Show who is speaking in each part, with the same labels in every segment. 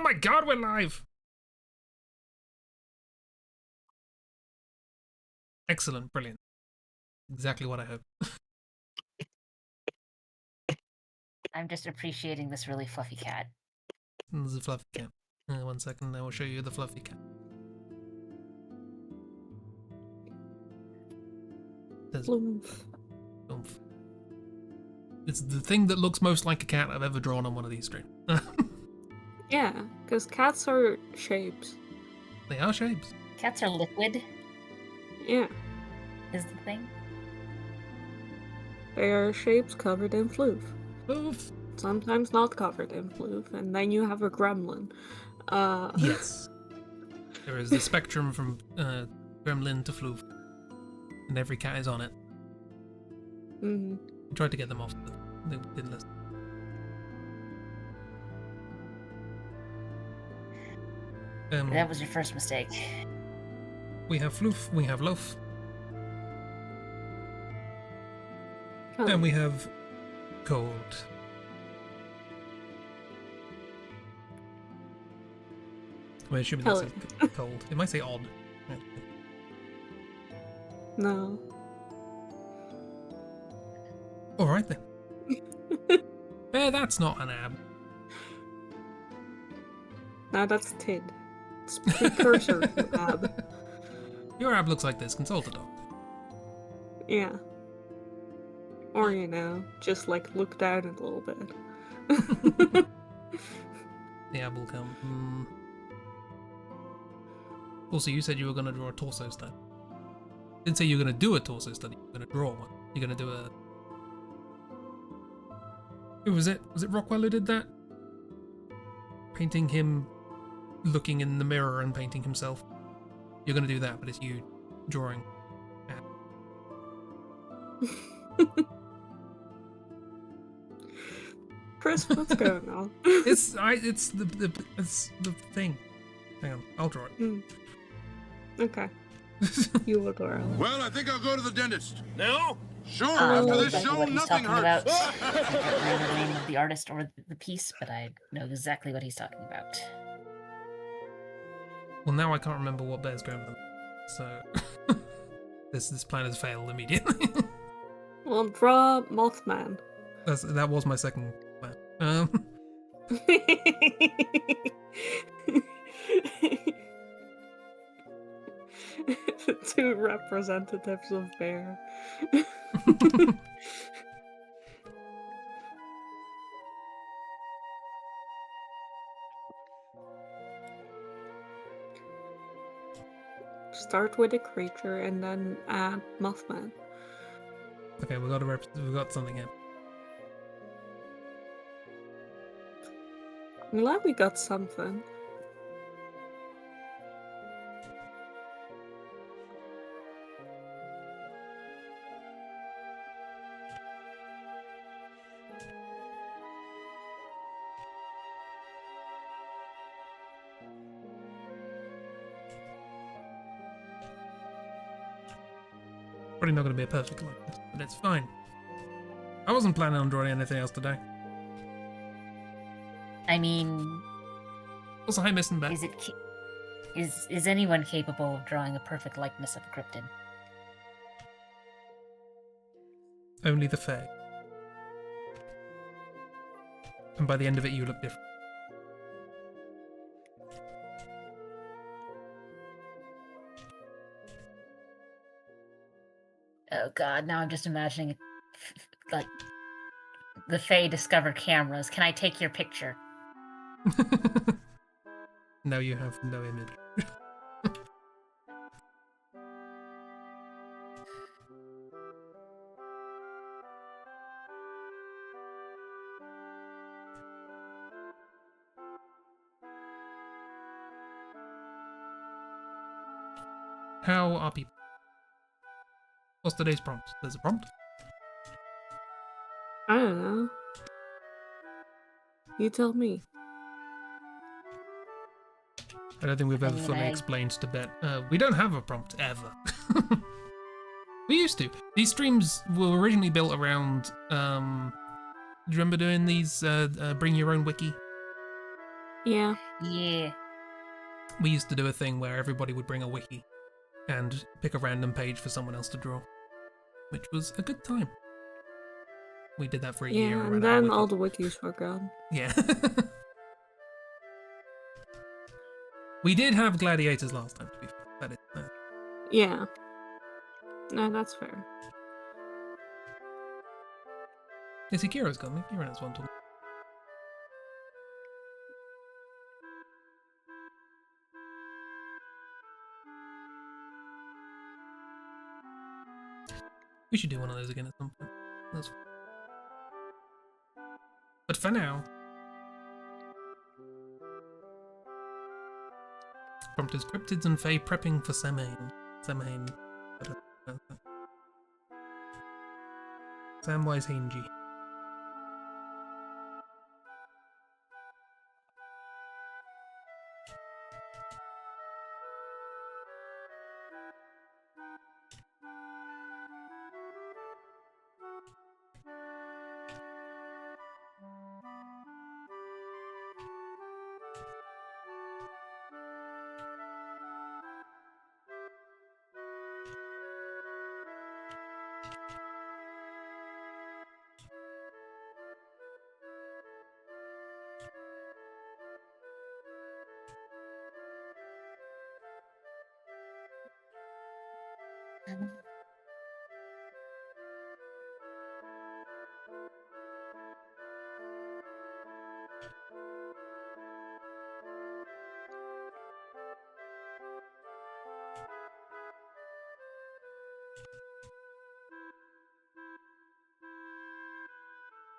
Speaker 1: my god, we're live! Excellent, brilliant. Exactly what I hope.
Speaker 2: I'm just appreciating this really fluffy cat.
Speaker 1: There's a fluffy cat. 1 second, I will show you the fluffy cat. There's oomph. It's the thing that looks most like a cat I've ever drawn on one of these streams.
Speaker 3: Yeah, because cats are shapes.
Speaker 1: They are shapes.
Speaker 2: Cats are liquid,
Speaker 3: Yeah.
Speaker 2: is the thing.
Speaker 3: They are shapes covered in floof.
Speaker 1: Floof.
Speaker 3: Sometimes not covered in floof, and then you have a gremlin.
Speaker 1: Yes. There is the spectrum from gremlin to floof. And every cat is on it.
Speaker 3: Mm-hmm.
Speaker 1: I tried to get them off, but they didn't listen.
Speaker 2: That was your first mistake.
Speaker 1: We have floof, we have loaf,
Speaker 3: Oh.
Speaker 1: and we have cold. Well, it should be cold. It might say odd.
Speaker 3: No.
Speaker 1: Alright then. That's not an ab.
Speaker 3: No, that's Tid. It's precursor to ab.
Speaker 1: Your ab looks like this. Consult a dog.
Speaker 3: Yeah. Or, you know, just like look down a little bit.
Speaker 1: The ab will come. Also, you said you were going to draw a torso study. Didn't say you were going to do a torso study. You're going to draw one. You're going to do a... Who was it? Was it Rockwell who did that? Painting him looking in the mirror and painting himself. You're going to do that, but it's you drawing.
Speaker 3: Chris, what's going on?
Speaker 1: It's the thing. Hang on, I'll draw it.
Speaker 3: Mm. Okay. You will draw it.
Speaker 4: Well, I think I'll go to the dentist.
Speaker 5: No?
Speaker 4: Sure,
Speaker 2: I
Speaker 4: after
Speaker 2: know
Speaker 4: this
Speaker 2: exactly
Speaker 4: show,
Speaker 2: what he's
Speaker 4: nothing
Speaker 2: talking about.
Speaker 4: hurts.
Speaker 2: I don't remember the name of the artist or the piece, but I know exactly what he's talking about.
Speaker 1: Well, now I can't remember what Bear's going with, so this plan has failed immediately.
Speaker 3: Well, draw Mothman.
Speaker 1: That was my second plan.
Speaker 3: Two representatives of Bear. Start with a creature and then add Mothman.
Speaker 1: Okay, we got something here.
Speaker 3: I'm glad we got something.
Speaker 1: Probably not going to be a perfect likeness, but it's fine. I wasn't planning on drawing anything else today.
Speaker 2: I mean,
Speaker 1: Also, hi, Miss and Beth.
Speaker 2: is anyone capable of drawing a perfect likeness of a cryptid?
Speaker 1: Only the Fae. And by the end of it, you look different.
Speaker 2: Oh god, now I'm just imagining, like, the Fae discover cameras. Can I take your picture?
Speaker 1: Now you have no image. How are people? What's today's prompt? There's a prompt?
Speaker 3: I don't know. You tell me.
Speaker 1: I don't think we've ever
Speaker 2: I mean,
Speaker 1: fully explained to Bet. We don't have a prompt ever. We used to. These streams were originally built around. Do you remember doing these bring your own wiki
Speaker 3: Yeah.
Speaker 2: Yeah.
Speaker 1: We used to do a thing where everybody would bring a wiki and pick a random page for someone else to draw, which was a good time. We did that for a year
Speaker 3: Yeah,
Speaker 1: and
Speaker 3: and
Speaker 1: ran out of
Speaker 3: then all
Speaker 1: wikis.
Speaker 3: the wikis were gone.
Speaker 1: Yeah. We did have gladiators last time, to be fair. That is,
Speaker 3: Yeah. No, that's fair.
Speaker 1: yeah, see, Kira's got me. Kira has one to. We should do one of those again at some point. That's... But for now, prompt is cryptids and fae prepping for Samhain. Samhain. I don't know that. Samwise Hanji.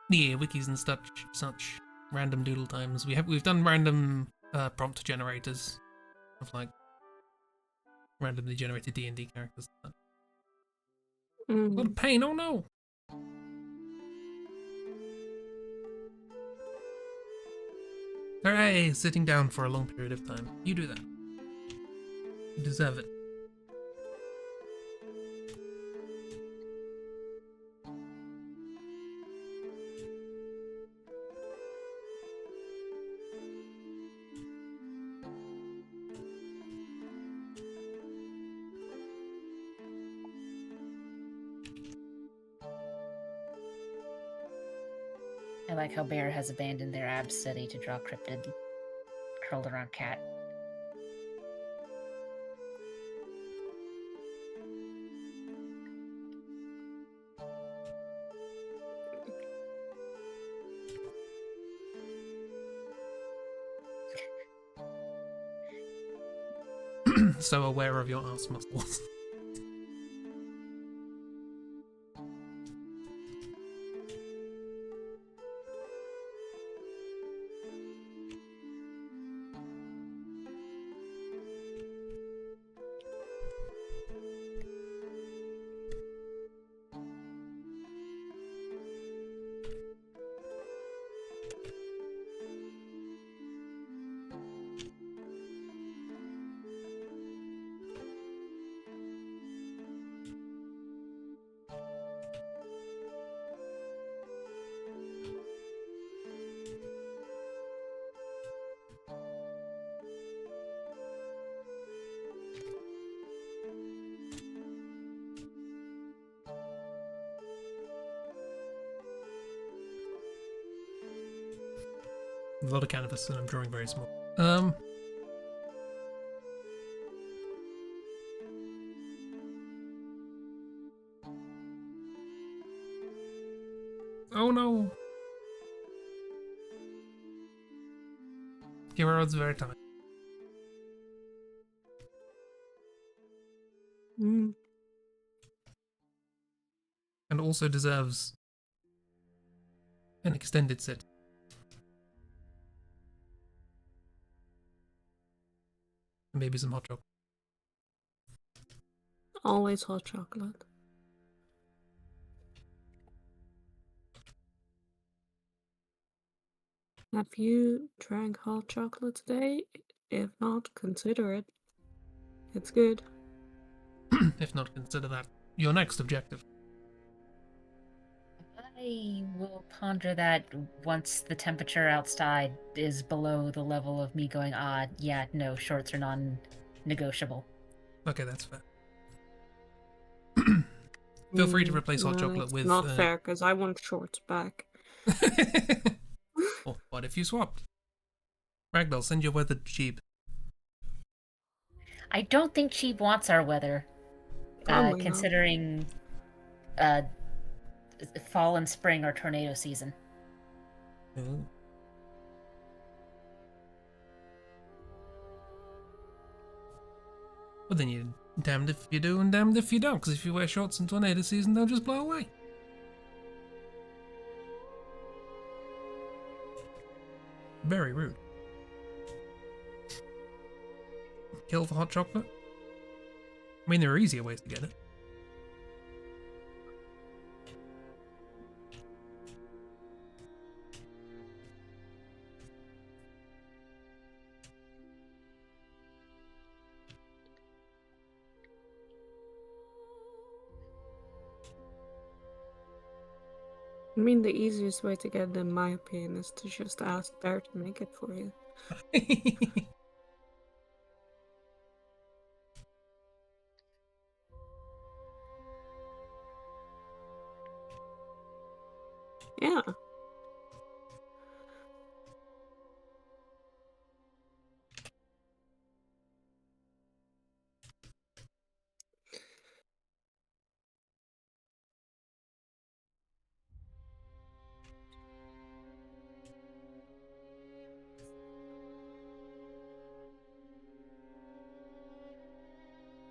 Speaker 1: Yeah, wikis and such random doodle times. We've done random prompt generators of like randomly generated D&D characters. A lot of pain. Oh no! Hooray! Sitting down for a long period of time. You do that. You deserve it.
Speaker 2: I like how Bear has abandoned their ab study to draw cryptid curled around cat.
Speaker 1: So aware of your ass muscles. A lot of canvas and I'm drawing very small. Oh no! Kira is very tired. And also deserves an extended sit. And maybe some hot chocolate.
Speaker 3: Always hot chocolate. Have you drank hot chocolate today? If not, consider it. It's good.
Speaker 1: If not, consider that your next objective.
Speaker 2: I will ponder that once the temperature outside is below the level of me going, yeah, no, shorts are non-negotiable.
Speaker 1: Okay, that's fair. Feel free to replace hot
Speaker 3: No,
Speaker 1: chocolate
Speaker 3: that's
Speaker 1: with...
Speaker 3: not fair, because I want shorts back.
Speaker 1: Or what if you swapped? Ragdoll, send your weather to Cheap.
Speaker 2: I don't think Cheap wants our weather,
Speaker 3: Probably not.
Speaker 2: considering fall and spring are tornado season.
Speaker 1: Ooh. Well, then you're damned if you do and damned if you don't, because if you wear shorts in tornado season, they'll just blow away. Very rude. Kill for hot chocolate? I mean, there are easier ways to get it.
Speaker 3: I mean, the easiest way to get it, in my opinion, is to just ask Bear to make it for you. Yeah.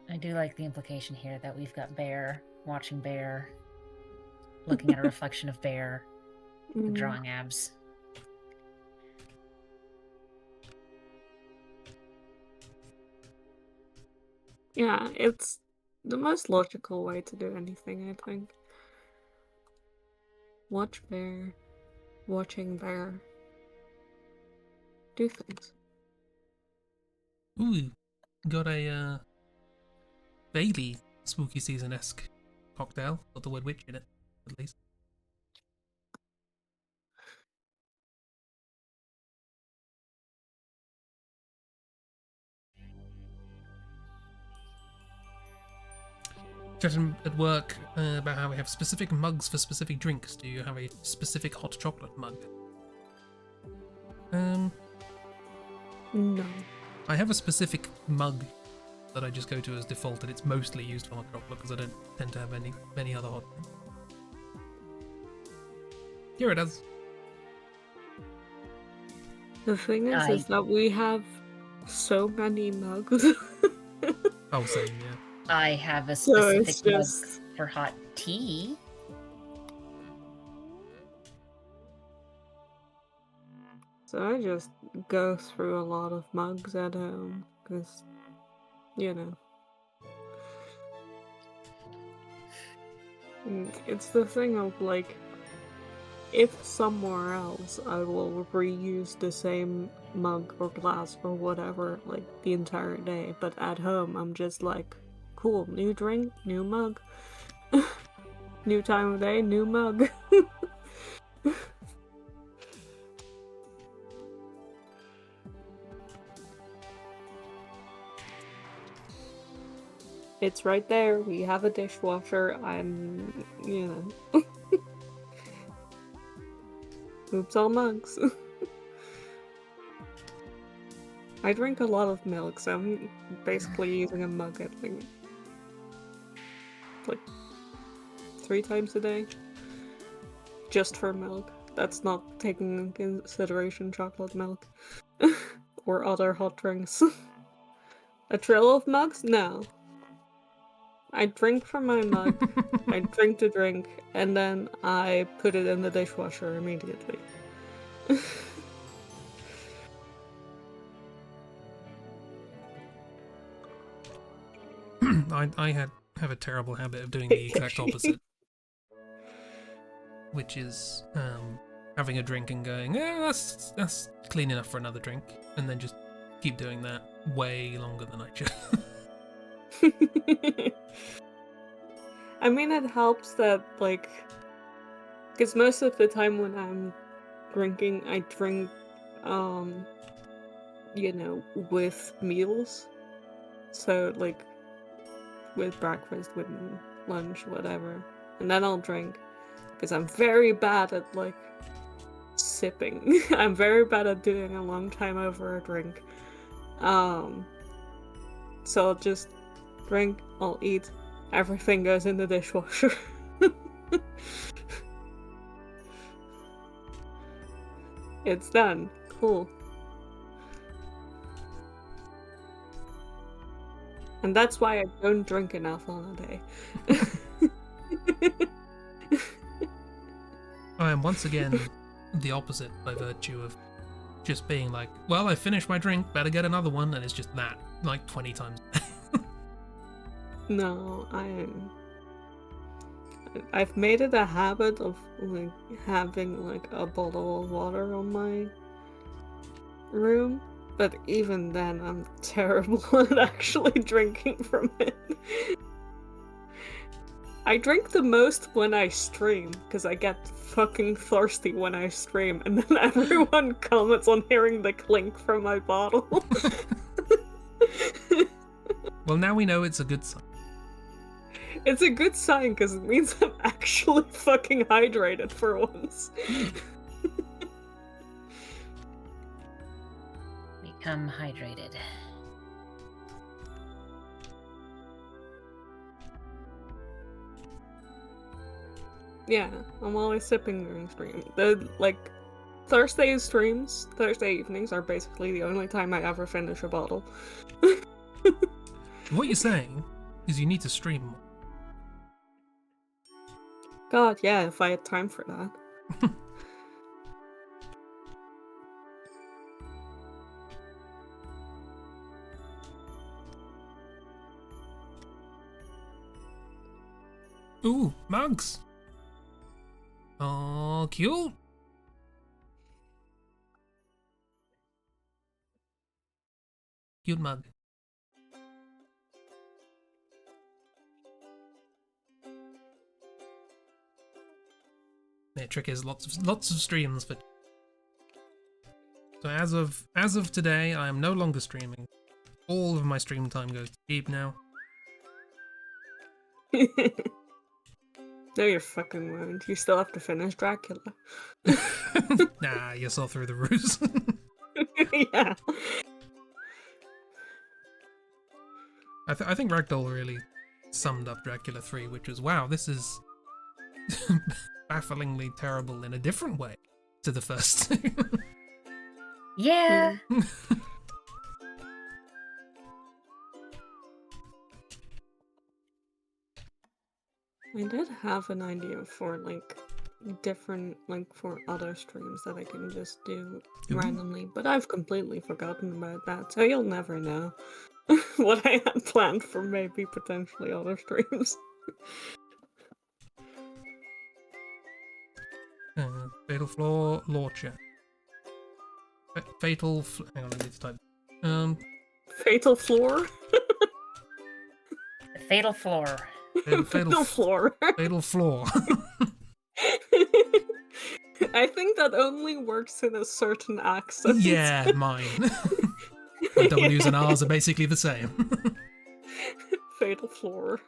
Speaker 2: I do like the implication here that we've got Bear watching Bear, looking at a reflection of Bear, drawing abs.
Speaker 3: Yeah, it's the most logical way to do anything, I think. Watch Bear, watching Bear, do things.
Speaker 1: Ooh, got a Bailey spooky season-esque cocktail. Got the word witch in it, at least. Chatting at work about how we have specific mugs for specific drinks. Do you have a specific hot chocolate mug?
Speaker 3: No.
Speaker 1: I have a specific mug that I just go to as default, and it's mostly used for hot chocolate because I don't tend to have many other hot drinks. Here it is.
Speaker 3: The thing is that we have so many mugs.
Speaker 1: Oh, same, yeah.
Speaker 2: I have a
Speaker 3: So it's
Speaker 2: specific mug
Speaker 3: just-
Speaker 2: for hot tea.
Speaker 3: So I just go through a lot of mugs at home, because, you know. It's the thing of, like, if somewhere else I will reuse the same mug or glass or whatever, like, the entire day, but at home I'm just like, cool, new drink, new mug. New time of day, new mug. It's right there, we have a dishwasher, I'm, you know. Oops, all mugs. I drink a lot of milk, so I'm basically using a mug at like 3 times a day. Just for milk. That's not taking into consideration chocolate milk. Or other hot drinks. A trail of mugs? No. I drink from my mug, I drink the drink, and then I put it in the dishwasher immediately.
Speaker 1: I have a terrible habit of doing the exact opposite, which is having a drink and going, that's clean enough for another drink, and then just keep doing that way longer than I should.
Speaker 3: I mean, it helps that, like, Because most of the time when I'm drinking, I drink, with meals. So, like, with breakfast, with lunch, whatever. And then I'll drink. Because I'm very bad at, like, sipping. I'm very bad at doing a long time over a drink. So I'll just drink, I'll eat, everything goes in the dishwasher. It's done. Cool. And that's why I don't drink enough on a day.
Speaker 1: I am once again the opposite by virtue of just being like, well, I finished my drink, better get another one, and it's just that, like 20 times.
Speaker 3: No, I've made it a habit of like having like a bottle of water on my room, but even then I'm terrible at actually drinking from it. I drink the most when I stream, because I get fucking thirsty when I stream, and then everyone comments on hearing the clink from my bottle.
Speaker 1: Well, now we know it's a good sign.
Speaker 3: It's a good sign, because it means I'm actually fucking hydrated for once.
Speaker 2: Become hydrated.
Speaker 3: Yeah, I'm always sipping during stream. The, like, Thursday evenings are basically the only time I ever finish a bottle.
Speaker 1: What you're saying is you need to stream more.
Speaker 3: God, yeah, if I had time for that.
Speaker 1: Ooh, mugs! Oh, cute! Cute mug. The trick is lots of streams for. So as of today, I am no longer streaming. All of my stream time goes to Cheap now.
Speaker 3: No, you're fucking won't. You still have to finish Dracula.
Speaker 1: Nah, you saw through the ruse.
Speaker 3: Yeah.
Speaker 1: I think Ragdoll really summed up Dracula 3, which was, wow, this is bafflingly terrible in a different way to the first two.
Speaker 2: Yeah.
Speaker 3: I did have an idea for like different for other streams that I can just do randomly, but I've completely forgotten about that, so you'll never know what I had planned for maybe potentially other streams.
Speaker 1: Fatal Flaw Launcher. Hang on, I need to type.
Speaker 3: Fatal Floor?
Speaker 2: The fatal floor.
Speaker 3: Fatal Floor.
Speaker 1: Fatal Flaw.
Speaker 3: I think that only works in a certain accent.
Speaker 1: Yeah, mine. The W's and R's are basically the same.
Speaker 3: Fatal Floor.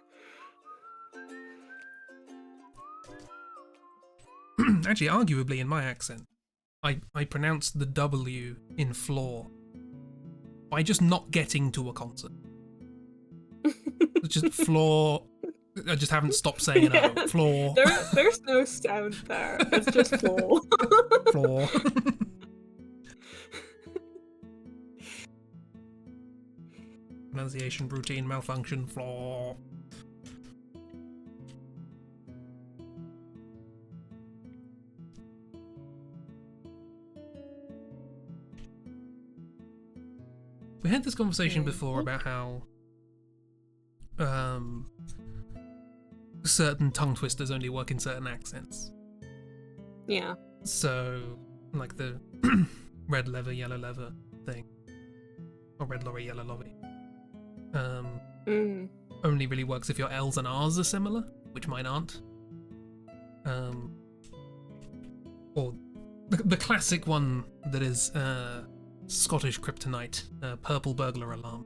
Speaker 1: Actually, arguably in my accent, I pronounce the W in floor by just not getting to a concert. It's just floor. I just haven't stopped saying it.
Speaker 3: Yeah.
Speaker 1: Floor.
Speaker 3: There's no sound there. It's just floor.
Speaker 1: Floor. Pronunciation routine malfunction. Floor. We had this conversation before about how certain tongue twisters only work in certain accents.
Speaker 3: Yeah.
Speaker 1: So, like the red leather, yellow leather thing, or red lorry, yellow lorry, only really works if your L's and R's are similar, which mine aren't. or the classic one that is Scottish kryptonite, purple burglar alarm,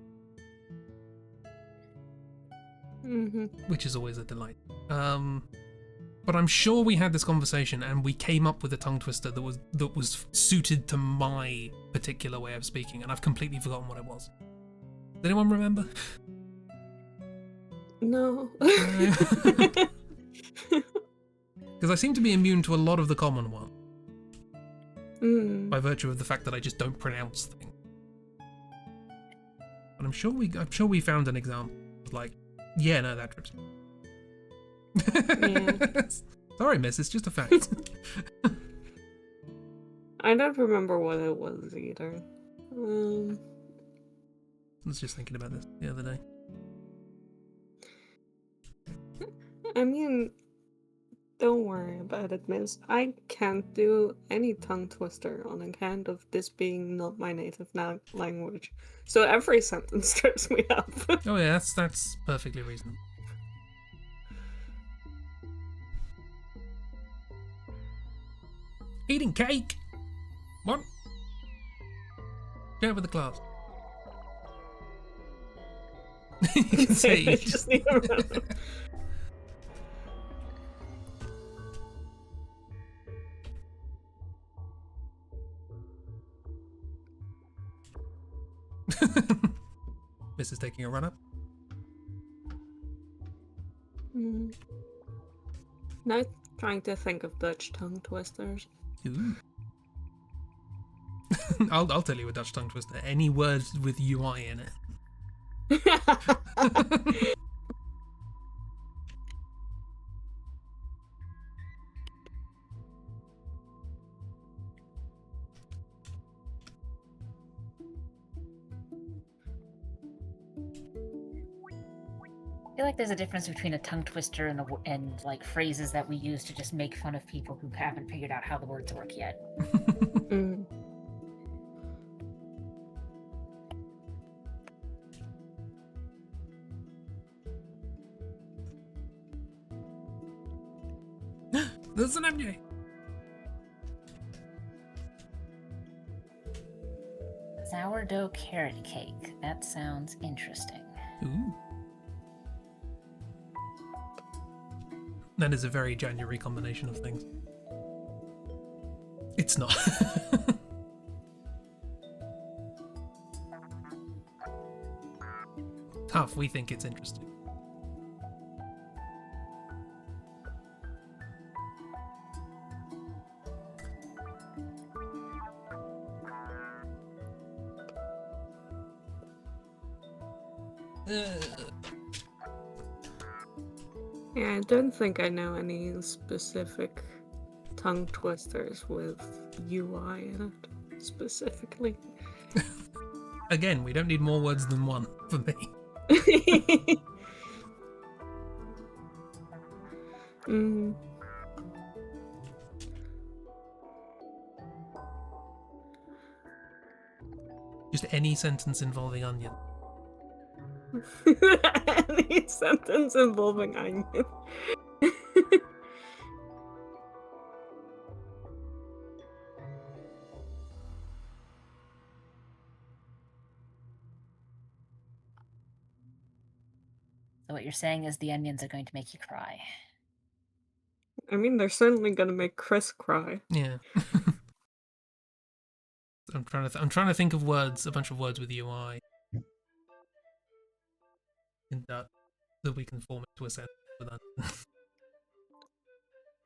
Speaker 1: which is always a delight. But I'm sure we had this conversation and we came up with a tongue twister that was suited to my particular way of speaking, and I've completely forgotten what it was. Does anyone remember?
Speaker 3: No.
Speaker 1: Because I seem to be immune to a lot of the common one by
Speaker 3: Mm.
Speaker 1: virtue of the fact that I just don't pronounce things. But I'm sure we found an example. Like, yeah, no, that trips me.
Speaker 3: Yeah.
Speaker 1: Sorry, miss, it's just a fact.
Speaker 3: I don't remember what it was either.
Speaker 1: I was just thinking about this the other day.
Speaker 3: I mean, don't worry about it, miss. I can't do any tongue twister on account of this being not my native language. So every sentence trips me up.
Speaker 1: Oh yeah, that's perfectly reasonable. Eating cake. What? Share with the class. You can say
Speaker 3: I just need to remember.
Speaker 1: Miss is taking a run up.
Speaker 3: Mm. Now trying to think of Dutch tongue twisters.
Speaker 1: Ooh. I'll tell you a Dutch tongue twister. Any word with UI in it.
Speaker 2: I feel like there's a difference between a tongue twister and like phrases that we use to just make fun of people who haven't figured out how the words work yet.
Speaker 3: Mm.
Speaker 1: There's an MJ.
Speaker 2: Sourdough carrot cake. That sounds interesting.
Speaker 1: Ooh. That is a very January combination of things. It's not. Tough, we think it's interesting.
Speaker 3: Yeah, I don't think I know any specific tongue twisters with UI in it specifically.
Speaker 1: Again, we don't need more words than one for me.
Speaker 3: Mm.
Speaker 1: Just any sentence involving onion.
Speaker 3: Any sentence involving onion.
Speaker 2: So what you're saying is the onions are going to make you cry.
Speaker 3: I mean, they're certainly gonna make Chris cry.
Speaker 1: Yeah. I'm trying to think of words, a bunch of words with UI in Dutch that we can form into a sentence with onion.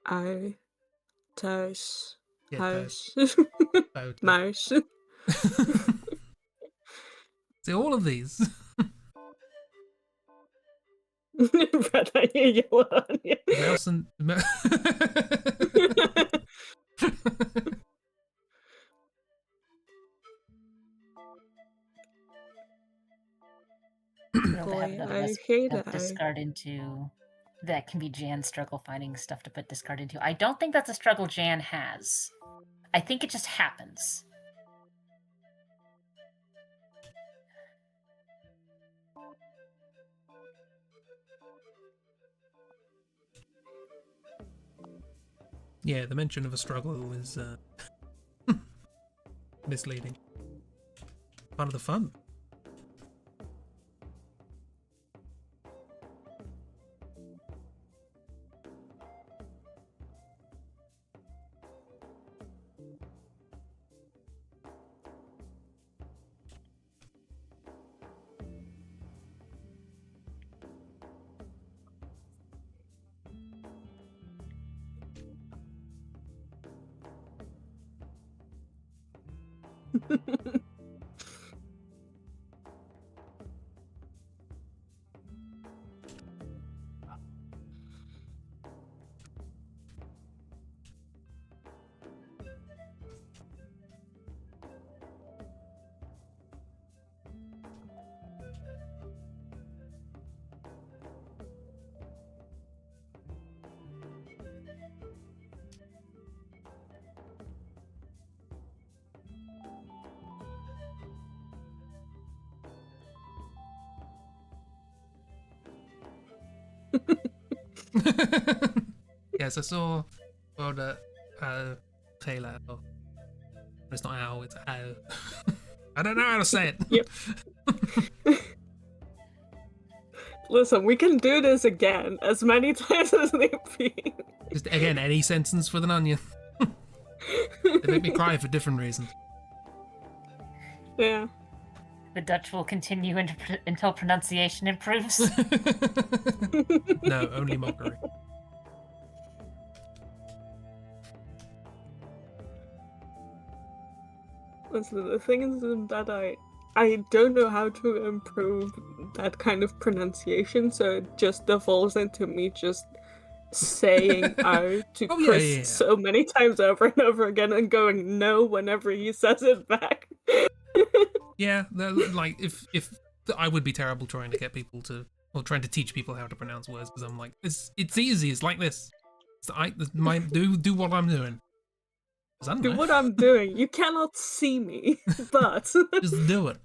Speaker 3: I, thuis,
Speaker 1: Yeah,
Speaker 3: huis,
Speaker 1: thuis.
Speaker 3: muis.
Speaker 1: See, all of these.
Speaker 3: Red onion, yellow onion.
Speaker 1: Mouse and
Speaker 2: Thrilled to
Speaker 3: Boy,
Speaker 2: have enough of
Speaker 3: I
Speaker 2: us
Speaker 3: hate
Speaker 2: help
Speaker 3: it.
Speaker 2: discard into. That can be Jan's struggle finding stuff to put discard into. I don't think that's a struggle Jan has. I think it just happens.
Speaker 1: Yeah, the mention of a struggle is misleading. Part of the fun. Yes, I saw the trailer. Oh, it's not ow, it's ow. I don't know how to say it.
Speaker 3: Yep. Listen, we can do this again as many times as need be.
Speaker 1: Just again, any sentence with an onion. They make me cry for different reasons.
Speaker 3: Yeah.
Speaker 2: The Dutch will continue until pronunciation improves.
Speaker 1: No, only mockery.
Speaker 3: Listen, the thing is that I don't know how to improve that kind of pronunciation, so it just devolves into me just saying "ow" to
Speaker 1: Oh, yeah,
Speaker 3: Chris
Speaker 1: yeah, yeah.
Speaker 3: so many times over and over again and going "no" whenever he says it back.
Speaker 1: Yeah, like if I would be terrible trying to get people to, or trying to teach people how to pronounce words, because I'm like, it's easy. It's like this. Do what I'm doing. I don't
Speaker 3: Do
Speaker 1: know.
Speaker 3: what I'm doing. You cannot see me, but
Speaker 1: Just do it.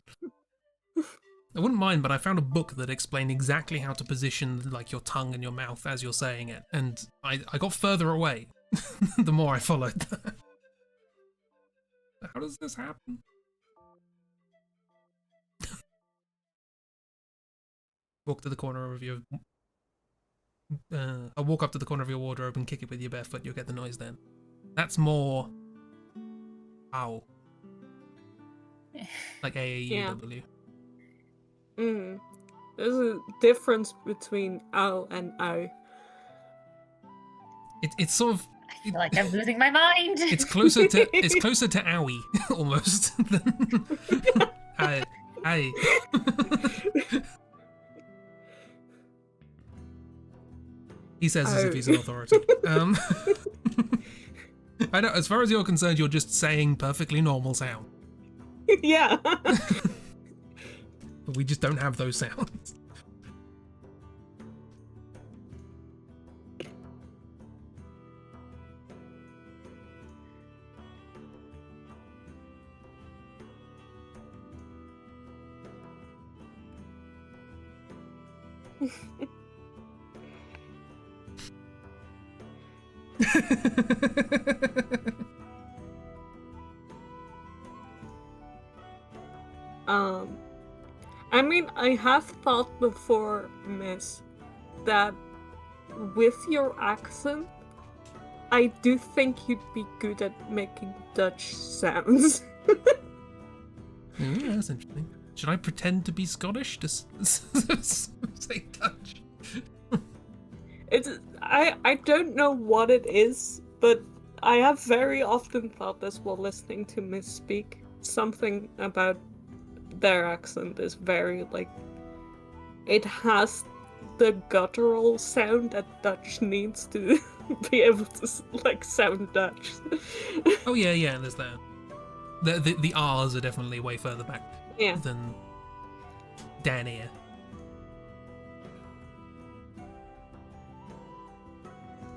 Speaker 1: I wouldn't mind, but I found a book that explained exactly how to position like your tongue and your mouth as you're saying it, and I got further away the more I followed that. How does this happen? Walk to the corner of your. I'll walk up to the corner of your wardrobe and kick it with your bare foot. You'll get the noise then. That's more. Ow. Like AAUW.
Speaker 3: Mm. There's a difference between ow and ow.
Speaker 1: It's sort of.
Speaker 2: I feel like I'm losing my mind.
Speaker 1: It's closer to owie almost than ow. He says as if he's an authority. I know. As far as you're concerned, you're just saying perfectly normal sound.
Speaker 3: Yeah.
Speaker 1: But we just don't have those sounds.
Speaker 3: I mean, I have thought before, Miss, that with your accent, I do think you'd be good at making Dutch sounds.
Speaker 1: Yeah, that's interesting. Should I pretend to be Scottish to say Dutch?
Speaker 3: I don't know what it is, but I have very often thought this while listening to Miss speak. Something about their accent is very, like, it has the guttural sound that Dutch needs to be able to, like, sound Dutch.
Speaker 1: Oh yeah, there's that. The R's are definitely way further back than down here.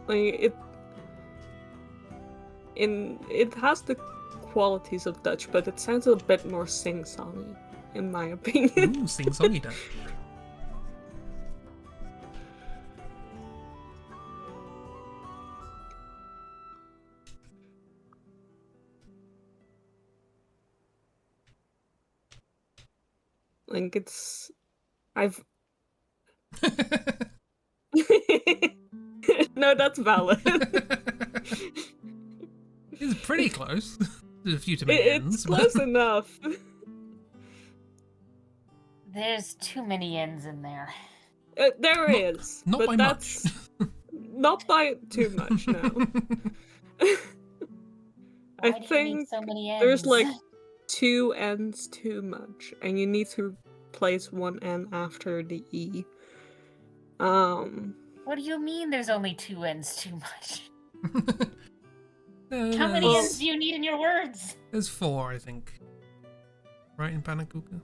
Speaker 3: Like, it has the qualities of Dutch, but it sounds a bit more sing-songy, in my opinion.
Speaker 1: Ooh, sing-songy Dutch.
Speaker 3: Like, it's... I've... No, that's valid.
Speaker 1: It's pretty close. There's a few too many
Speaker 3: It's
Speaker 1: ends.
Speaker 3: close enough.
Speaker 2: There's too many ends in there.
Speaker 3: There is.
Speaker 1: Not
Speaker 3: but
Speaker 1: by
Speaker 3: that's
Speaker 1: much.
Speaker 3: not by too much, no.
Speaker 2: Why
Speaker 3: I
Speaker 2: do you need
Speaker 3: think
Speaker 2: so many ends?
Speaker 3: there's like 2 ends too much, and you need to place 1 N after the E.
Speaker 2: What do you mean there's only 2 ends too much? How many
Speaker 3: Well-
Speaker 2: ends do you need in your words?
Speaker 1: There's 4, I think. Right in Panakuka?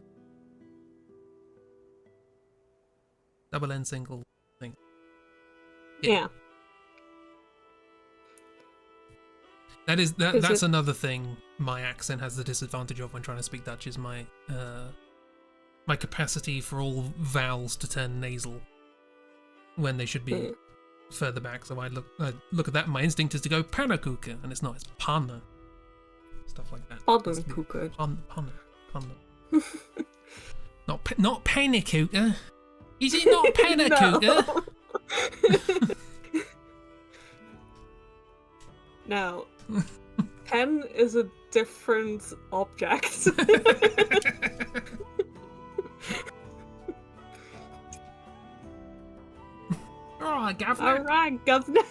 Speaker 1: Double N single thing.
Speaker 3: Yeah.
Speaker 1: That's another thing my accent has the disadvantage of when trying to speak Dutch is my my capacity for all vowels to turn nasal when they should be further back. So I look at that and my instinct is to go Panakuka, and it's not, it's Pana. Stuff like that.
Speaker 3: Panakuka.
Speaker 1: Pana. Not Panakuka. Is it not Panakuka?
Speaker 3: No. Pen is a different object.
Speaker 1: Alright, Governor.
Speaker 3: Alright, Governor.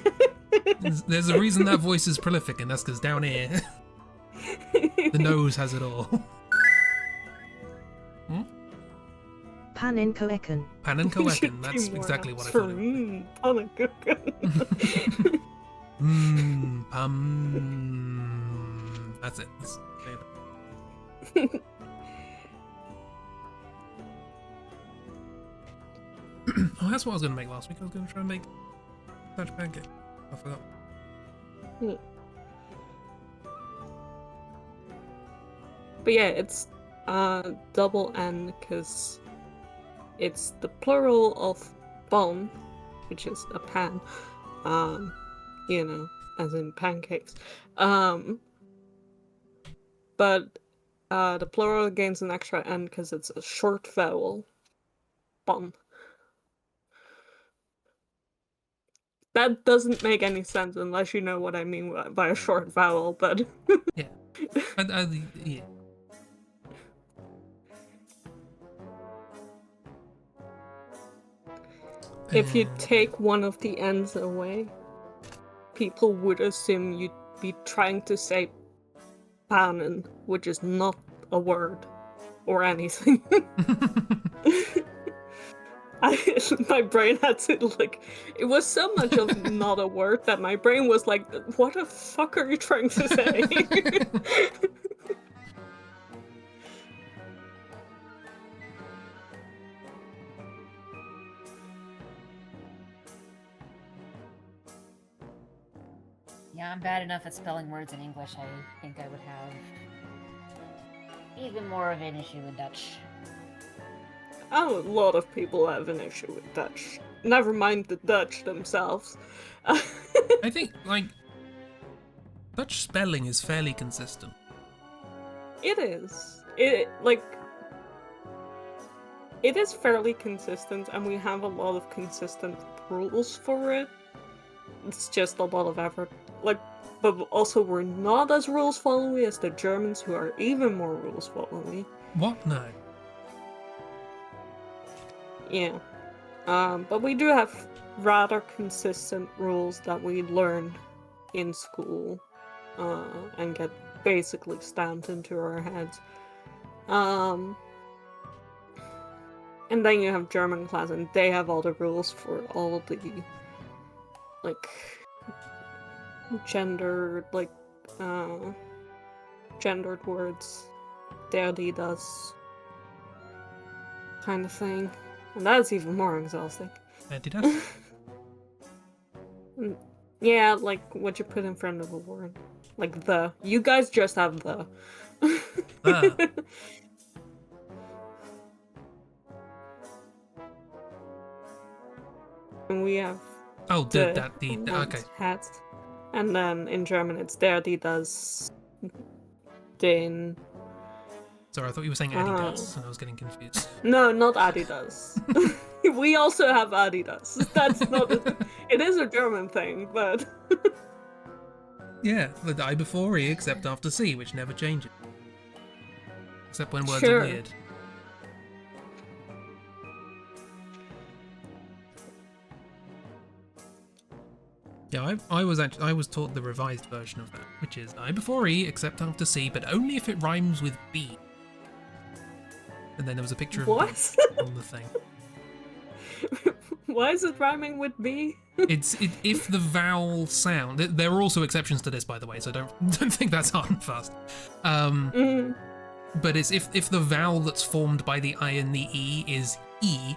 Speaker 1: There's a reason that voice is prolific, and that's because down here, the nose has it all.
Speaker 4: Paninkoeken.
Speaker 1: Panenkoeken, that's exactly what I thought.
Speaker 3: Panakuka.
Speaker 1: That's it. Oh, that's what I was going to make last week. I was going to try and make Dutch pancake. I forgot.
Speaker 3: But yeah, it's double N because it's the plural of bon, which is a pan. You know, as in pancakes. But the plural gains an extra N because it's a short vowel. Bon. That doesn't make any sense unless you know what I mean by a short vowel, but...
Speaker 1: Yeah. Yeah.
Speaker 3: If you take one of the N's away, people would assume you'd be trying to say panen, which is not a word or anything. My brain had to, like, it was so much of not a word that my brain was like, what the fuck are you trying to say?
Speaker 2: Yeah, I'm bad enough at spelling words in English. I think I would have even more of an issue with Dutch.
Speaker 3: A lot of people have an issue with Dutch. Never mind the Dutch themselves.
Speaker 1: I think, like, Dutch spelling is fairly consistent.
Speaker 3: It is. It is fairly consistent, and we have a lot of consistent rules for it. It's just a lot of effort. Like, but also we're not as rules following as the Germans, who are even more rules following.
Speaker 1: What? No.
Speaker 3: Yeah. But we do have rather consistent rules that we learn in school, and get basically stamped into our heads. And then you have German class, and they have all the rules for all of the, like, gendered words. Der, die, das kind of thing. And that's even more exhausting.
Speaker 1: Adidas?
Speaker 3: Yeah, like what you put in front of a word. Like the. You guys just have the. And we have.
Speaker 1: Oh, the okay.
Speaker 3: Hats. And then in German it's der, die, das, den,
Speaker 1: Sorry, I thought you were saying
Speaker 3: Ah.
Speaker 1: Adidas, and I was getting confused.
Speaker 3: No, not Adidas. We also have Adidas. That's not a... It is a German thing, but...
Speaker 1: Yeah, the I before E except after C, which never changes. Except when words
Speaker 3: Sure.
Speaker 1: are weird. Yeah, I was taught the revised version of that, which is I before E except after C, but only if it rhymes with B. And then there was a picture of
Speaker 3: What?
Speaker 1: B on the thing.
Speaker 3: Why is it rhyming with B?
Speaker 1: If the vowel sound. There are also exceptions to this, by the way, so don't think that's hard and fast. But it's if the vowel that's formed by the I and the E is E,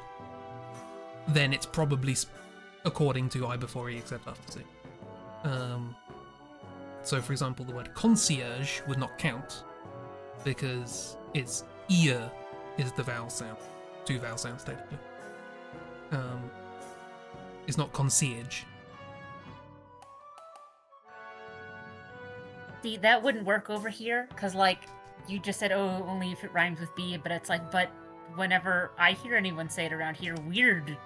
Speaker 1: then it's probably according to I before E except after C. So, for example, the word concierge would not count because it's ear is the vowel sound. 2 vowel sounds technically. It's not concierge.
Speaker 2: See, that wouldn't work over here, because, like, you just said, oh, only if it rhymes with B, but it's like, but whenever I hear anyone say it around here, weird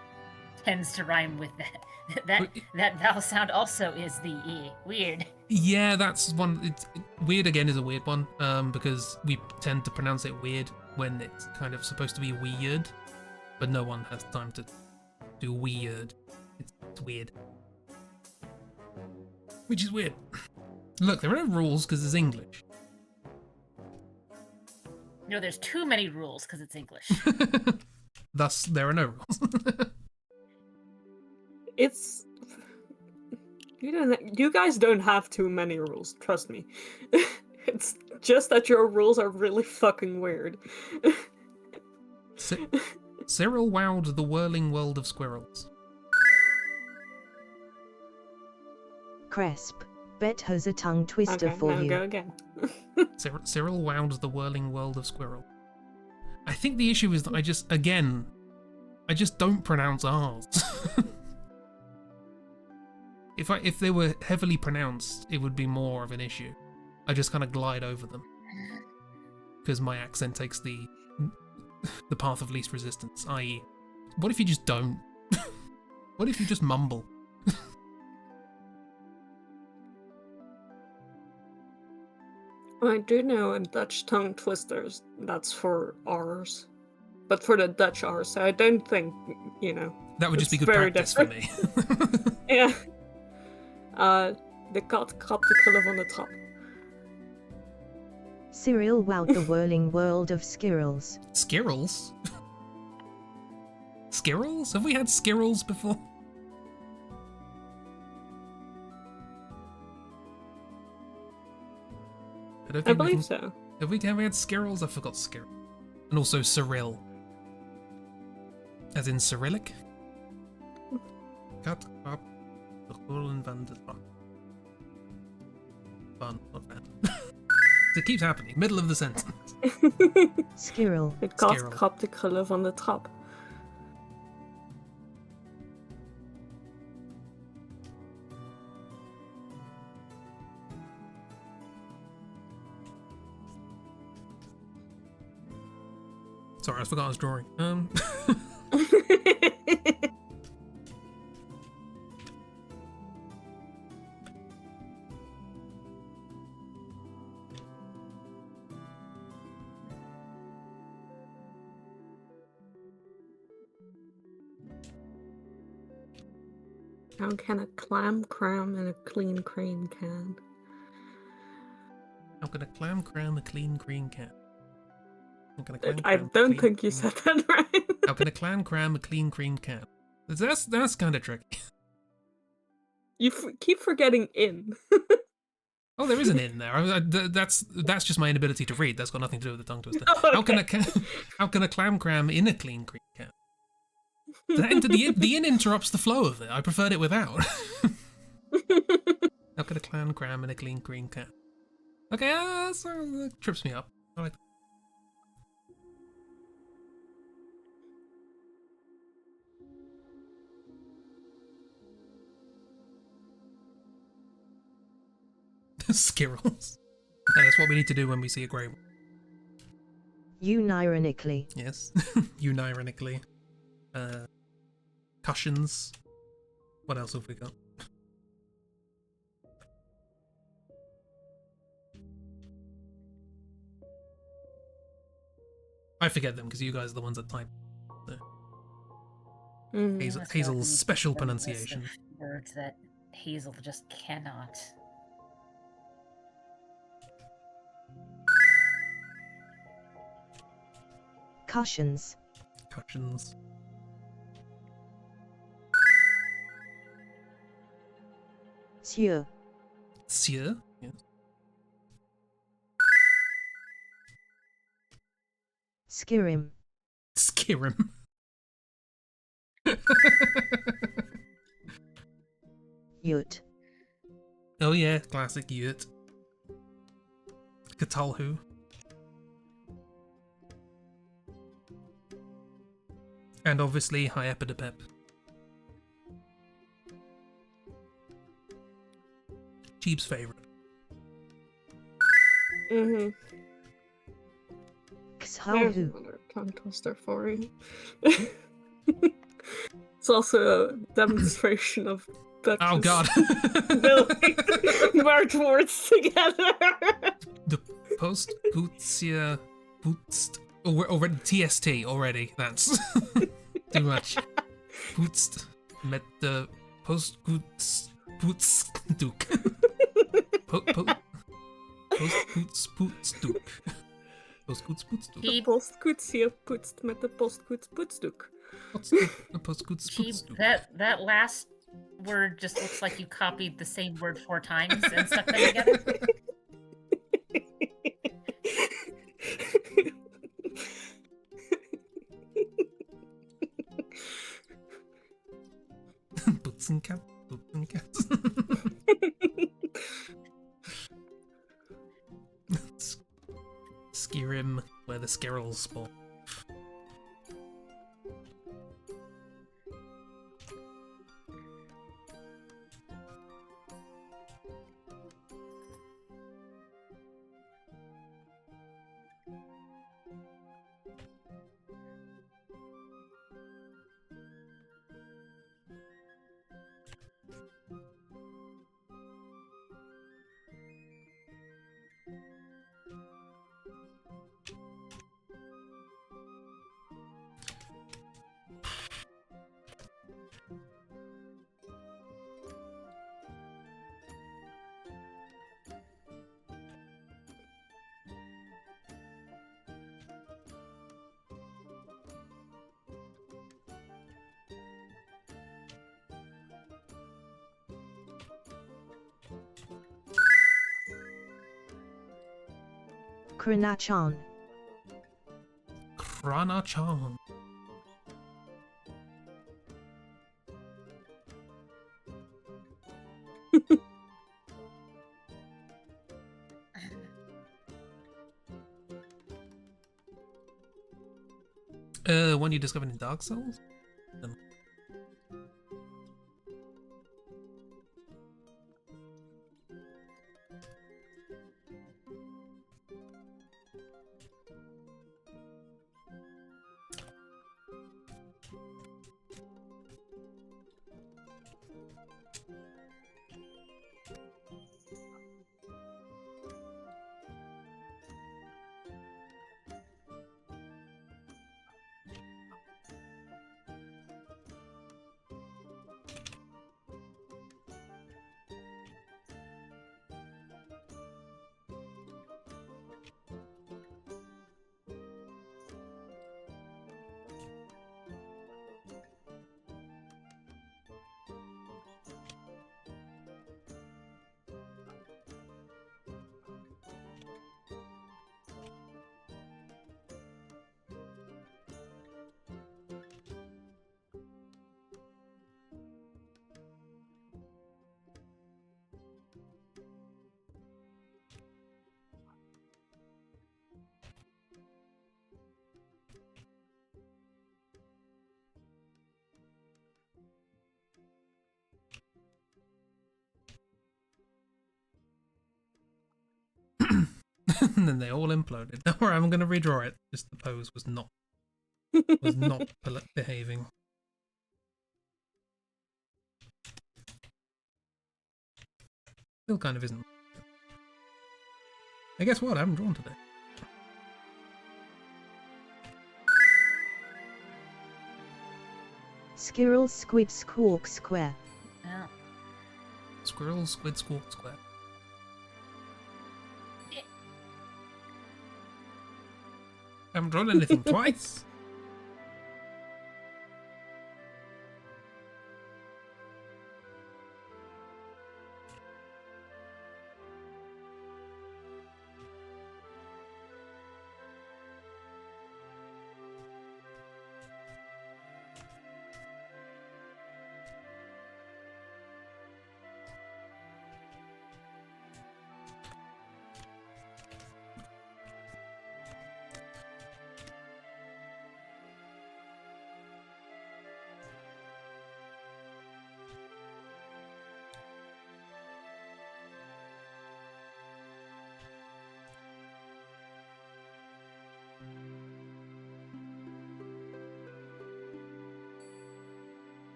Speaker 2: tends to rhyme with that. That vowel sound also is the E. Weird.
Speaker 1: Yeah, that's one. Weird again is a weird one, because we tend to pronounce it weird when it's kind of supposed to be weird, but no one has time to do weird. It's weird. Which is weird. Look, there are no rules because it's English.
Speaker 2: No, there's too many rules because it's English.
Speaker 1: Thus, there are no rules.
Speaker 3: It's... You guys don't have too many rules, trust me. It's just that your rules are really fucking weird.
Speaker 1: Cyril wowed the whirling world of squirrels.
Speaker 4: Cresp. Bet has a tongue twister
Speaker 3: Okay,
Speaker 4: for
Speaker 3: now
Speaker 4: you.
Speaker 3: go again.
Speaker 1: Cyril wowed the whirling world of squirrel. I think the issue is that I just don't pronounce R's. If they were heavily pronounced, it would be more of an issue. I just kind of glide over them because my accent takes the path of least resistance. I.e., what if you just don't? What if you just mumble?
Speaker 3: I do know in Dutch tongue twisters, that's for R's. But for the Dutch R's, so I don't think, you know...
Speaker 1: That would just be
Speaker 3: it's
Speaker 1: good
Speaker 3: very
Speaker 1: practice
Speaker 3: different.
Speaker 1: for me.
Speaker 3: Ja. De kat krabt de krullen van de trap.
Speaker 4: Cyril wowed the whirling world of skirrels.
Speaker 1: Skirrels? Skirrels? Have we had skirrels before?
Speaker 3: I believe so.
Speaker 1: Have we had skirrels? I forgot skirrel. And also Cyril. As in Cyrillic? Kat krabt de krullen van de trap. Fun, not fan. It keeps happening. Middle of the sentence.
Speaker 4: Skirrel.
Speaker 3: De kat
Speaker 1: Skirrel.
Speaker 3: krabt de krullen van de trap.
Speaker 1: Sorry, I forgot I was drawing.
Speaker 3: How can a clam cram in a clean cream can?
Speaker 1: How can a clam cram a clean green can? How can a clam
Speaker 3: I
Speaker 1: cram a
Speaker 3: don't
Speaker 1: clean
Speaker 3: think you
Speaker 1: green-
Speaker 3: said that right.
Speaker 1: How can a clam cram a clean cream can? That's kind of tricky.
Speaker 3: You keep forgetting in.
Speaker 1: Oh, there is an in there. That's just my inability to read. That's got nothing to do with the tongue twister.
Speaker 3: Oh,
Speaker 1: How can a clam cram in a clean cream can? The in interrupts the flow of it. I preferred it without. How can a clam cram in a clean green can? Okay, that trips me up. I like that. Skirrels. No, that's what we need to do when we see a grey one.
Speaker 4: Unironically.
Speaker 1: Yes. Unironically. Cushions. What else have we got? I forget them because you guys are the ones that type. So.
Speaker 3: Mm.
Speaker 2: Let's go
Speaker 1: Hazel's
Speaker 2: through
Speaker 1: special
Speaker 2: the list of
Speaker 1: pronunciation.
Speaker 2: words that Hazel just cannot.
Speaker 4: Cushions.
Speaker 1: Cushions.
Speaker 4: Sieur.
Speaker 1: Sieur. Yes.
Speaker 4: Skirim.
Speaker 1: Skirim.
Speaker 4: Yurt.
Speaker 1: Oh yeah, classic Yurt. Cthulhu. And obviously Hyepidopep. Cheap's favourite.
Speaker 3: Mm-hmm. There's
Speaker 4: Xhauhu.
Speaker 3: another tongue twister for you. It's also a demonstration of
Speaker 1: Oh
Speaker 3: Betsy's
Speaker 1: god.
Speaker 3: ability to merge words together.
Speaker 1: The post Putsia Putst already TST already. That's too much. Putst met the post Putsduk. Post Putsduk. Post Putsduk.
Speaker 3: De postkoetsje poetst met de postkoetspoetsdoek.
Speaker 1: Post
Speaker 2: Gee,
Speaker 1: Putsduk.
Speaker 2: that last word just looks like you copied the same word 4 times and stuck them together.
Speaker 1: Putzenkat. Putzenkat. Skirim, where the Skirrels spawn.
Speaker 4: Kranachan.
Speaker 1: Krana-chan. One you discovered in Dark Souls? And then they all imploded. Don't worry, I'm going to redraw it. Just the pose was not behaving. Still kind of isn't. Hey, guess what? I haven't drawn today.
Speaker 4: Squirrel, squid, squawk, square.
Speaker 2: Oh.
Speaker 1: Squirrel, squid, squawk, square. I haven't drawn anything twice.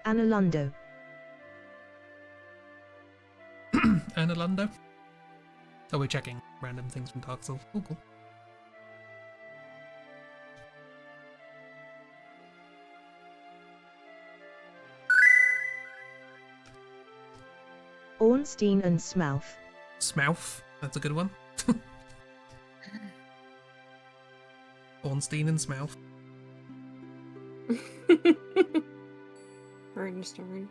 Speaker 4: Analundo.
Speaker 1: Analundo. Oh, we're checking random things from Dark Souls. Oh, cool.
Speaker 4: Ornstein and Smouth.
Speaker 1: Smouth. That's a good one. Ornstein and Smouth.
Speaker 3: Bernstein.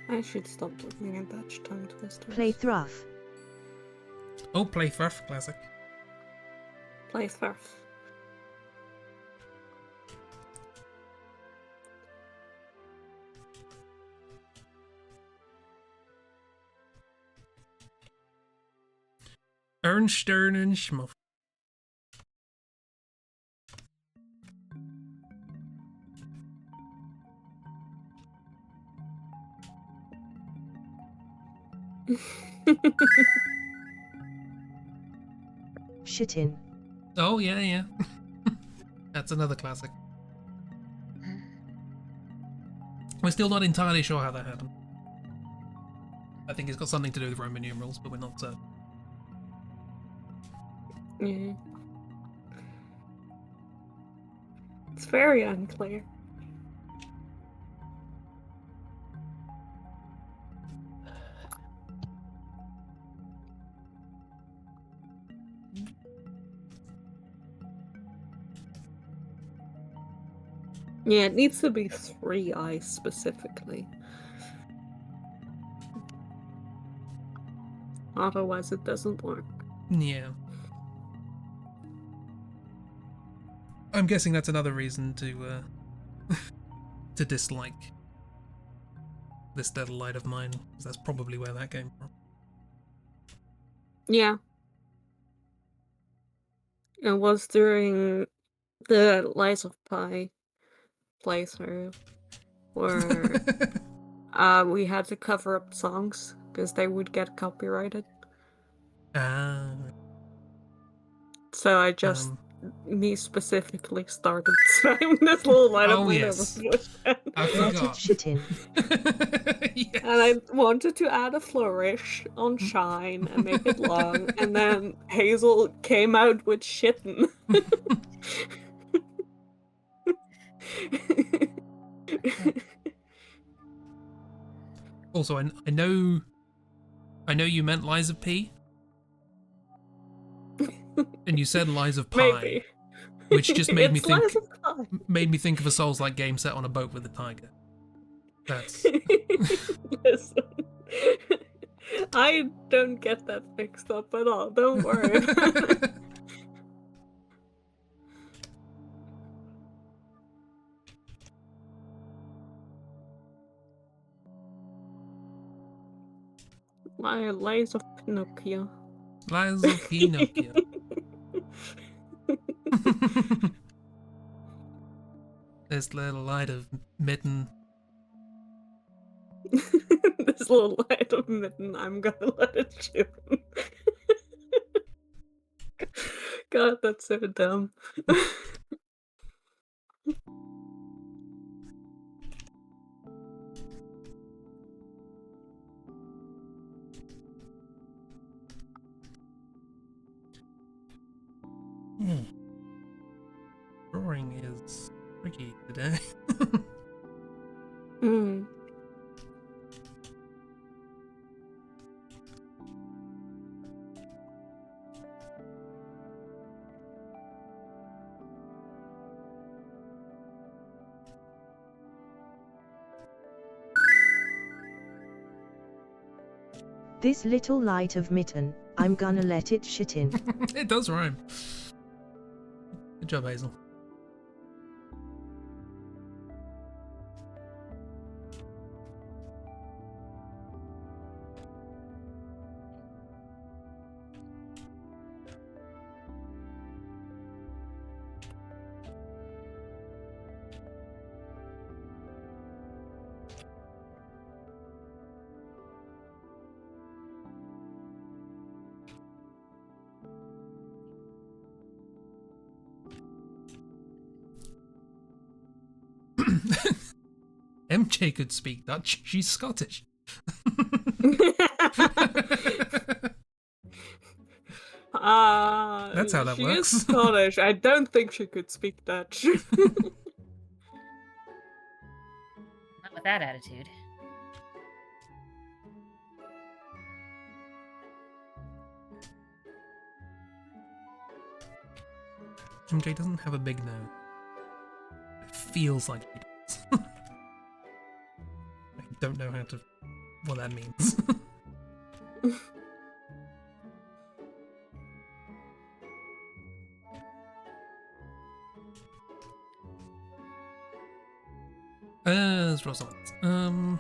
Speaker 3: I should stop looking at that tongue twisters.
Speaker 4: Playthruff.
Speaker 1: Oh, Playthruff. Classic.
Speaker 3: Playthruff.
Speaker 1: Ernstern and Schmuff.
Speaker 4: Shitin.
Speaker 1: Oh, yeah, yeah. That's another classic. We're still not entirely sure how that happened. I think it's got something to do with Roman numerals, but we're not certain.
Speaker 3: Yeah. It's very unclear. Yeah, it needs to be 3 eyes specifically. Otherwise it doesn't work.
Speaker 1: Yeah. I'm guessing that's another reason to to dislike this Dead Light of mine, because that's probably where that came from.
Speaker 3: Yeah. It was during the Lies of Pi playthrough where we had to cover up songs because they would get copyrighted.
Speaker 1: Ah.
Speaker 3: So I just, me specifically, started saying this little light of
Speaker 1: Oh,
Speaker 3: mine
Speaker 1: yes.
Speaker 3: over bush.
Speaker 1: I
Speaker 4: What
Speaker 1: forgot.
Speaker 4: shitin.
Speaker 1: Yes.
Speaker 3: And I wanted to add a flourish on shine and make it long, and then Hazel came out with shitten.
Speaker 1: Also, I know you meant Lies of P. And you said Lies of Pi,
Speaker 3: Maybe.
Speaker 1: which just made me
Speaker 3: It's
Speaker 1: think
Speaker 3: Lies of Pi.
Speaker 1: made me think of a Souls-like game set on a boat with a tiger. That's
Speaker 3: Listen, I don't get that mixed up at all. Don't worry about it. My Lies of Pinocchio.
Speaker 1: Lies of Pinocchio. This little light of mitten.
Speaker 3: This little light of mitten, I'm gonna let it shoot. God, that's so dumb.
Speaker 1: Drawing is tricky today.
Speaker 3: Mm.
Speaker 4: This little light of mitten, I'm gonna let it shit in.
Speaker 1: It does rhyme. Good job, Hazel. MJ could speak Dutch. She's Scottish. That's how that
Speaker 3: she
Speaker 1: works.
Speaker 3: is Scottish. I don't think she could speak Dutch.
Speaker 2: Not with that attitude.
Speaker 1: MJ doesn't have a big nose. It feels like he does. I don't know what that means. Let's draw some lines.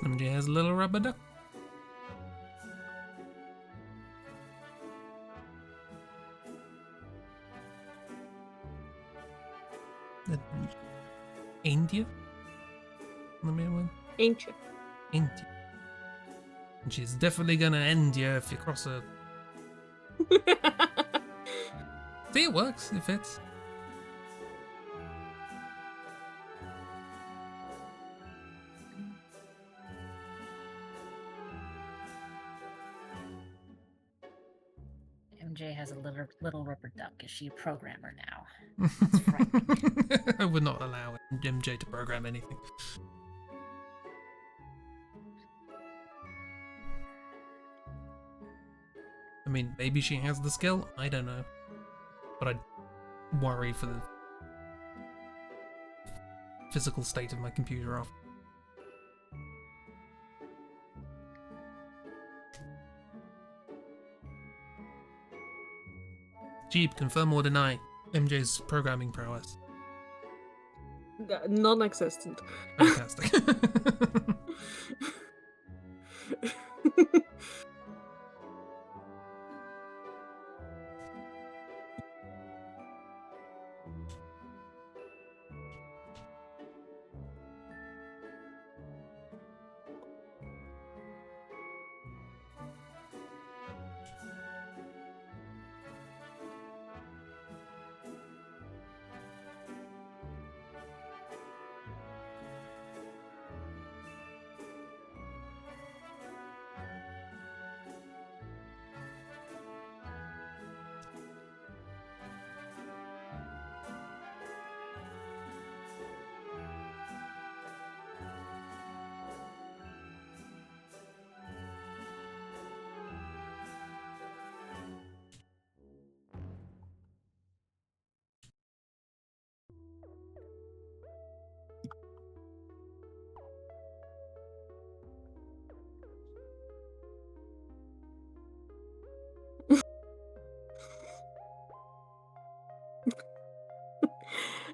Speaker 1: MJ has a little rubber duck. India? Let me one.
Speaker 3: Ancient.
Speaker 1: India. And she's definitely gonna end you if you cross her. See, it works. It fits.
Speaker 2: MJ has a little rubber duck. Is she a programmer now?
Speaker 1: I would not allow MJ to program anything. I mean, maybe she has the skill. I don't know. But I'd worry for the physical state of my computer off. Jeep, confirm or deny MJ's programming prowess.
Speaker 3: Non-existent.
Speaker 1: Fantastic.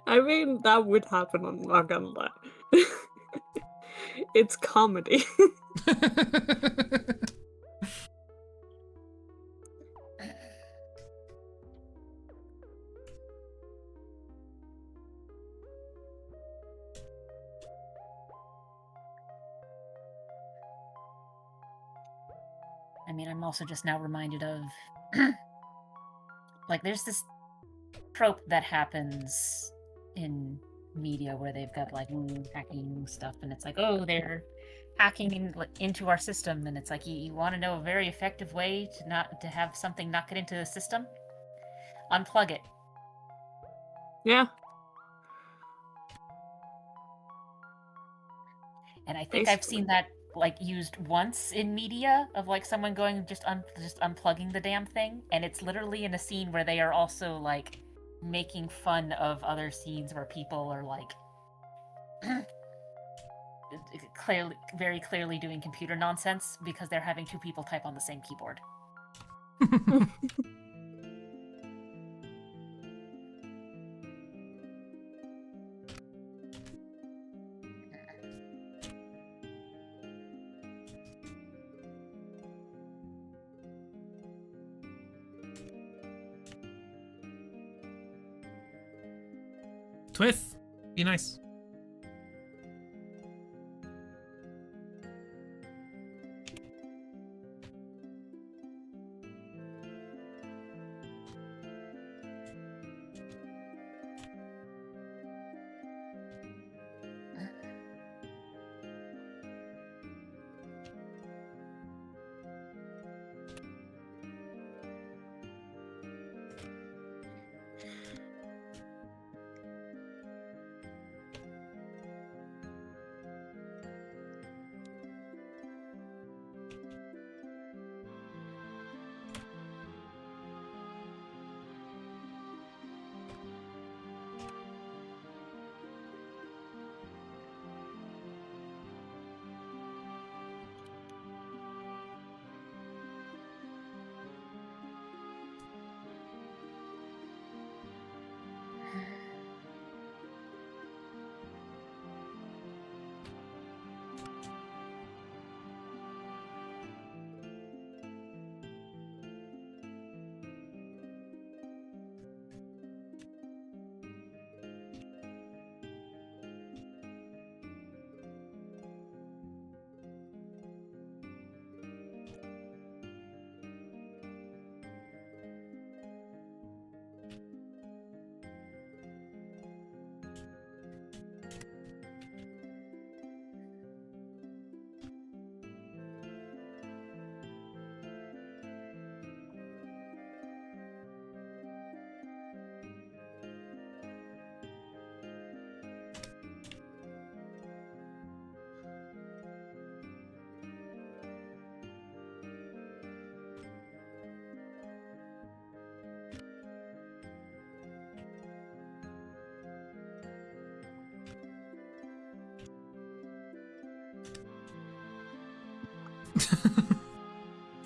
Speaker 3: I mean, that would happen, I'm not gonna lie. It's comedy.
Speaker 2: I mean, I'm also just now reminded of like there's this trope that happens in media where they've got like hacking stuff, and it's like, oh, they're hacking into our system, and it's like you want to know a very effective way to have something not get into the system? Unplug it.
Speaker 3: Yeah.
Speaker 2: And I think I've seen that like used once in media of like someone going just unplugging the damn thing, and it's literally in a scene where they are also like making fun of other scenes where people are like very clearly doing computer nonsense because they're having two people type on the same keyboard.
Speaker 1: Twith, be nice.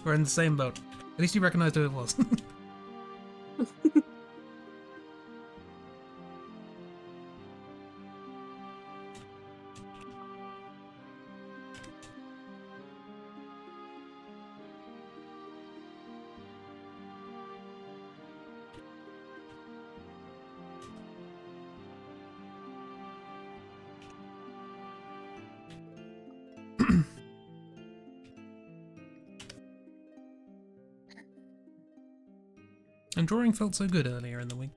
Speaker 1: We're in the same boat. At least you recognized who it was. And drawing felt so good earlier in the week.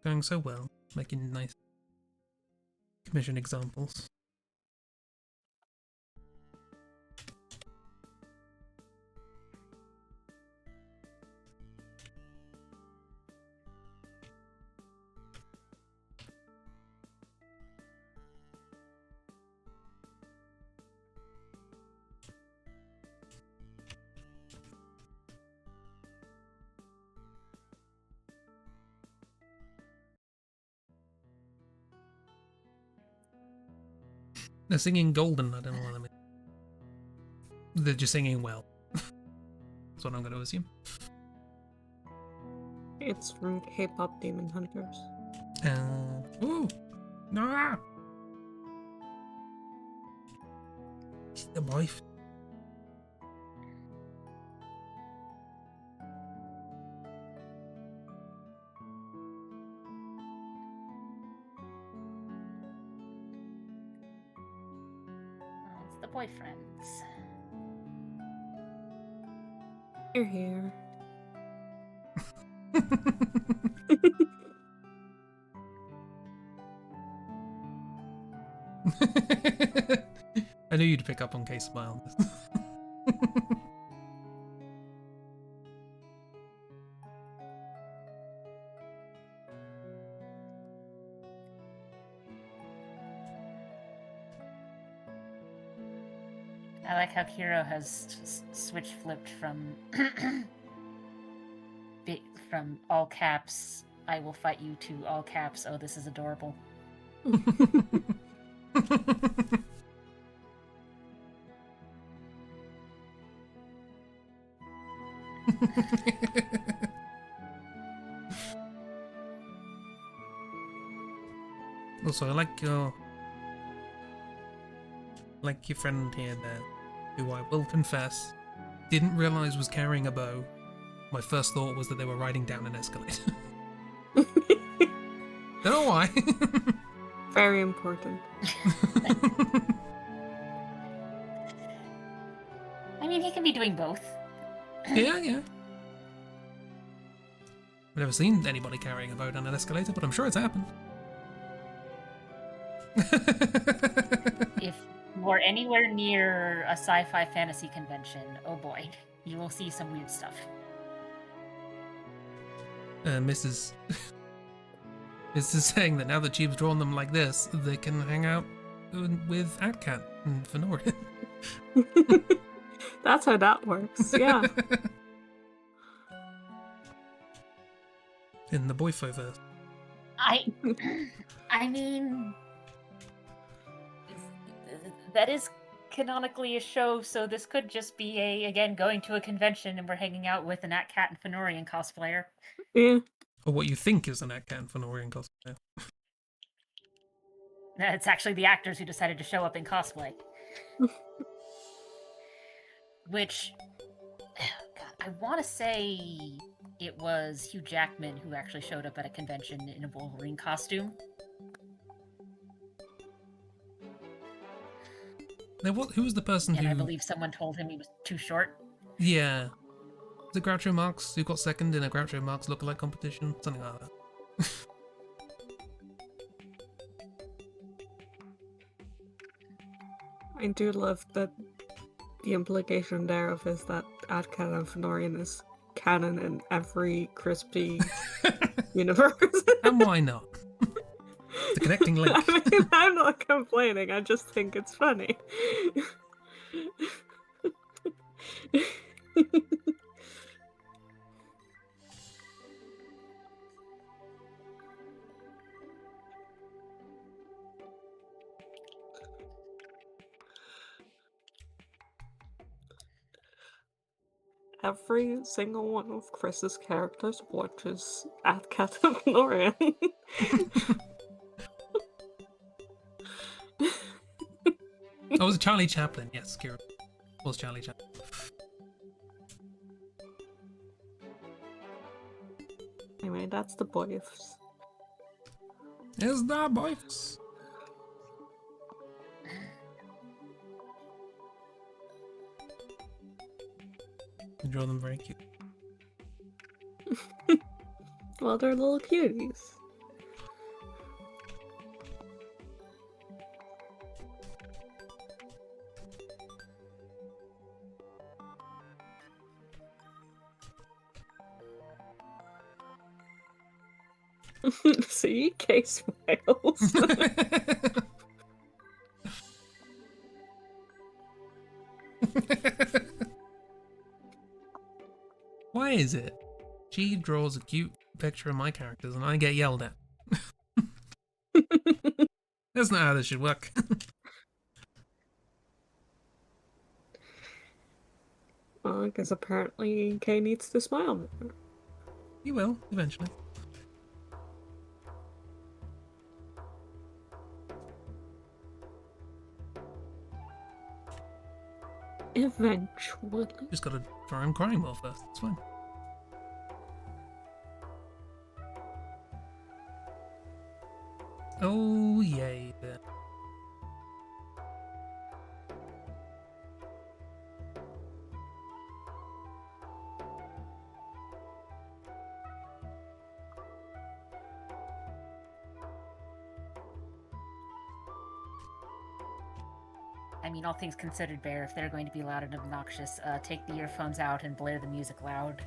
Speaker 1: Going so well, making nice commission examples. They're singing Golden, I don't know what I mean. They're just singing well. That's what I'm going to assume.
Speaker 3: It's from K-pop Demon Hunters.
Speaker 1: Ooh! No! The wife.
Speaker 2: Oh, it's the boyfriends.
Speaker 3: You're here.
Speaker 1: I knew you'd pick up on Kay's smile.
Speaker 2: I like how Kiro has switch flipped from from all caps, I will fight you, to all caps, oh, this is adorable.
Speaker 1: Also, I like your friend here there, who I will confess didn't realise was carrying a bow. My first thought was that they were riding down an escalator. Don't know why.
Speaker 3: Very important.
Speaker 2: I mean, he can be doing both.
Speaker 1: Yeah. I've never seen anybody carrying a bow down an escalator, but I'm sure it's happened.
Speaker 2: If you are anywhere near a sci-fi fantasy convention, oh boy, you will see some weird stuff.
Speaker 1: Mrs. is saying that now that Chibi's drawn them like this, they can hang out with Atcat and Fenorian.
Speaker 3: That's how that works, yeah.
Speaker 1: In the Boyfoverse.
Speaker 2: I mean, that is canonically a show, so this could just be again, going to a convention and we're hanging out with an Atcat and Fenorian cosplayer.
Speaker 3: Yeah.
Speaker 1: Or what you think is an Atcat and Fenorian cosplayer.
Speaker 2: It's actually the actors who decided to show up in cosplay. Which, God, I want to say it was Hugh Jackman who actually showed up at a convention in a Wolverine costume.
Speaker 1: Who was the person
Speaker 2: And
Speaker 1: who...
Speaker 2: I believe someone told him he was too short.
Speaker 1: Yeah. Was it Groucho Marx who got second in a Groucho Marx lookalike competition? Something like that.
Speaker 3: I do love that the implication thereof is that Atcat and Fenorian is canon in every crispy universe.
Speaker 1: And why not? The connecting link.
Speaker 3: I mean, I'm not complaining, I just think it's funny. Every single one of Chris's characters watches Atcat and Fenorian.
Speaker 1: Oh, was it Charlie Chaplin? Yes, Kira. It was Charlie Chaplin.
Speaker 3: Anyway, that's the boys.
Speaker 1: It's the boys. You draw them very cute.
Speaker 3: Well, they're little cuties. See? Kay smiles.
Speaker 1: Why is it? She draws a cute picture of my characters and I get yelled at. That's not how this should work.
Speaker 3: Well, because apparently Kay needs to smile more.
Speaker 1: You will, eventually.
Speaker 3: Eventually.
Speaker 1: Just gotta try and cry more first. It's fine. Oh, yay. There.
Speaker 2: I mean, all things considered, Bear, if they're going to be loud and obnoxious, take the earphones out and blare the music loud.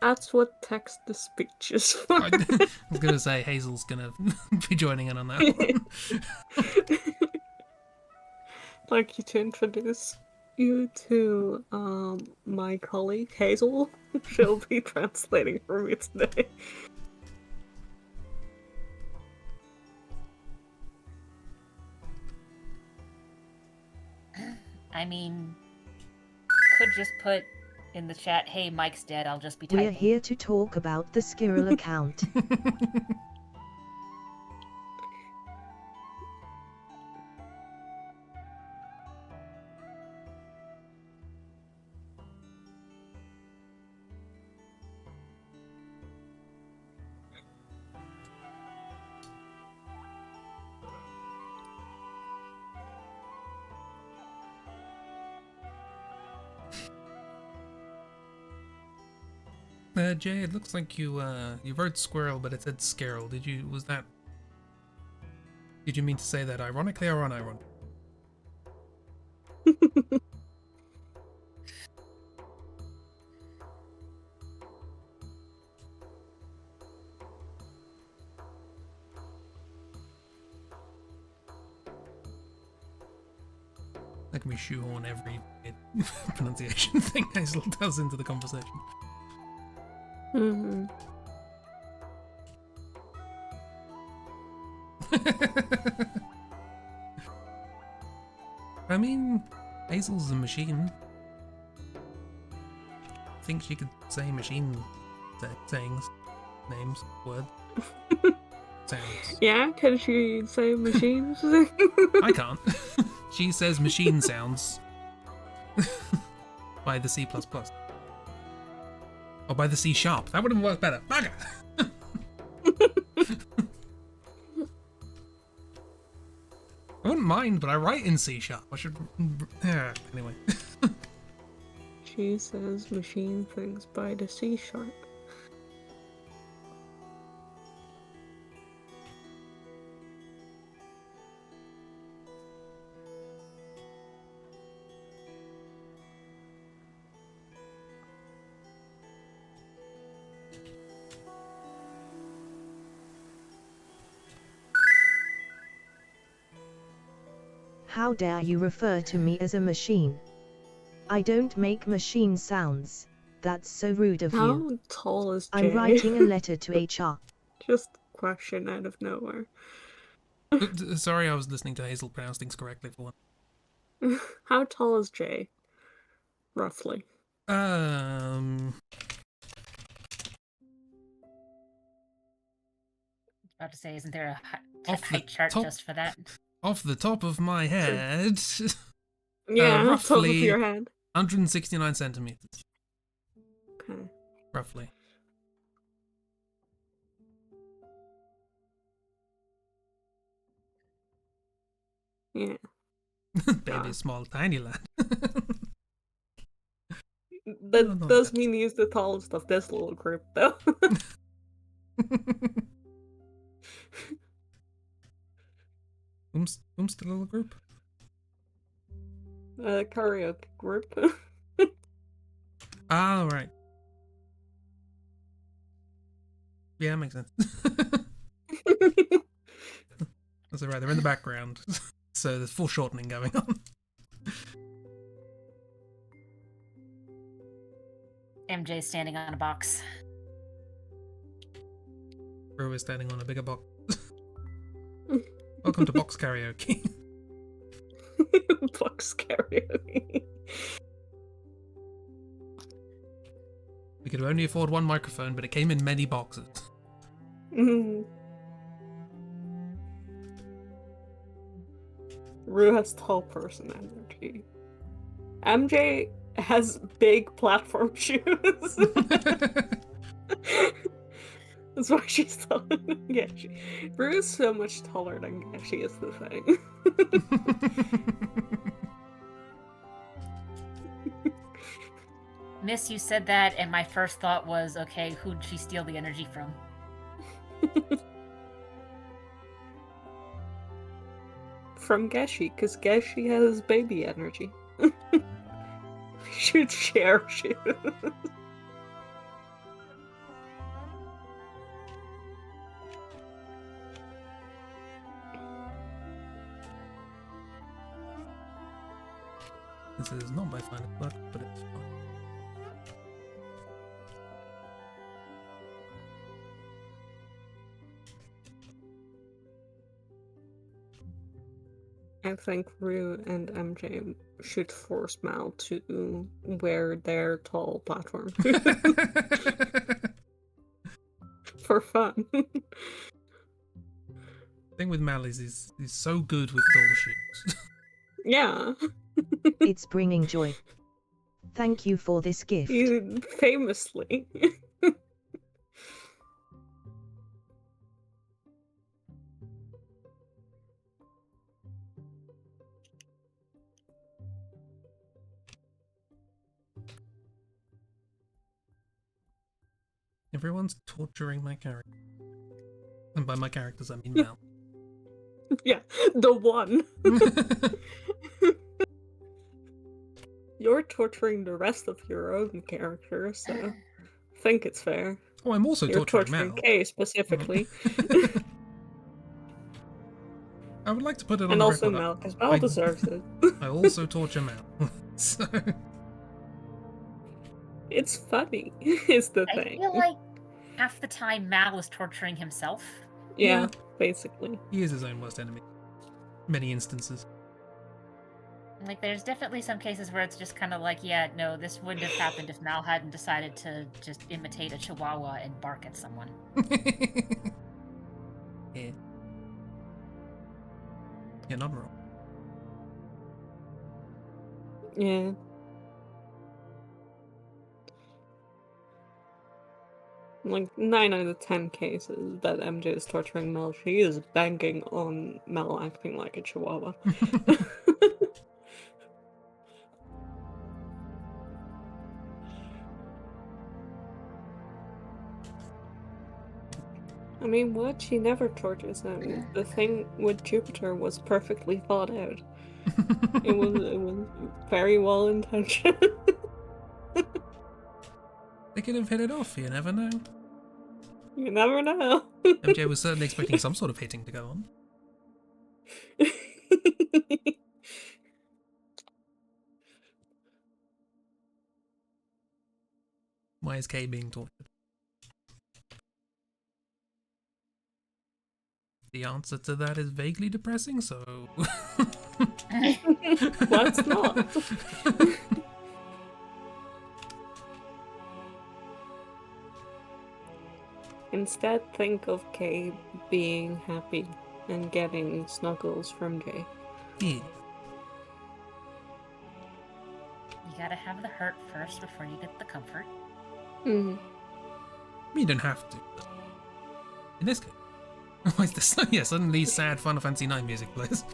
Speaker 3: That's what text to speech is for.
Speaker 1: I was gonna say Hazel's gonna be joining in on that one.
Speaker 3: I'd like you to introduce you to my colleague Hazel. She'll be translating for me today.
Speaker 2: I mean, could just put in the chat, hey, Mike's dead, I'll just be typing.
Speaker 4: We're here to talk about the Skirrel account.
Speaker 1: Jay, it looks like you wrote squirrel, but it said scarrel. Did you mean to say that ironically or unironically? That can be shoehorn every pronunciation thing Hazel does into the conversation.
Speaker 3: Mm-hmm.
Speaker 1: I mean, Hazel's a machine. I think she could say machine sayings, names, words, sounds.
Speaker 3: Yeah, can she say machines?
Speaker 1: I can't. She says machine sounds by the C++. Or by the C sharp. That would have worked better. Bugger! I wouldn't mind, but I write in C sharp. I should. Anyway.
Speaker 3: She says machine things by the C sharp.
Speaker 4: How dare you refer to me as a machine? I don't make machine sounds. That's so rude of you.
Speaker 3: How tall is Jay?
Speaker 4: I'm writing a letter to HR.
Speaker 3: Just question out of nowhere.
Speaker 1: Sorry, I was listening to Hazel pronounce things correctly for one.
Speaker 3: How tall is Jay? Roughly.
Speaker 2: About to say, isn't there a
Speaker 1: Off the
Speaker 2: height chart
Speaker 1: top-
Speaker 2: just for that?
Speaker 1: Off the top of my head,
Speaker 3: Yeah, top of
Speaker 1: roughly
Speaker 3: your head.
Speaker 1: 169 centimeters.
Speaker 3: Okay.
Speaker 1: Roughly.
Speaker 3: Yeah.
Speaker 1: Baby, small, tiny lad.
Speaker 3: That
Speaker 1: not
Speaker 3: does
Speaker 1: bad.
Speaker 3: mean he's the tallest of this little group, though.
Speaker 1: Whom's the little group?
Speaker 3: Karaoke group.
Speaker 1: Ah, right. Yeah, makes sense. That's alright, they're in the background. So there's foreshortening going on.
Speaker 2: MJ standing on a box.
Speaker 1: Brew is standing on a bigger box. Welcome to box karaoke.
Speaker 3: Box karaoke.
Speaker 1: We could only afford one microphone, but it came in many boxes.
Speaker 3: Rue has tall person energy. MJ has big platform shoes. That's why she's taller than Gashi. Rue is so much taller than Gashi is the thing.
Speaker 2: Miss, you said that, and my first thought was, okay, who'd she steal the energy from?
Speaker 3: From Gashi, because Gashi has baby energy. We should share shoes.
Speaker 1: This is not my final work, but it's fine.
Speaker 3: I think Rue and MJ should force Mal to wear their tall platform for fun.
Speaker 1: Thing with Mal is he's so good with tall shoes.
Speaker 3: Yeah,
Speaker 4: It's bringing joy. Thank you for this gift.
Speaker 3: famously.
Speaker 1: Everyone's torturing my character. And by my characters, I mean Mal.
Speaker 3: Yeah, the one. You're torturing the rest of your own character, so I think it's fair.
Speaker 1: Oh, I'm also
Speaker 3: You're
Speaker 1: torturing Mal.
Speaker 3: Kay specifically.
Speaker 1: I would like to put it on
Speaker 3: And
Speaker 1: the
Speaker 3: also
Speaker 1: record.
Speaker 3: Mal, because Mal deserves it.
Speaker 1: I also torture Mal. So
Speaker 3: It's funny, is the
Speaker 2: I
Speaker 3: thing.
Speaker 2: feel like half the time Mal is torturing himself.
Speaker 3: Yeah, basically.
Speaker 1: he is his own worst enemy. Many instances.
Speaker 2: Like, there's definitely some cases where it's just kind of like, yeah, no, this wouldn't have happened if Mal hadn't decided to just imitate a chihuahua and bark at someone.
Speaker 1: Yeah. Yeah, not wrong.
Speaker 3: Yeah. Like 9 out of 10 cases that MJ is torturing Mel, she is banking on Mel acting like a chihuahua. I mean, what? She never tortures him. The thing with Jupiter was perfectly thought out. It was very well intentioned.
Speaker 1: They could have hit it off, you never know.
Speaker 3: You never know.
Speaker 1: MJ was certainly expecting some sort of hitting to go on. Why is Kay being tortured? The answer to that is vaguely depressing, so...
Speaker 3: What's not? Instead, think of Kay being happy and getting snuggles from Jay.
Speaker 1: Yeah.
Speaker 2: You gotta have the hurt first before you get the comfort.
Speaker 3: Mm.
Speaker 1: You don't have to, but in this case. Why is this? Yeah, suddenly sad Final Fantasy IX music plays.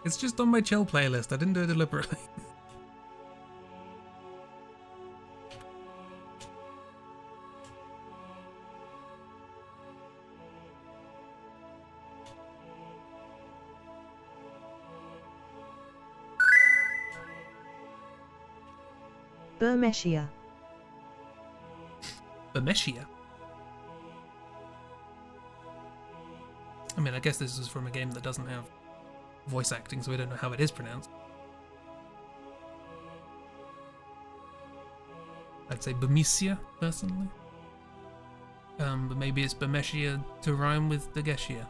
Speaker 1: It's just on my chill playlist. I didn't do it deliberately.
Speaker 4: Burmeshia.
Speaker 1: Bemeshia. I mean, I guess this is from a game that doesn't have voice acting, so we don't know how it is pronounced. I'd say Bemisia, personally. But maybe it's Bemeshia to rhyme with Degeshia.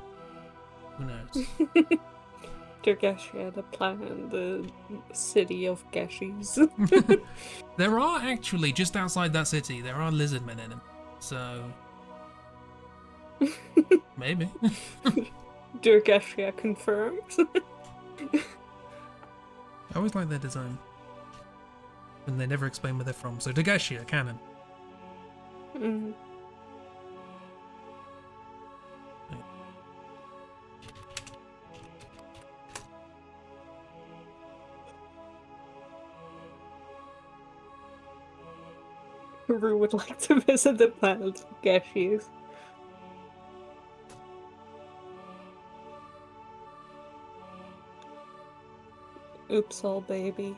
Speaker 1: Who knows?
Speaker 3: Dergeshia, the planet, the city of Geshies.
Speaker 1: There are actually, just outside that city, there are lizardmen in it. So... maybe.
Speaker 3: Dergeshia confirmed.
Speaker 1: I always like their design. And they never explain where they're from. So Degeshia, canon.
Speaker 3: Mm. Rue would like to visit the planet of Geshies. Oops, all baby.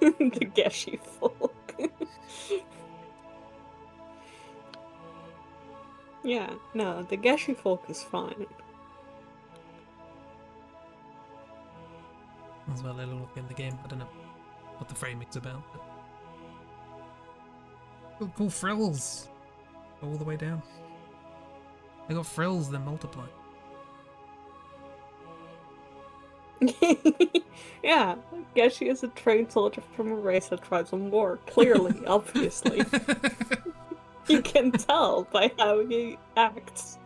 Speaker 3: The Geshi folk. Yeah, no, the Geshi folk is fine.
Speaker 1: As well, a little look in the game. I don't know what the framing's about. But... oh, cool frills! All the way down. They got frills, then multiply.
Speaker 3: Yeah, Geshi is a trained soldier from a race that thrives on war. Clearly, obviously. You can tell by how he acts.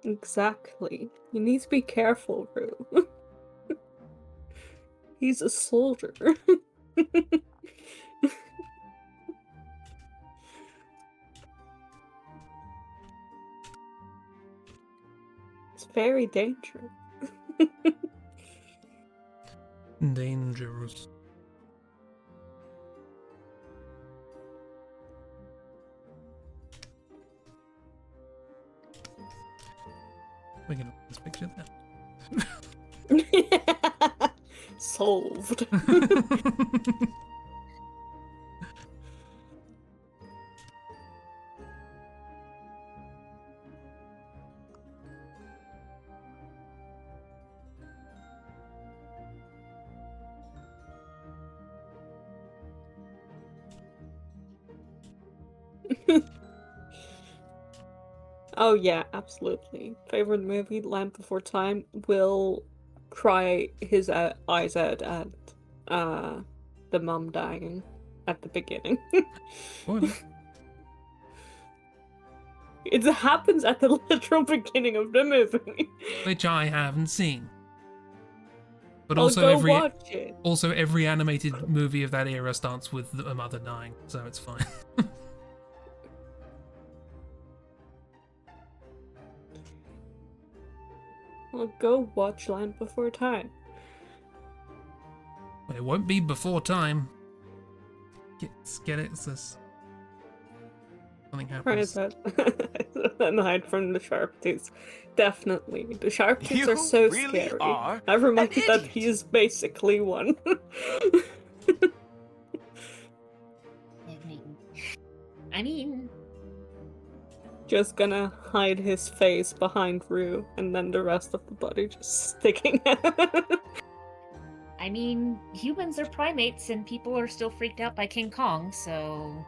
Speaker 3: Exactly. You need to be careful, Rue. He's a soldier. It's very dangerous.
Speaker 1: Dangerous. We're gonna put this picture there.
Speaker 3: Solved. Oh yeah, absolutely. Favorite movie, Land Before Time, will cry his eyes out at the mum dying at the beginning.
Speaker 1: Spoiler.
Speaker 3: It happens at the literal beginning of the movie.
Speaker 1: Which I haven't seen. But
Speaker 3: I'll
Speaker 1: also
Speaker 3: go watch it.
Speaker 1: every animated movie of that era starts with a mother dying, so it's fine.
Speaker 3: I'll go watch Land Before Time.
Speaker 1: It won't be before time. Get it? It's this. Something happens.
Speaker 3: Cries out and hide from the sharp tooth. Definitely. The sharp tooths
Speaker 5: You
Speaker 3: are so
Speaker 5: really
Speaker 3: scary.
Speaker 5: are
Speaker 3: Never mind
Speaker 5: an
Speaker 3: that
Speaker 5: idiot.
Speaker 3: he is basically one.
Speaker 2: I mean,
Speaker 3: Just gonna hide his face behind Rue, and then the rest of the body just sticking out.
Speaker 2: I mean, humans are primates, and people are still freaked out by King Kong. So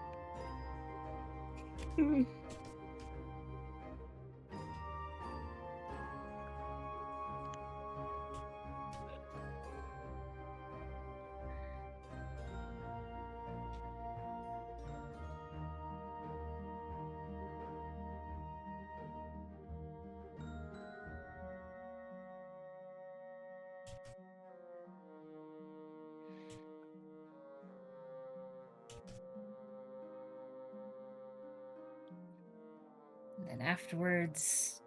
Speaker 2: and then afterwards,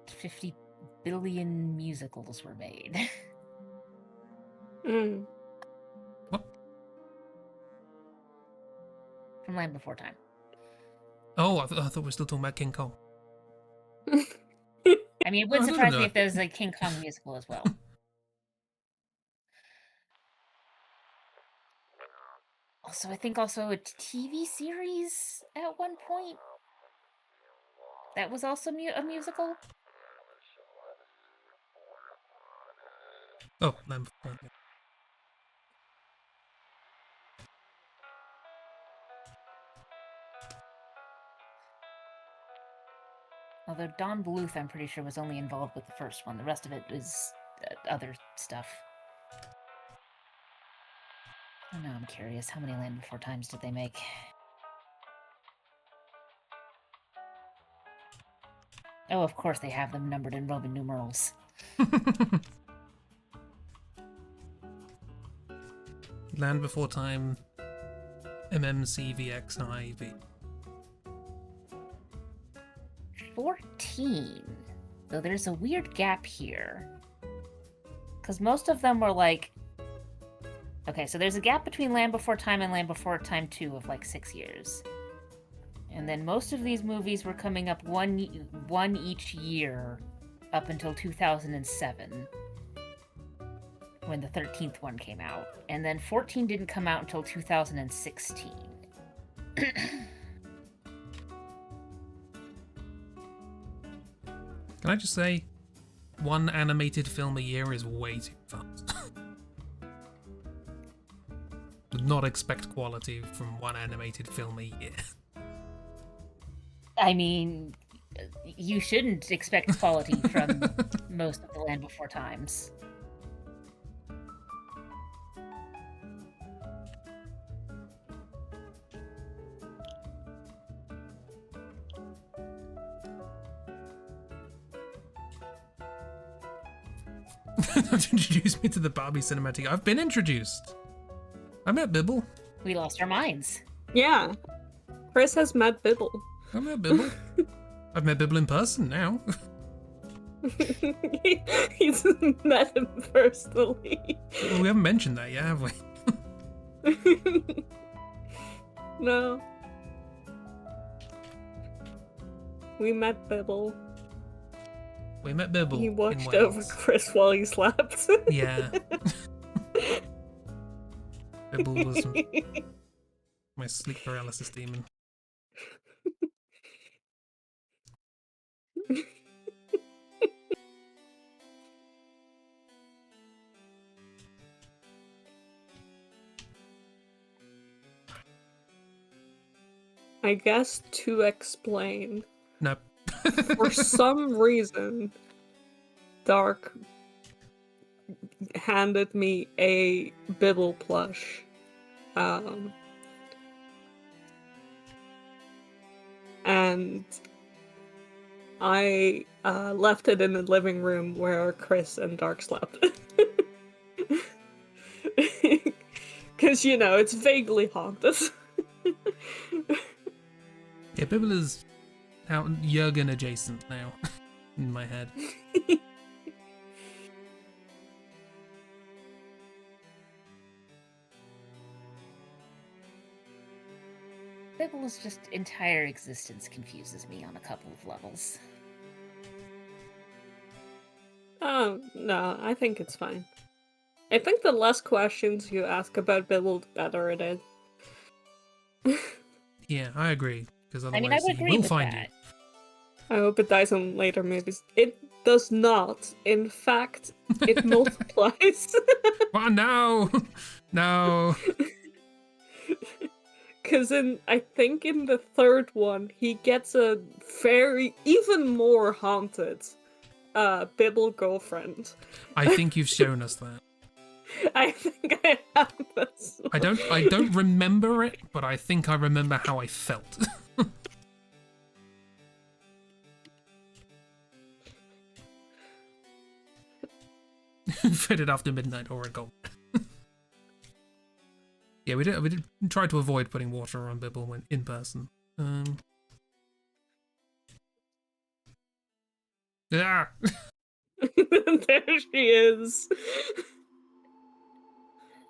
Speaker 2: 50 billion musicals were made.
Speaker 3: Mm.
Speaker 2: From Land Before Time.
Speaker 1: Oh, I thought we were still talking about King Kong.
Speaker 2: I mean, it
Speaker 1: Oh,
Speaker 2: wouldn't
Speaker 1: I don't
Speaker 2: surprise
Speaker 1: know.
Speaker 2: me if there's a King Kong musical as well. Also, I think also a TV series at one point. That was also a musical.
Speaker 1: Oh, Land Before Time.
Speaker 2: Although Don Bluth, I'm pretty sure, was only involved with the first one. The rest of it is other stuff. I don't know, I'm curious. How many Land Before Times did they make? Oh, of course they have them numbered in Roman numerals.
Speaker 1: Land Before Time, MMCVXIV.
Speaker 2: 14. Though there's a weird gap here. Because most of them were like... Okay, so there's a gap between Land Before Time and Land Before Time 2 of like 6 years. And then most of these movies were coming up one each year up until 2007. When the 13th one came out. And then 14 didn't come out until 2016.
Speaker 1: Can I just say, one animated film a year is way too fast. Would not expect quality from one animated film a year.
Speaker 2: I mean, you shouldn't expect quality from most of the Land Before Times.
Speaker 1: Don't introduce me to the Barbie cinematic. I've been introduced. I met Bibble.
Speaker 2: We lost our minds.
Speaker 3: Yeah. Chris has met Bibble.
Speaker 1: I met Bibble. I've met Bibble in person now.
Speaker 3: He's met him personally.
Speaker 1: Well, we haven't mentioned that yet, have we?
Speaker 3: No. We met Bibble.
Speaker 1: We met Bibble.
Speaker 3: He
Speaker 1: in
Speaker 3: watched
Speaker 1: Wales.
Speaker 3: over Chris while he slept.
Speaker 1: Yeah. Bibble was my sleep paralysis demon.
Speaker 3: I guess to explain,
Speaker 1: Nope.
Speaker 3: for some reason, Dark handed me a Bibble plush. And I left it in the living room where Chris and Dark slept. Because, you know, it's vaguely haunted.
Speaker 1: Yeah, Bibble is out Jurgen adjacent now in my head.
Speaker 2: Bibble's just entire existence confuses me on a couple of levels.
Speaker 3: Oh, no, I think it's fine. I think the less questions you ask about Bibble, the better it is.
Speaker 1: Yeah, I agree. Because
Speaker 2: I
Speaker 1: otherwise
Speaker 2: mean, I would
Speaker 1: he
Speaker 2: agree
Speaker 1: will
Speaker 2: with
Speaker 1: find
Speaker 2: that.
Speaker 3: I hope it dies in later movies. It does not. In fact, it multiplies.
Speaker 1: you. Well, no! No!
Speaker 3: Because I think in the third one, he gets a even more haunted Bibble girlfriend.
Speaker 1: I think you've shown us that.
Speaker 3: I think I have this.
Speaker 1: I don't remember it, but I think I remember how I felt. Fitted after midnight or a gold. Yeah, we did try to avoid putting water on Bibble when in person. Ah!
Speaker 3: There she is.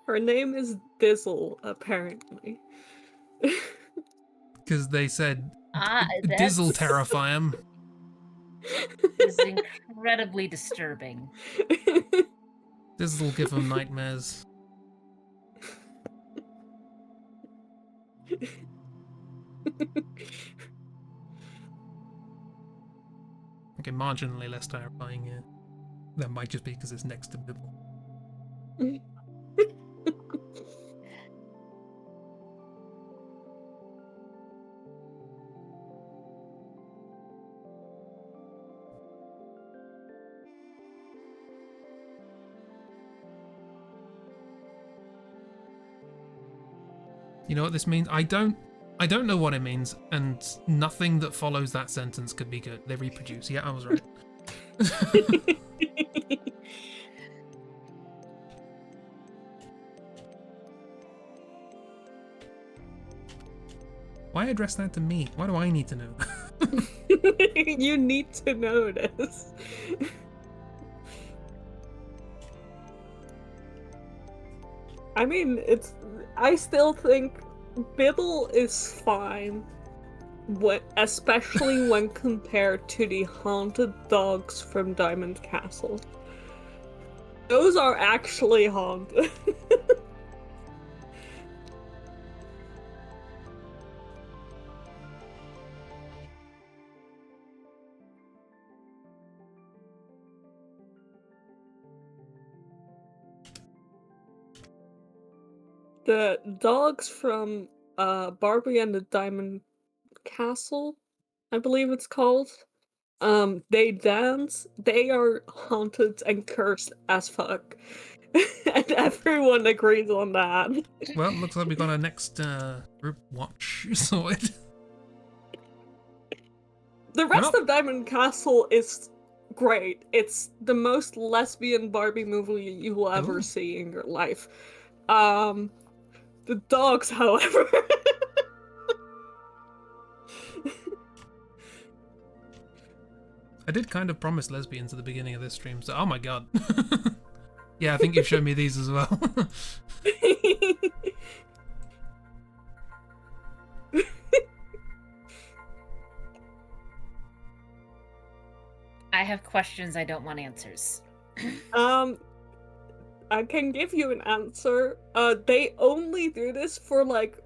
Speaker 3: Her name is Dizzle, apparently.
Speaker 1: Because they said
Speaker 2: That's
Speaker 1: Dizzle terrify him.
Speaker 2: is incredibly disturbing.
Speaker 1: Dizzle give him nightmares. Okay, marginally less terrifying, yeah. That might just be because it's next to Bibble. You know what this means? I don't know what it means, and nothing that follows that sentence could be good. They reproduce. Yeah, I was right. Why address that to me? Why do I need to know?
Speaker 3: You need to know this. I mean, I still think Bibble is fine, especially when compared to the haunted dogs from Diamond Castle. Those are actually haunted. The dogs from Barbie and the Diamond Castle, I believe it's called. They dance. They are haunted and cursed as fuck. And everyone agrees on that.
Speaker 1: Well, looks like we got our next group watch sorted.
Speaker 3: The rest of Diamond Castle is great. It's the most lesbian Barbie movie you will ever
Speaker 1: Ooh.
Speaker 3: see in your life. The dogs, however.
Speaker 1: I did kind of promise lesbians at the beginning of this stream, so oh my god. Yeah, I think you've shown me these as well.
Speaker 2: I have questions I don't want answers.
Speaker 3: I can give you an answer. They only do this for like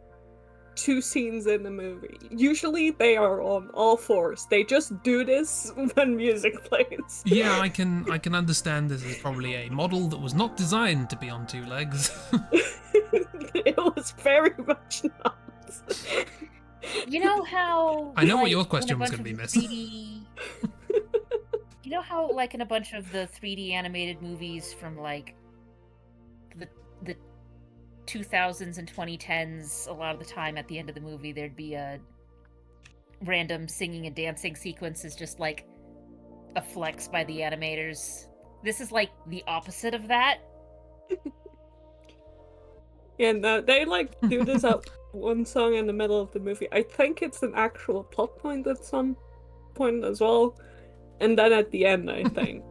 Speaker 3: 2 scenes in the movie. Usually they are on all fours. They just do this when music plays.
Speaker 1: Yeah, I can understand this is probably a model that was not designed to be on 2 legs.
Speaker 3: It was very much not.
Speaker 2: You know how
Speaker 1: I know what
Speaker 2: like,
Speaker 1: your
Speaker 2: in a
Speaker 1: question was
Speaker 2: bunch
Speaker 1: going to be,
Speaker 2: of
Speaker 1: miss.
Speaker 2: 3D You know how like in a bunch of the 3D animated movies from like the 2000s and 2010s, a lot of the time at the end of the movie there'd be a random singing and dancing sequence is just like a flex by the animators. This is like the opposite of that.
Speaker 3: Yeah, no, they like do this at one song in the middle of the movie. I think it's an actual plot point at some point as well. And then at the end, I think.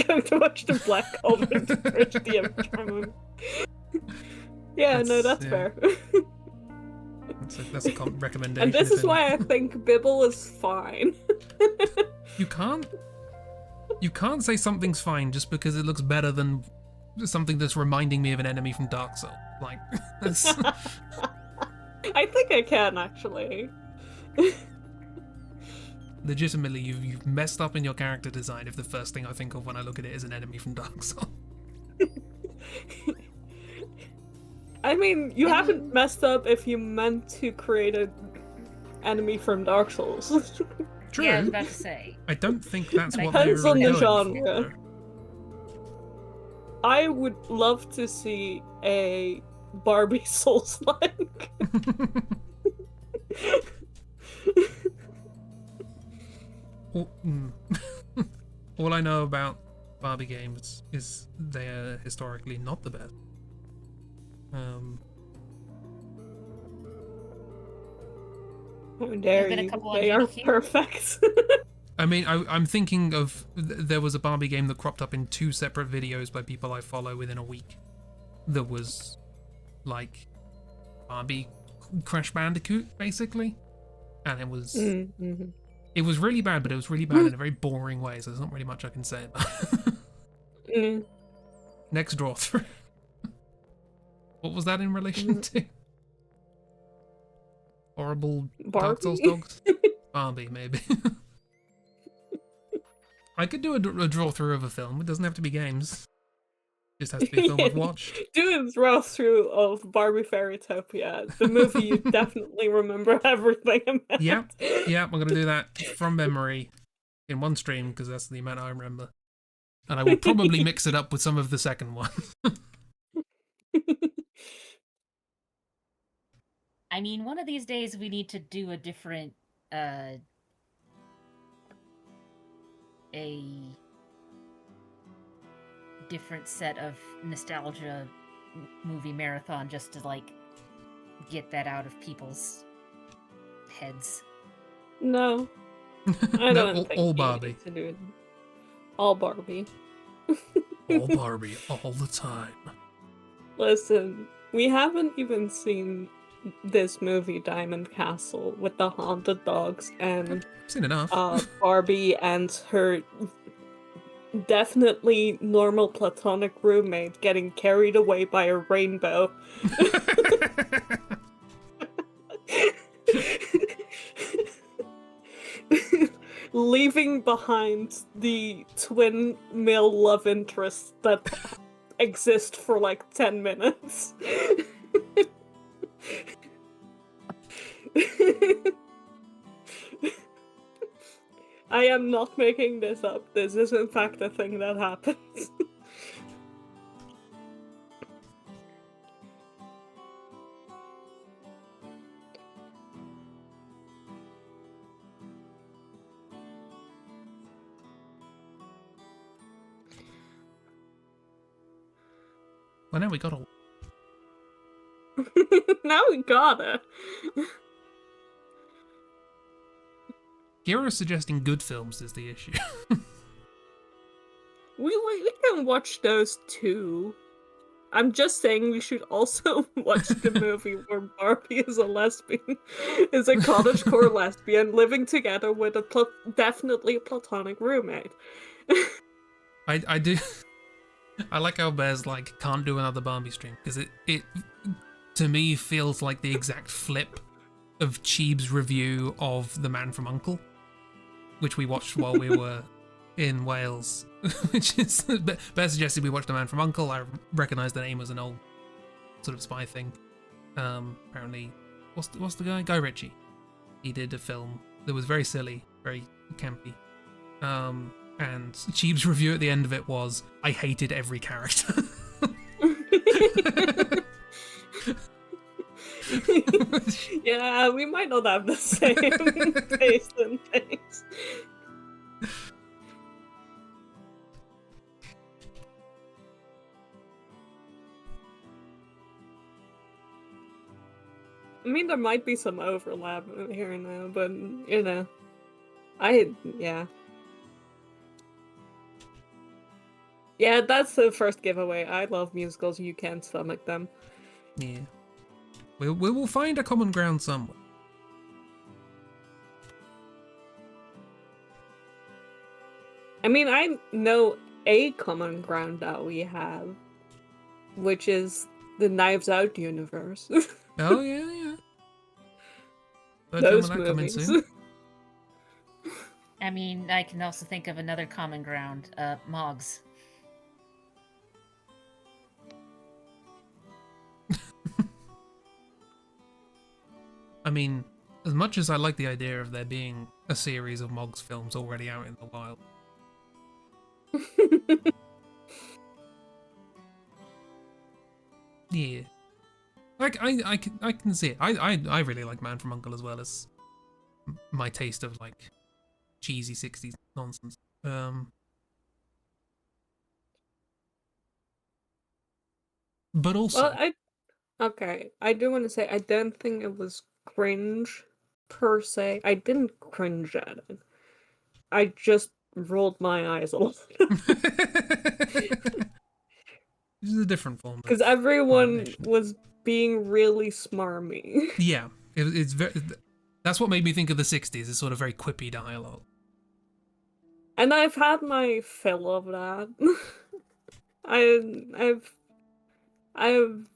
Speaker 3: Going to watch the Black Cauldron to bridge the intro movie. Yeah, no, that's fair.
Speaker 1: That's a recommendation.
Speaker 3: And this is why I think Bibble is fine.
Speaker 1: You can't say something's fine just because it looks better than something that's reminding me of an enemy from Dark Souls. Like, that's...
Speaker 3: I think I can, actually.
Speaker 1: Legitimately, you've messed up in your character design if the first thing I think of when I look at it is an enemy from Dark Souls.
Speaker 3: I mean, you haven't messed up if you meant to create an enemy from Dark Souls.
Speaker 1: True.
Speaker 2: Yeah, I was about to say.
Speaker 1: I don't think that's
Speaker 2: But I
Speaker 1: what they
Speaker 3: Depends
Speaker 1: were
Speaker 3: on the
Speaker 1: going
Speaker 3: genre.
Speaker 1: for.
Speaker 3: I would love to see a Barbie Souls-like.
Speaker 1: All I know about Barbie games is they are historically not the best.
Speaker 3: How dare
Speaker 2: been a
Speaker 3: you?
Speaker 2: couple on
Speaker 3: They are
Speaker 2: GameCube.
Speaker 3: perfect.
Speaker 1: I mean, I'm thinking of there was a Barbie game that cropped up in 2 separate videos by people I follow within a week. That was like Barbie Crash Bandicoot, basically, and it was it was really bad, but it was really bad in a very boring way. So there's not really much I can say about it. Next draw through. What was that in relation to? Horrible Dark Souls
Speaker 3: Barbie?
Speaker 1: dogs? Barbie, maybe. I could do a draw through of a film. It doesn't have to be games. It just has to be a film I've watched.
Speaker 3: Do a draw through of Barbie Fairytopia, the movie you definitely remember everything about.
Speaker 1: Yep, I'm gonna do that from memory in one stream because that's the amount I remember. And I will probably mix it up with some of the second one.
Speaker 2: I mean, one of these days we need to do a different, a different set of nostalgia movie marathon just to, like, get that out of people's heads.
Speaker 3: No. I don't
Speaker 1: No,
Speaker 3: think
Speaker 1: all
Speaker 3: you
Speaker 1: Barbie.
Speaker 3: need to do it. All Barbie.
Speaker 1: All Barbie, all the time.
Speaker 3: Listen, we haven't even seen this movie Diamond Castle with the haunted dogs and
Speaker 1: I've seen enough.
Speaker 3: Barbie and her definitely normal platonic roommate getting carried away by a rainbow. Leaving behind the twin male love interests that exist for like 10 minutes. I am not making this up. This is in fact a thing that happens.
Speaker 1: Well, now we got all.
Speaker 3: Now we gotta.
Speaker 1: Hero's suggesting good films is the issue.
Speaker 3: We can watch those too. I'm just saying we should also watch the movie where Barbie is a lesbian, is a cottagecore lesbian living together with a definitely a platonic roommate.
Speaker 1: I do. I like how Bear's like can't do another Barbie stream because it to me feels like the exact flip of Cheeb's review of The Man from U.N.C.L.E., which we watched while we were in Wales. Which is Bear suggested we watch The Man from U.N.C.L.E. I recognised the name as an old sort of spy thing. Apparently, what's the guy? Guy Ritchie. He did a film that was very silly, very campy. And Cheeb's review at the end of it was, I hated every character.
Speaker 3: Yeah, we might not have the same taste in things. I mean, there might be some overlap here and there, but, you know, yeah. Yeah, that's the first giveaway. I love musicals, you can't stomach them.
Speaker 1: Yeah. We will find a common ground somewhere.
Speaker 3: I mean, I know a common ground that we have, which is the Knives Out universe.
Speaker 1: Oh, yeah. Third film
Speaker 3: Those
Speaker 1: of that coming
Speaker 3: movies.
Speaker 1: soon.
Speaker 2: I mean, I can also think of another common ground, Mogs.
Speaker 1: I mean, as much as I like the idea of there being a series of Moggs films already out in the wild, yeah, like I can see it. I really like Man from U.N.C.L.E. as well as my taste of like cheesy 60s nonsense. But also,
Speaker 3: Well, okay, I do want to say I don't think it was cringe per se. I didn't cringe at it. I just rolled my eyes a lot.
Speaker 1: this is a different form
Speaker 3: Because
Speaker 1: of
Speaker 3: everyone
Speaker 1: animation.
Speaker 3: was being really smarmy.
Speaker 1: Yeah, it's very. That's what made me think of the 60s. It's sort of very quippy dialogue.
Speaker 3: And I've had my fill of that. I've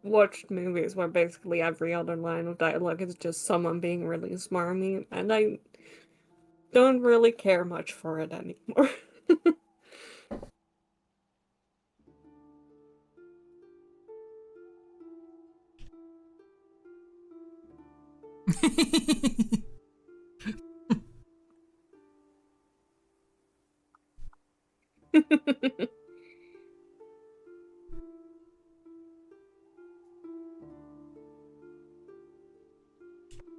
Speaker 3: watched movies where basically every other line of dialogue is just someone being really smarmy, and I don't really care much for it anymore.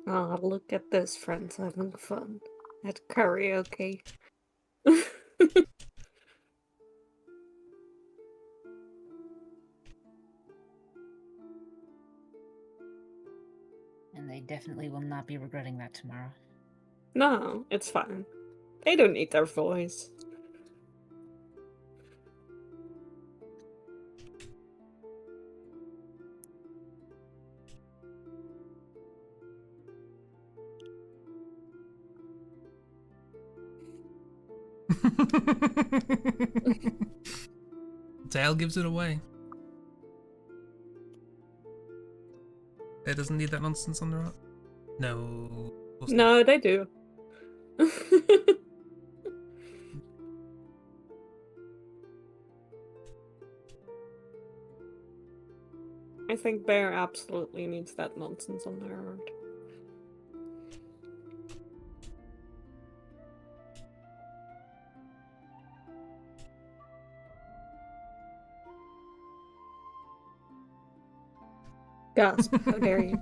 Speaker 3: Oh, look at this, friends having fun at karaoke.
Speaker 2: And they definitely will not be regretting that tomorrow.
Speaker 3: No, it's fine. They don't need their voice.
Speaker 1: Dale gives it away. It doesn't need that nonsense on the art. No.
Speaker 3: No, they do. I think Bear absolutely needs that nonsense on their art. Gasp, how dare you.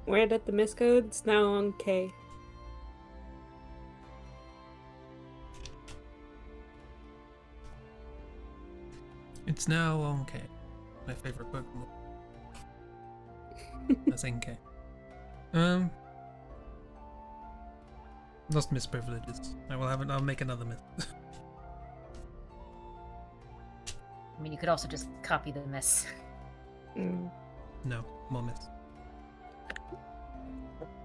Speaker 3: Where did the miss go? It's now on K.
Speaker 1: It's now on K. My favorite Pokemon. That's NK. Lost miss privileges. I will have it. I'll make another myth.
Speaker 2: I mean, you could also just copy the miss.
Speaker 3: Mm.
Speaker 1: No, more myths.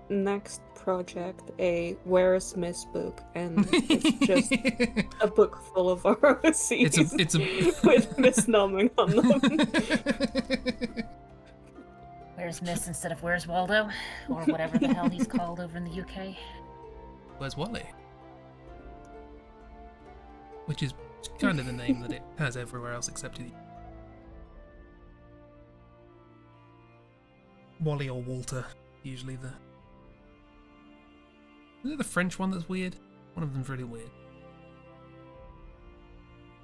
Speaker 3: Next project, a Where's Miss book, and it's just a book full of ROCs
Speaker 1: it's a
Speaker 3: with misnoming on them.
Speaker 2: Where's Miss instead of Where's Waldo? Or whatever the hell he's called over in the UK.
Speaker 1: Where's Wally? Which is kind of the name that it has everywhere else except in Wally or Walter, usually the... Is it the French one that's weird? One of them's really weird.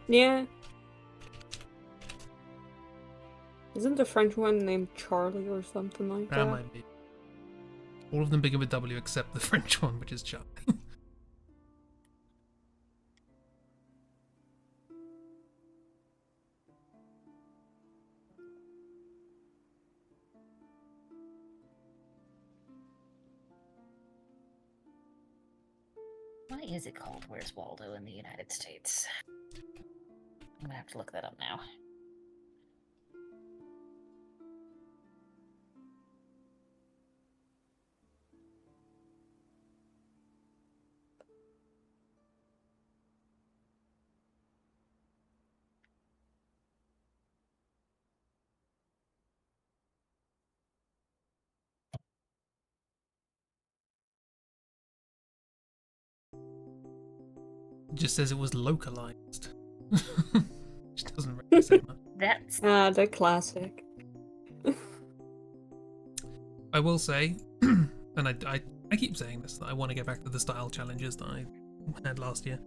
Speaker 3: Yeah. Isn't the French one named Charlie or something like that?
Speaker 1: That might be. All of them begin with W except the French one, which is Charlie.
Speaker 2: Why is it called Where's Waldo in the United States? I'm gonna have to look that up now.
Speaker 1: It just says it was localized. Which doesn't really say much.
Speaker 2: That's
Speaker 3: The classic.
Speaker 1: I will say, and I keep saying this, that I want to get back to the style challenges that I had last year.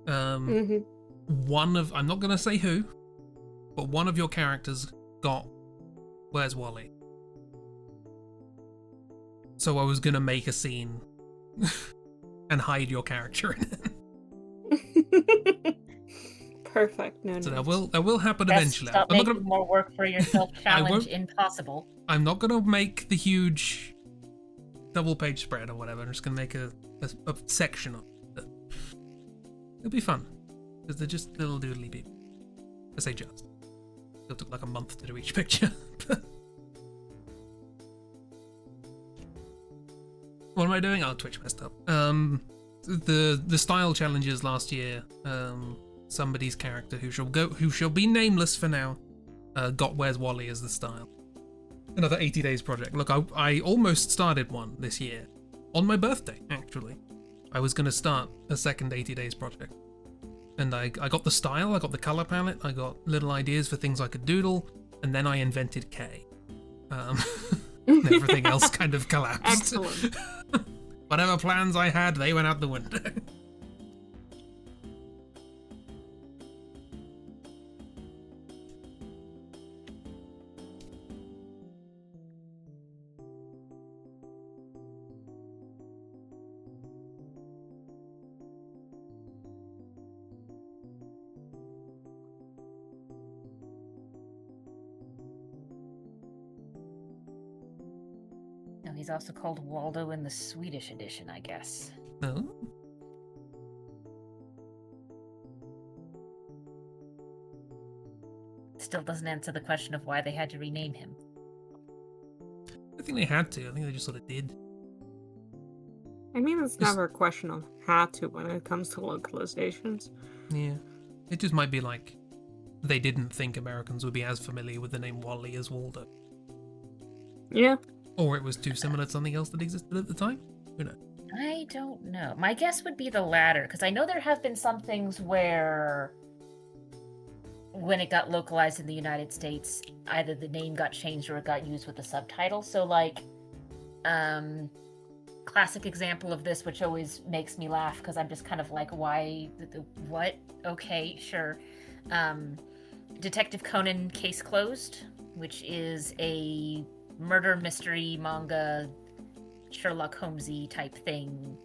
Speaker 1: One of, I'm not going to say who, but one of your characters got Where's Wally? So I was going to make a scene and hide your character in it.
Speaker 3: Perfect. No,
Speaker 1: So
Speaker 3: no.
Speaker 1: that will happen
Speaker 2: best
Speaker 1: eventually.
Speaker 2: stop
Speaker 1: I'm not
Speaker 2: making
Speaker 1: gonna
Speaker 2: more work for yourself challenge impossible.
Speaker 1: I'm not gonna make the huge double page spread or whatever. I'm just gonna make a section of it. It'll be fun because they're just little doodly people. I say just. It took like a month to do each picture. What am I doing? Oh, Twitch messed up. The style challenges last year. Somebody's character who shall be nameless for now, got Where's Wally as the style. Another 80 days project. Look, I almost started one this year. On my birthday, actually. I was going to start a second 80 days project. And I got the style, I got the color palette, I got little ideas for things I could doodle, and then I invented K. And everything else kind of collapsed.
Speaker 3: Excellent.
Speaker 1: Whatever plans I had, they went out the window.
Speaker 2: No, he's also called Waldo in the Swedish edition, I guess.
Speaker 1: No?
Speaker 2: Still doesn't answer the question of why they had to rename him.
Speaker 1: I think they had to. I think they just sort of did.
Speaker 3: I mean, it's never a question of had to when it comes to localizations.
Speaker 1: Yeah. It just might be like they didn't think Americans would be as familiar with the name Wally as Waldo.
Speaker 3: Yeah.
Speaker 1: Or it was too similar to something else that existed at the time. Who knows?
Speaker 2: I don't know. My guess would be the latter, because I know there have been some things where when it got localized in the United States, either the name got changed or it got used with the subtitle. So like, classic example of this, which always makes me laugh because I'm just kind of like, why, what? Okay, sure. Detective Conan Case Closed, which is a murder mystery manga, Sherlock Holmesy type thing.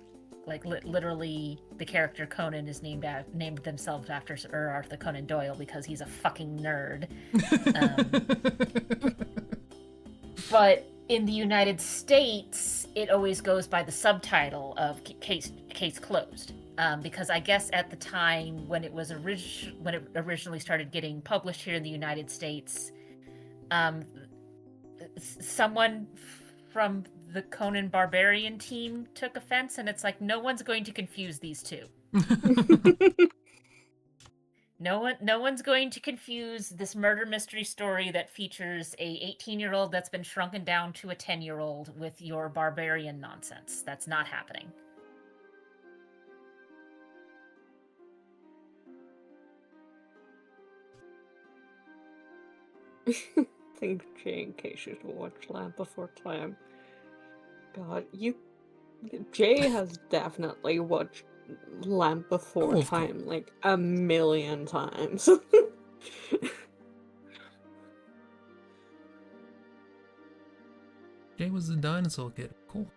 Speaker 2: Like literally, the character Conan is named themselves after Sir Arthur Conan Doyle because he's a fucking nerd. But in the United States, it always goes by the subtitle of case closed. Because I guess at the time when it was when it originally started getting published here in the United States, someone from the Conan Barbarian team took offense, and it's like, no one's going to confuse these two. No one's going to confuse this murder mystery story that features a 18-year-old that's been shrunken down to a 10-year-old with your barbarian nonsense. That's not happening.
Speaker 3: I think Jay and Kay should watch Land Before Time. God, Jay has definitely watched Land Before
Speaker 1: Oh,
Speaker 3: Time like a million times.
Speaker 1: Jay was a dinosaur kid. Cool.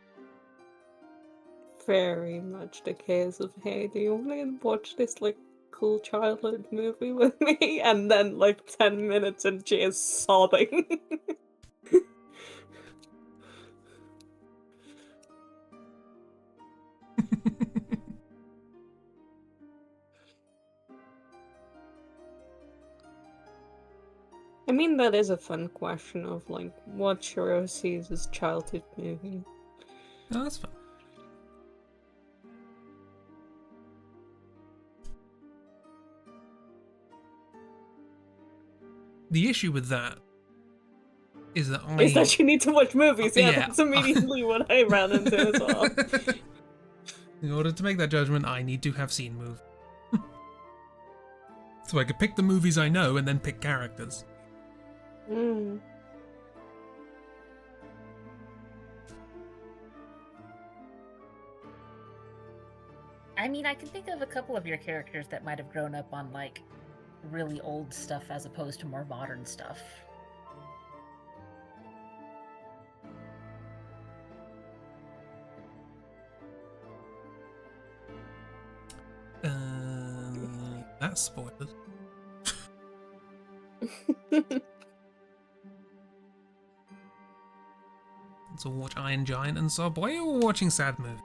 Speaker 3: Very much the case of, hey, do you want to watch this like cool childhood movie with me? And then like 10 minutes and Jay is sobbing. I mean, that is a fun question of like what Shiro sees as childhood movie.
Speaker 1: Oh, that's fun. The issue with that is that
Speaker 3: Is that you need to watch movies? Yeah,
Speaker 1: Yeah.
Speaker 3: that's immediately what I ran into as well.
Speaker 1: In order to make that judgment, I need to have seen movies. So I could pick the movies I know and then pick characters.
Speaker 3: Mm.
Speaker 2: I mean, I can think of a couple of your characters that might have grown up on like really old stuff as opposed to more modern stuff.
Speaker 1: That's spoilers. So watch Iron Giant and Sob. Why are you all watching sad movies?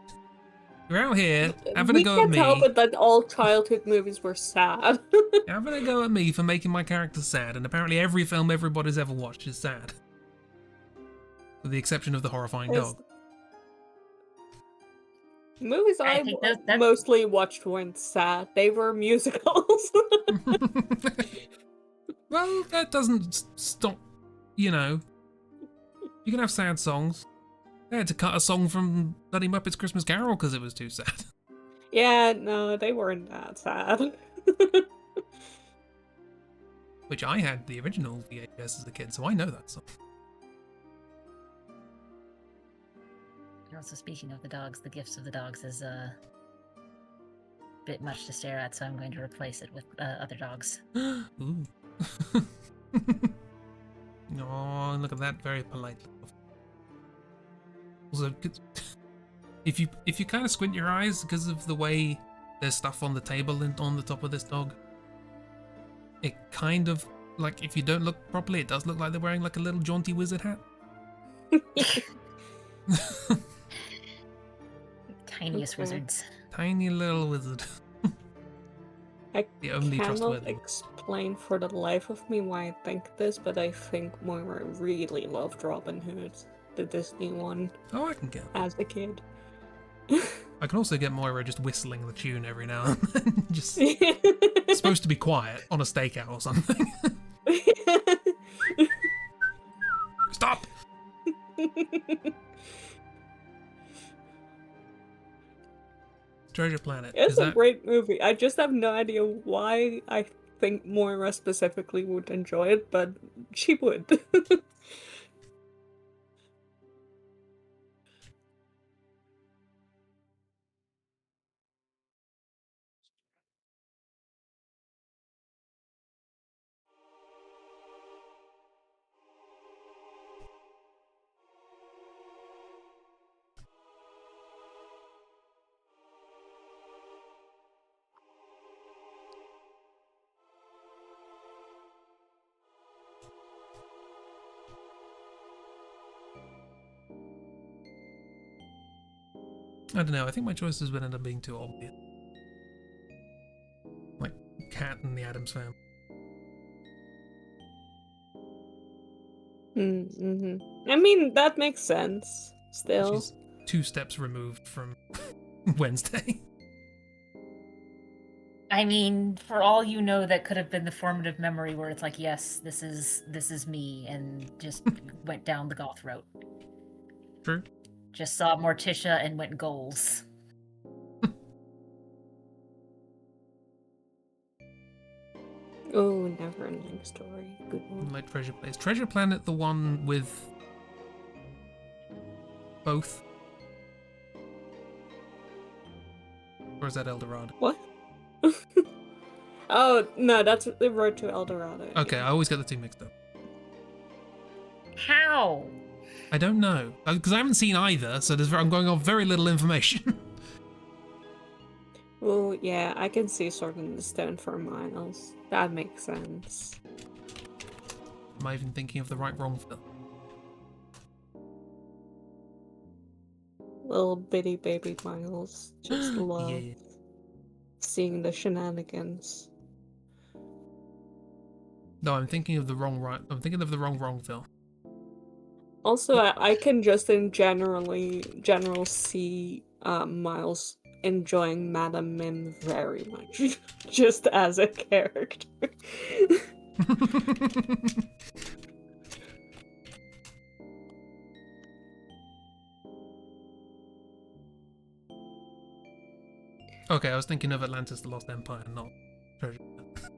Speaker 1: You're out here having a
Speaker 3: We
Speaker 1: go at
Speaker 3: can't help
Speaker 1: me.
Speaker 3: it that all childhood movies were sad.
Speaker 1: Having a go at me for making my character sad, and apparently every film everybody's ever watched is sad. With the exception of The Horrifying
Speaker 3: Yes.
Speaker 1: Dog.
Speaker 3: Movies
Speaker 2: I
Speaker 3: I
Speaker 2: think that's
Speaker 3: mostly watched weren't sad. They were musicals.
Speaker 1: Well, that doesn't stop, you know. You can have sad songs. They had to cut a song from Bloody Muppets Christmas Carol because it was too sad.
Speaker 3: Yeah, no, they weren't that sad.
Speaker 1: Which I had the original VHS as a kid, so I know that song.
Speaker 2: also, speaking of the dogs, the gifts of the dogs is a bit much to stare at, so I'm going to replace it with other dogs.
Speaker 1: Ooh. Oh, look at that, very polite. Also, if you kind of squint your eyes because of the way there's stuff on the table and on the top of this dog, it kind of, like, if you don't look properly, it does look like they're wearing like a little jaunty wizard hat.
Speaker 2: Tiniest
Speaker 3: Okay.
Speaker 2: wizards.
Speaker 1: Tiny little wizard.
Speaker 3: I
Speaker 1: The only
Speaker 3: cannot
Speaker 1: trustworthy.
Speaker 3: explain for the life of me why I think this, but I think Moira really loved Robin Hood, the Disney one,
Speaker 1: Oh, I can get.
Speaker 3: as a kid.
Speaker 1: I can also get Moira just whistling the tune every now and then. Just it's supposed to be quiet on a stakeout or something. Stop! Treasure Planet.
Speaker 3: It's
Speaker 1: Is
Speaker 3: a
Speaker 1: that
Speaker 3: great movie. I just have no idea why I think Moira specifically would enjoy it, but she would.
Speaker 1: I don't know, I think my choices would end up being too obvious. Like Cat and the Addams Family.
Speaker 3: Mm-hmm. I mean, that makes sense. Still.
Speaker 1: She's 2 steps removed from Wednesday.
Speaker 2: I mean, for all you know, that could have been the formative memory where it's like, yes, this is me, and just went down the goth route.
Speaker 1: True.
Speaker 2: Just saw Morticia and went goals.
Speaker 3: Oh, never ending story. Good one.
Speaker 1: Like Treasure Place. Treasure Planet, the one with both? Or is that El Dorado?
Speaker 3: What? Oh, no, that's the Road to El Dorado.
Speaker 1: Okay, I always get the two mixed up.
Speaker 2: How?
Speaker 1: I don't know. Because I haven't seen either, so I'm going off very little information.
Speaker 3: Oh, yeah, I can see Sword in the Stone for miles. That makes sense.
Speaker 1: Am I even thinking of the wrong film?
Speaker 3: Little bitty baby Miles just love
Speaker 1: Yeah.
Speaker 3: seeing the shenanigans.
Speaker 1: No, I'm thinking of the I'm thinking of the wrong film.
Speaker 3: Also, I can just in general see Miles enjoying Madame Mim very much, just as a character.
Speaker 1: Okay, I was thinking of Atlantis: The Lost Empire, not Treasure Planet.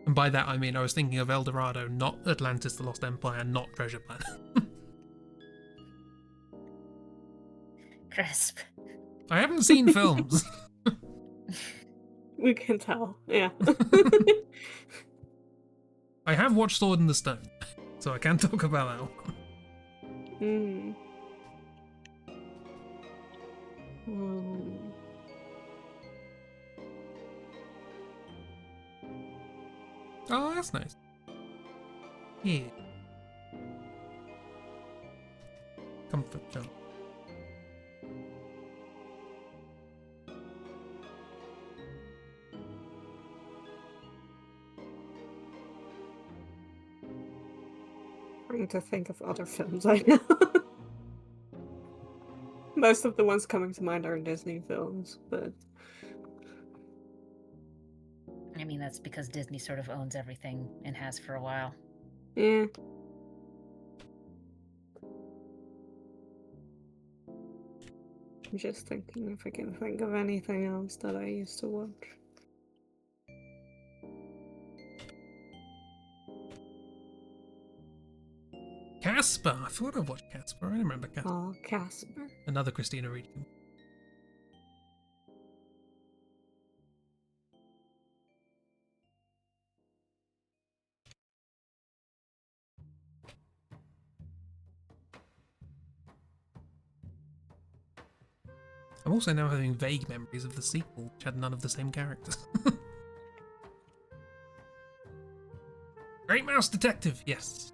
Speaker 1: And by that I mean I was thinking of El Dorado, not Atlantis: The Lost Empire, not Treasure Planet.
Speaker 2: Crisp.
Speaker 1: I haven't seen films.
Speaker 3: We can tell, yeah.
Speaker 1: I have watched Sword in the Stone, so I can talk about that one.
Speaker 3: Mm. Mm.
Speaker 1: Oh, that's nice. Yeah. Comfort zone.
Speaker 3: Trying to think of other films I know. Most of the ones coming to mind are Disney films, but
Speaker 2: I mean, that's because Disney sort of owns everything and has for a while.
Speaker 3: yeah. I'm just thinking if I can think of anything else that I used to watch.
Speaker 1: Casper! I thought I watched Casper. I remember Casper.
Speaker 3: Oh, Casper.
Speaker 1: Another Christina Ricci. I'm also now having vague memories of the sequel, which had none of the same characters. Great Mouse Detective, yes.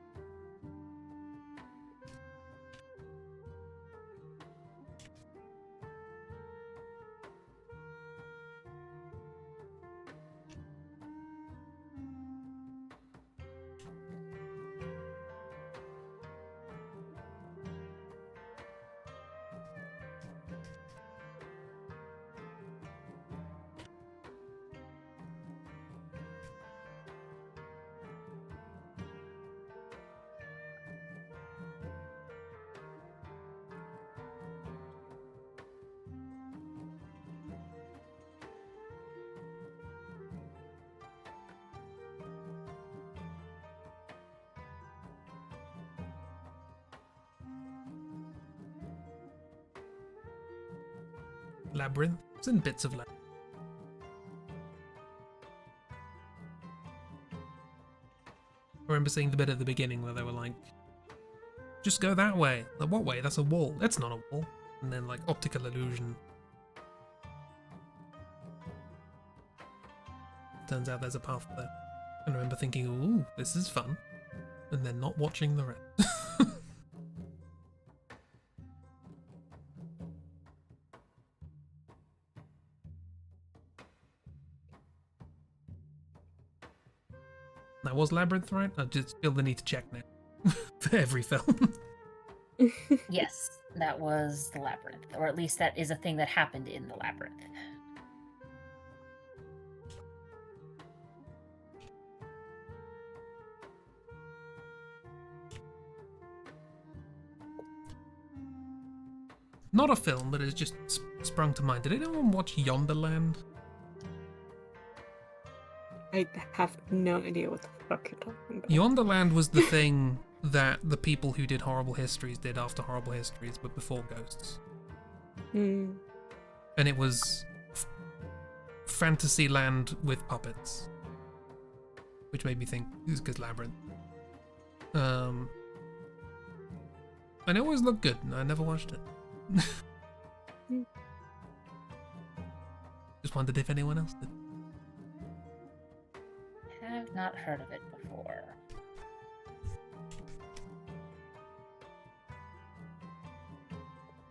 Speaker 1: Labyrinth. It's in bits of Labyrinth. I remember seeing the bit at the beginning where they were like, just go that way. Like, what way? That's a wall. That's not a wall. And then, like, optical illusion. Turns out there's a path there. And I remember thinking, ooh, this is fun. And then not watching the rest. That was Labyrinth, right? I just feel the need to check now for every film.
Speaker 2: Yes, that was the labyrinth, or at least that is a thing that happened in the labyrinth.
Speaker 1: Not a film, but it's just sprung to mind. Did anyone watch Yonderland?
Speaker 3: I have no idea what the fuck you're talking about.
Speaker 1: Yonderland was the thing that the people who did Horrible Histories did after Horrible Histories, but before Ghosts.
Speaker 3: Hmm.
Speaker 1: And it was Fantasyland with puppets, which made me think it was good Labyrinth. And it always looked good, and I never watched it. Just wondered if anyone else did.
Speaker 2: Have not heard of it before.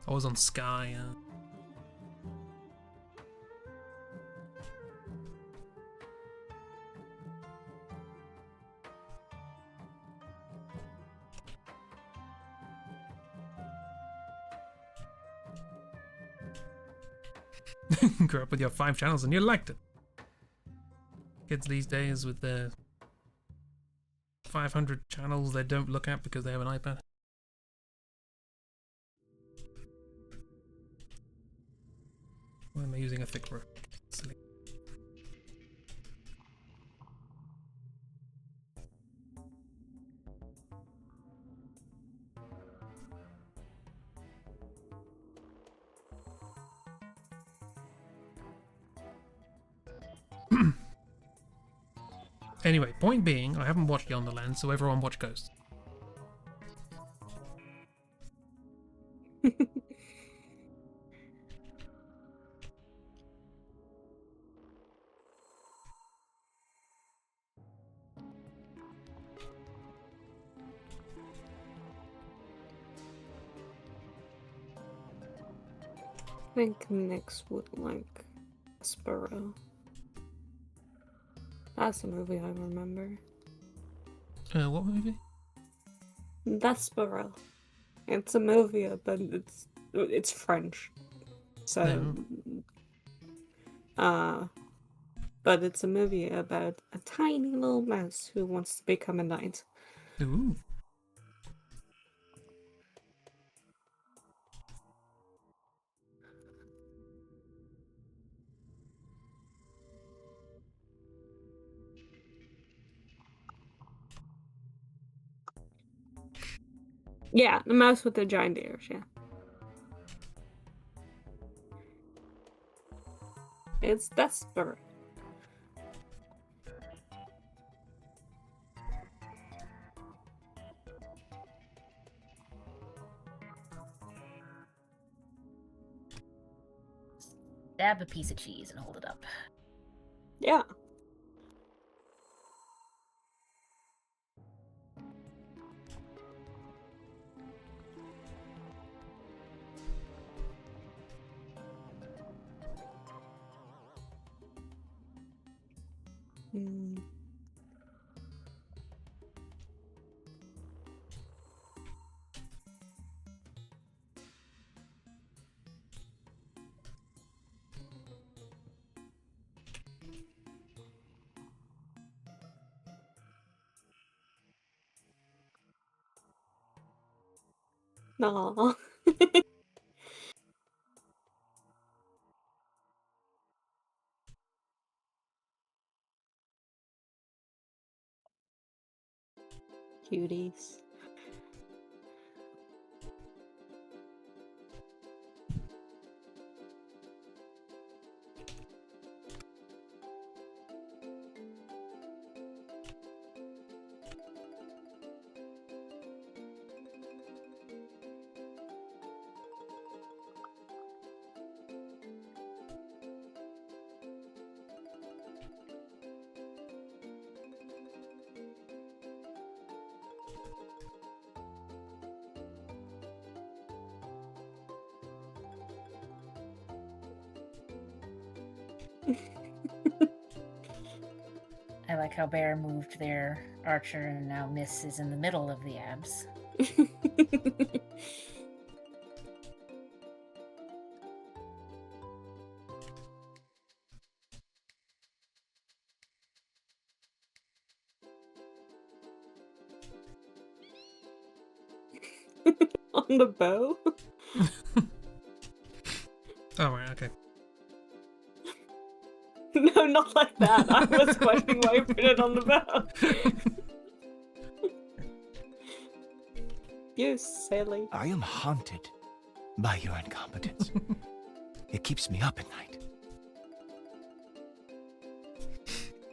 Speaker 1: I was on Sky. Grew up with your 5 channels and you liked it. Kids these days with their 500 channels they don't look at because they have an iPad. Why am I using a thick roof? Silly. Anyway, point being, I haven't watched Yonderland, so everyone watch Ghost.
Speaker 3: I think Nyx would like Sparrow. That's a movie I remember.
Speaker 1: What movie?
Speaker 3: Desperal. It's a movie, but it's French. So, but it's a movie about a tiny little mouse who wants to become a knight.
Speaker 1: Ooh.
Speaker 3: Yeah, the mouse with the giant ears, yeah. It's Desperate.
Speaker 2: Stab a piece of cheese and hold it up.
Speaker 3: Yeah. Hmm. No. Cuties.
Speaker 2: I I like how Bear moved their archer and now Miss is in the middle of the abs.
Speaker 3: On the bow?
Speaker 1: Oh, right, okay.
Speaker 3: No, not like that. I was questioning why you put it on the bow. You silly.
Speaker 5: I am haunted by your incompetence. It keeps me up at night.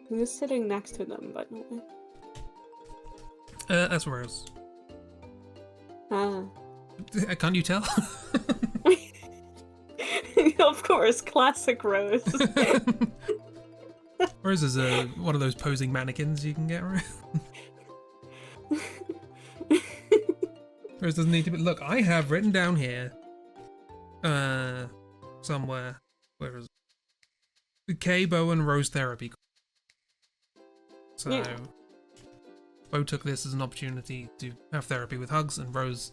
Speaker 3: Who's sitting next to them, by the way?
Speaker 1: That's Rose.
Speaker 3: Ah.
Speaker 1: Can't you tell?
Speaker 3: Of course, classic Rose.
Speaker 1: Rose is one of those posing mannequins you can get around. Rose doesn't need to be. Look, I have written down here, somewhere. Where is it? K, Bo, and Rose therapy. So,
Speaker 3: Yeah.
Speaker 1: Bo took this as an opportunity to have therapy with Hugs, and Rose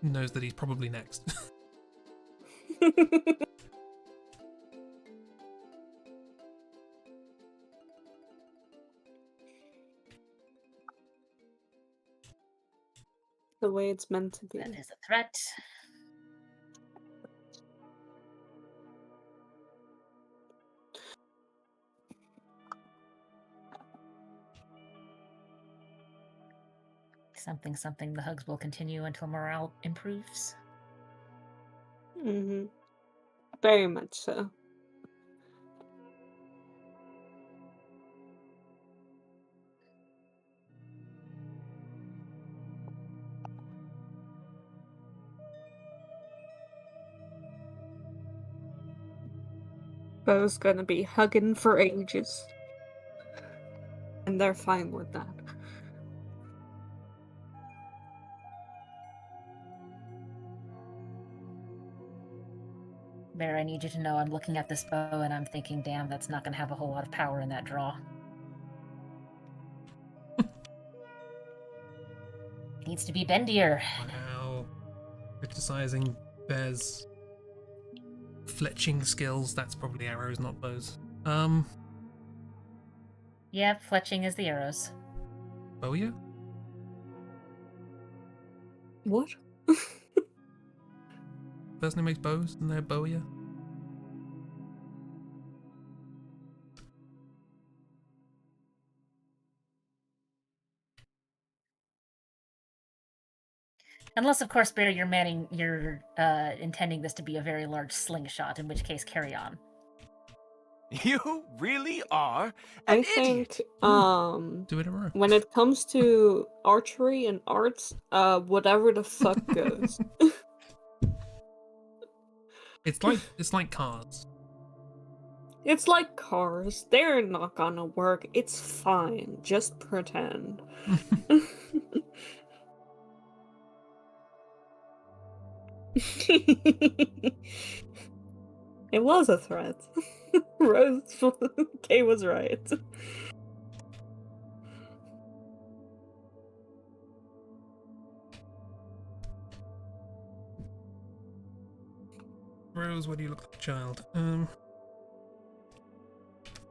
Speaker 1: knows that he's probably next.
Speaker 3: The way it's meant to be.
Speaker 2: That is a threat. Something, the hugs will continue until morale improves.
Speaker 3: Mm-hmm. Very much so. Bo's gonna be hugging for ages. And they're fine with that.
Speaker 2: Bear, I need you to know I'm looking at this bow and I'm thinking, damn, that's not going to have a whole lot of power in that draw. Needs to be bendier.
Speaker 1: Wow. Criticizing Bear's fletching skills. That's probably arrows, not bows.
Speaker 2: Yeah, fletching is the arrows.
Speaker 1: Bowyer?
Speaker 3: What?
Speaker 1: Person who makes bows, and they're Bowyer?
Speaker 2: Unless, of course, Bear, you're intending this to be a very large slingshot, in which case, carry on.
Speaker 5: You really are
Speaker 3: I
Speaker 5: an
Speaker 3: think,
Speaker 5: idiot.
Speaker 1: Do it in a row.
Speaker 3: when it comes to archery and arts, whatever the fuck goes.
Speaker 1: It's like cars.
Speaker 3: It's like cars. They're not gonna work. It's fine. Just pretend. It was a threat. Rose Kay was right.
Speaker 1: Rose, what do you look like, child?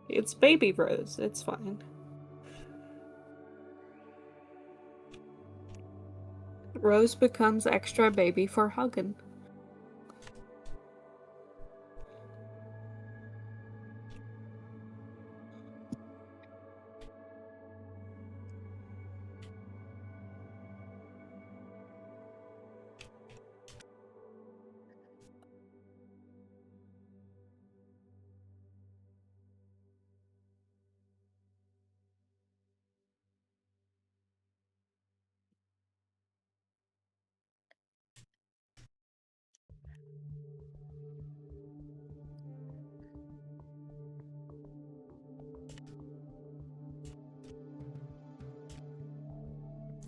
Speaker 3: It's baby Rose. It's fine. Rose becomes extra baby for hugging.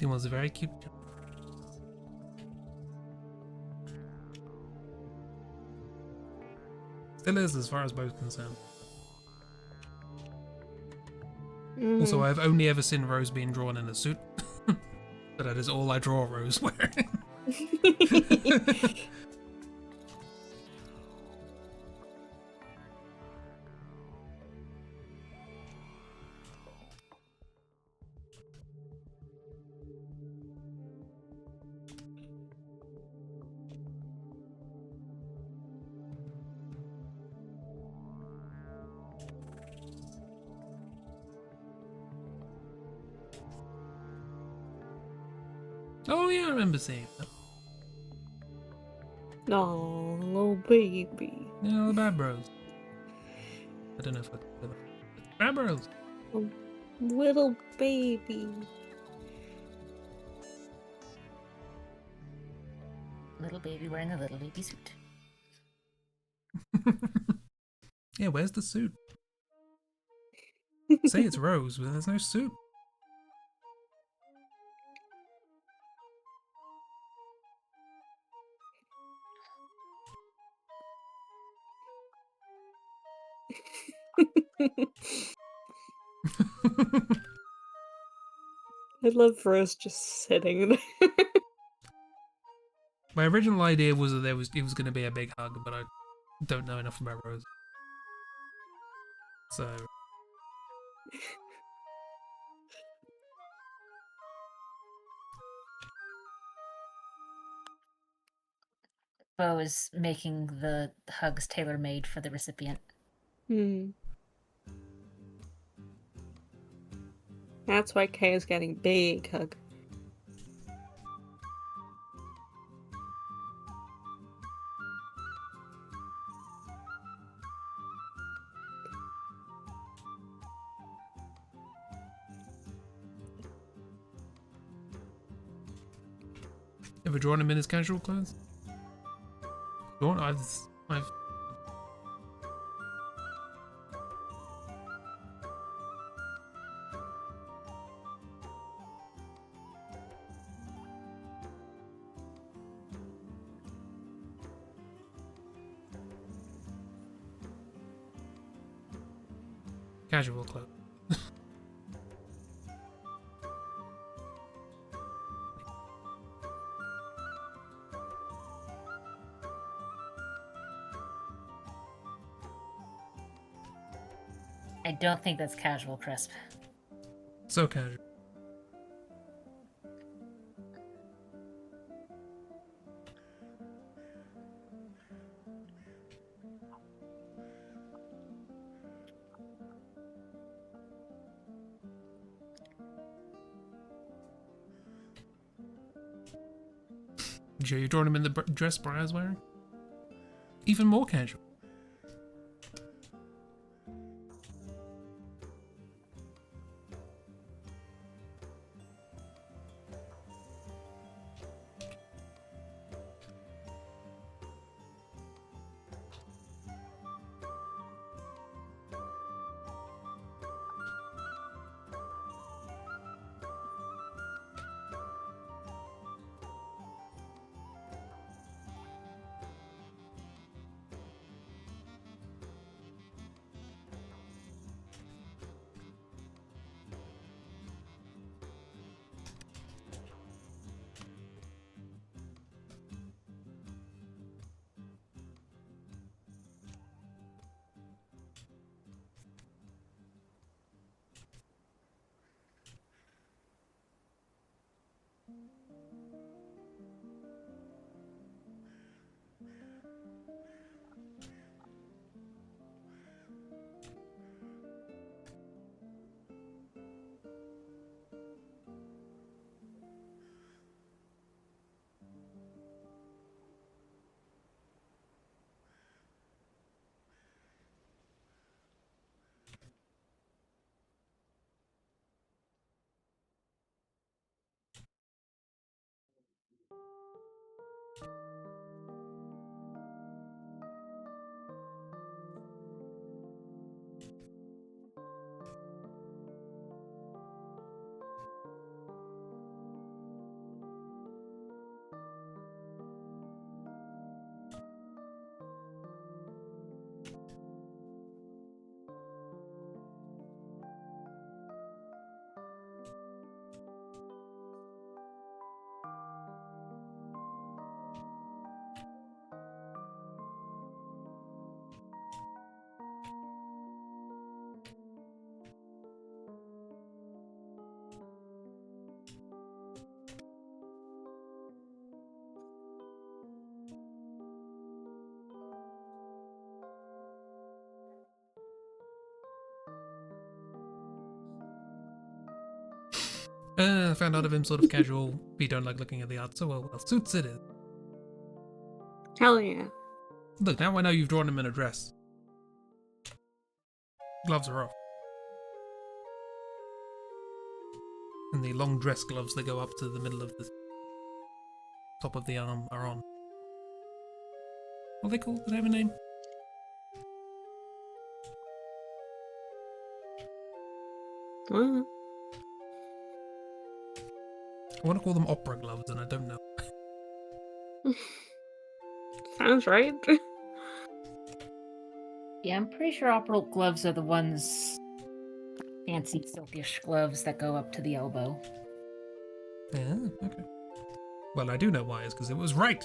Speaker 1: It was a very cute. Still is, as far as both concerned. Also, I've only ever seen Rose being drawn in a suit. So that is all I draw Rose wearing. Oh yeah, I remember seeing that.
Speaker 3: Oh, little baby.
Speaker 1: Yeah, the Bad Bros. I don't know if I can say that. Bad Bros.
Speaker 3: Oh, little baby.
Speaker 2: Little baby wearing a little baby suit.
Speaker 1: Yeah, where's the suit? Say it's Rose, but there's no suit.
Speaker 3: I love Rose just sitting there.
Speaker 1: My original idea was that it was going to be a big hug, but I don't know enough about Rose. So
Speaker 2: Beau is making the hugs tailor-made for the recipient.
Speaker 3: That's why Kay is getting big hug.
Speaker 1: ever drawn him in his casual clothes? Drawn? I've casual clothes.
Speaker 2: I don't think that's casual, Crisp.
Speaker 1: So casual. Joe, you drawn him in the dress Briar's wearing? Even more casual. Found out of him sort of casual. We don't like looking at the art, so well, suits it is.
Speaker 3: Hell yeah.
Speaker 1: Look, now I know you've drawn him in a dress. Gloves are off. And the long dress gloves that go up to the middle of the top of the arm are on. What are they called? Do they have a name?
Speaker 3: Well,
Speaker 1: I want to call them opera gloves, and I don't know.
Speaker 3: sounds right.
Speaker 2: Yeah, I'm pretty sure opera gloves are the ones, fancy silkish gloves that go up to the elbow.
Speaker 1: Yeah, okay. Well, I do know why, is because it was right.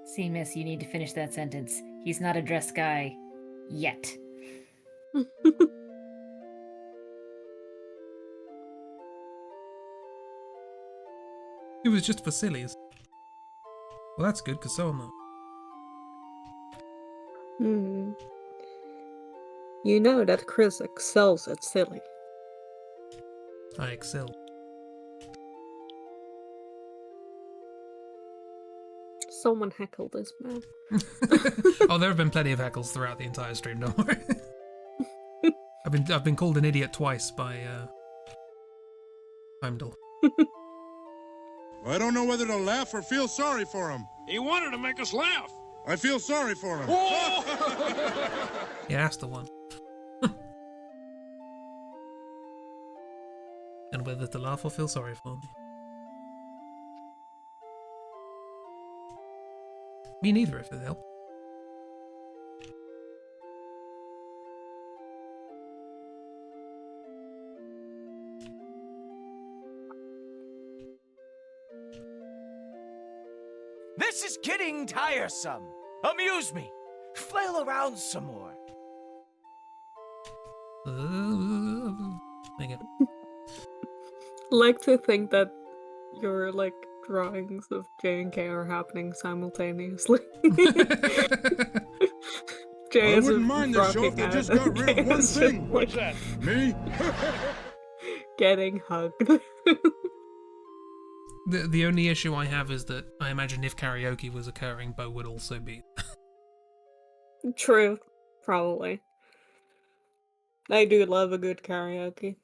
Speaker 2: See, miss, you need to finish that sentence. He's not a dress guy. Yet.
Speaker 1: It was just for sillies. Well, that's good, because so am I.
Speaker 3: You know that Chris excels at silly.
Speaker 1: I excel.
Speaker 3: Someone heckled this man.
Speaker 1: Oh, there have been plenty of heckles throughout the entire stream, don't worry. I've been called an idiot twice by Heimdall.
Speaker 6: I don't know whether to laugh or feel sorry for him.
Speaker 7: He wanted to make us laugh.
Speaker 6: I feel sorry for him.
Speaker 1: Yeah, that's the one. And whether to laugh or feel sorry for me. Me neither, if it helps.
Speaker 5: This is getting tiresome. Amuse me. Flail around some more.
Speaker 1: There you go.
Speaker 3: Like to think that your like drawings of J&K are happening simultaneously. Jay
Speaker 6: I
Speaker 3: is
Speaker 6: wouldn't mind this show if they
Speaker 3: rocking
Speaker 6: just
Speaker 3: out,
Speaker 6: got rid
Speaker 3: and
Speaker 6: of one
Speaker 3: Jay is
Speaker 6: thing.
Speaker 3: just,
Speaker 7: What's
Speaker 3: like,
Speaker 7: that?
Speaker 6: Me?
Speaker 3: getting hugged.
Speaker 1: The only issue I have is that I imagine if karaoke was occurring, Bo would also be.
Speaker 3: True, probably. I do love a good karaoke.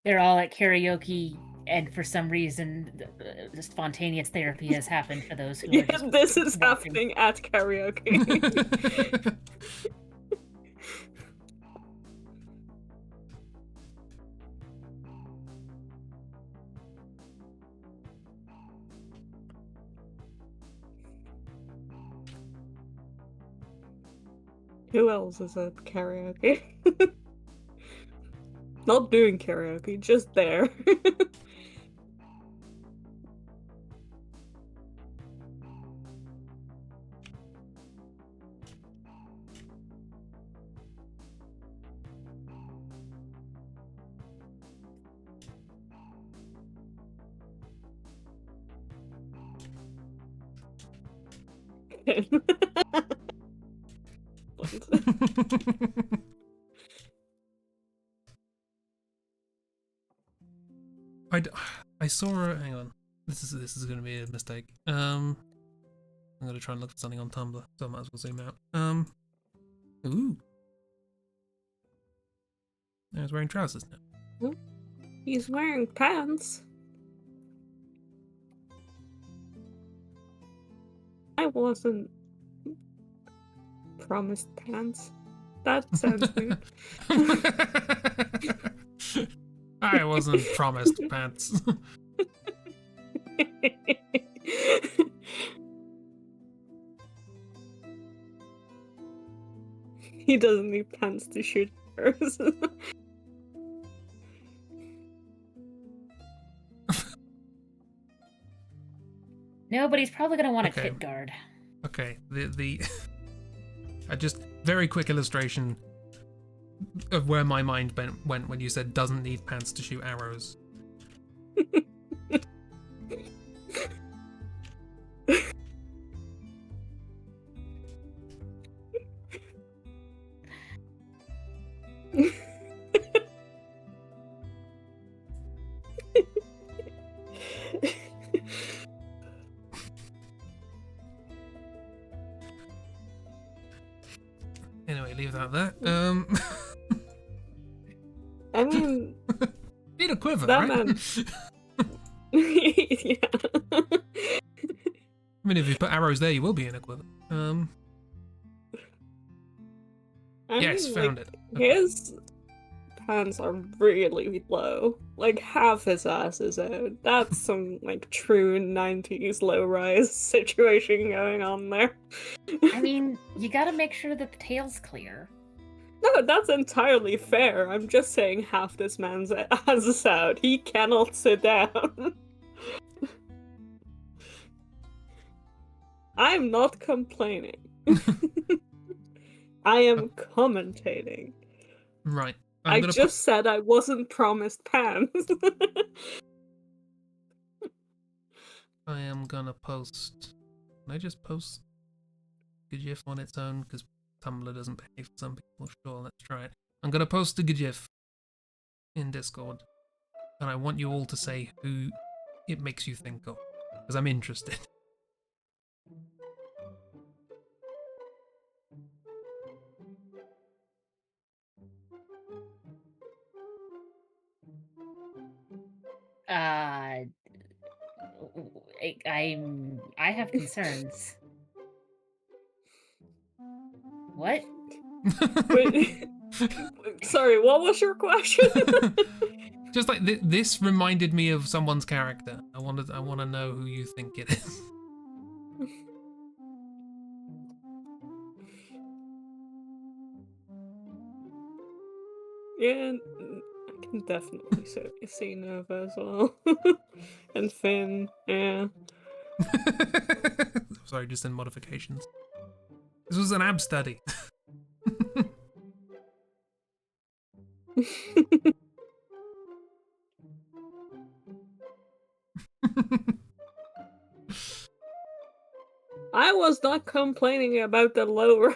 Speaker 2: They're all at karaoke, and for some reason, the spontaneous therapy has happened for those who are
Speaker 3: Yeah,
Speaker 2: just
Speaker 3: this is
Speaker 2: walking.
Speaker 3: happening at karaoke. Who else is at karaoke? Not doing karaoke, just there.
Speaker 1: I saw a, hang on. This is going to be a mistake. I'm going to try and look for something on Tumblr, so I might as well zoom out. Ooh. I was wearing trousers now.
Speaker 3: He's wearing pants. I wasn't promised pants. That sounds weird.
Speaker 1: I wasn't promised pants.
Speaker 3: He doesn't need pants to shoot birds.
Speaker 2: No, but he's probably gonna want a
Speaker 1: Okay.
Speaker 2: kit guard.
Speaker 1: Okay, I very quick illustration of where my mind went when you said doesn't need pants to shoot arrows. Anyway, leave that there.
Speaker 3: I mean,
Speaker 1: need a quiver,
Speaker 3: that
Speaker 1: right?
Speaker 3: man. Yeah.
Speaker 1: I mean, if you put arrows there, you will be in a quiver. Yes,
Speaker 3: mean,
Speaker 1: found
Speaker 3: like,
Speaker 1: it. Okay.
Speaker 3: His pants are really low. Like, half his ass is out. That's some, like, true 90s low-rise situation going on there.
Speaker 2: I mean, you gotta make sure that the tail's clear.
Speaker 3: No, that's entirely fair. I'm just saying half this man's ass is out. He cannot sit down. I'm not complaining. I am commentating.
Speaker 1: Right.
Speaker 3: I just said I wasn't promised pants.
Speaker 1: I am gonna post. Can I just post GIF on its own? Because Tumblr doesn't pay for some people. Sure, let's try it. I'm gonna post a GIF in Discord, and I want you all to say who it makes you think of, because I'm interested.
Speaker 2: I have concerns. What?
Speaker 3: Wait, sorry, what was your question?
Speaker 1: Just like this reminded me of someone's character. I want to know who you think it is.
Speaker 3: Yeah, I can definitely see Nova as well. And Finn, yeah.
Speaker 1: Sorry, just in modifications. This was an ab study.
Speaker 3: I was not complaining about the low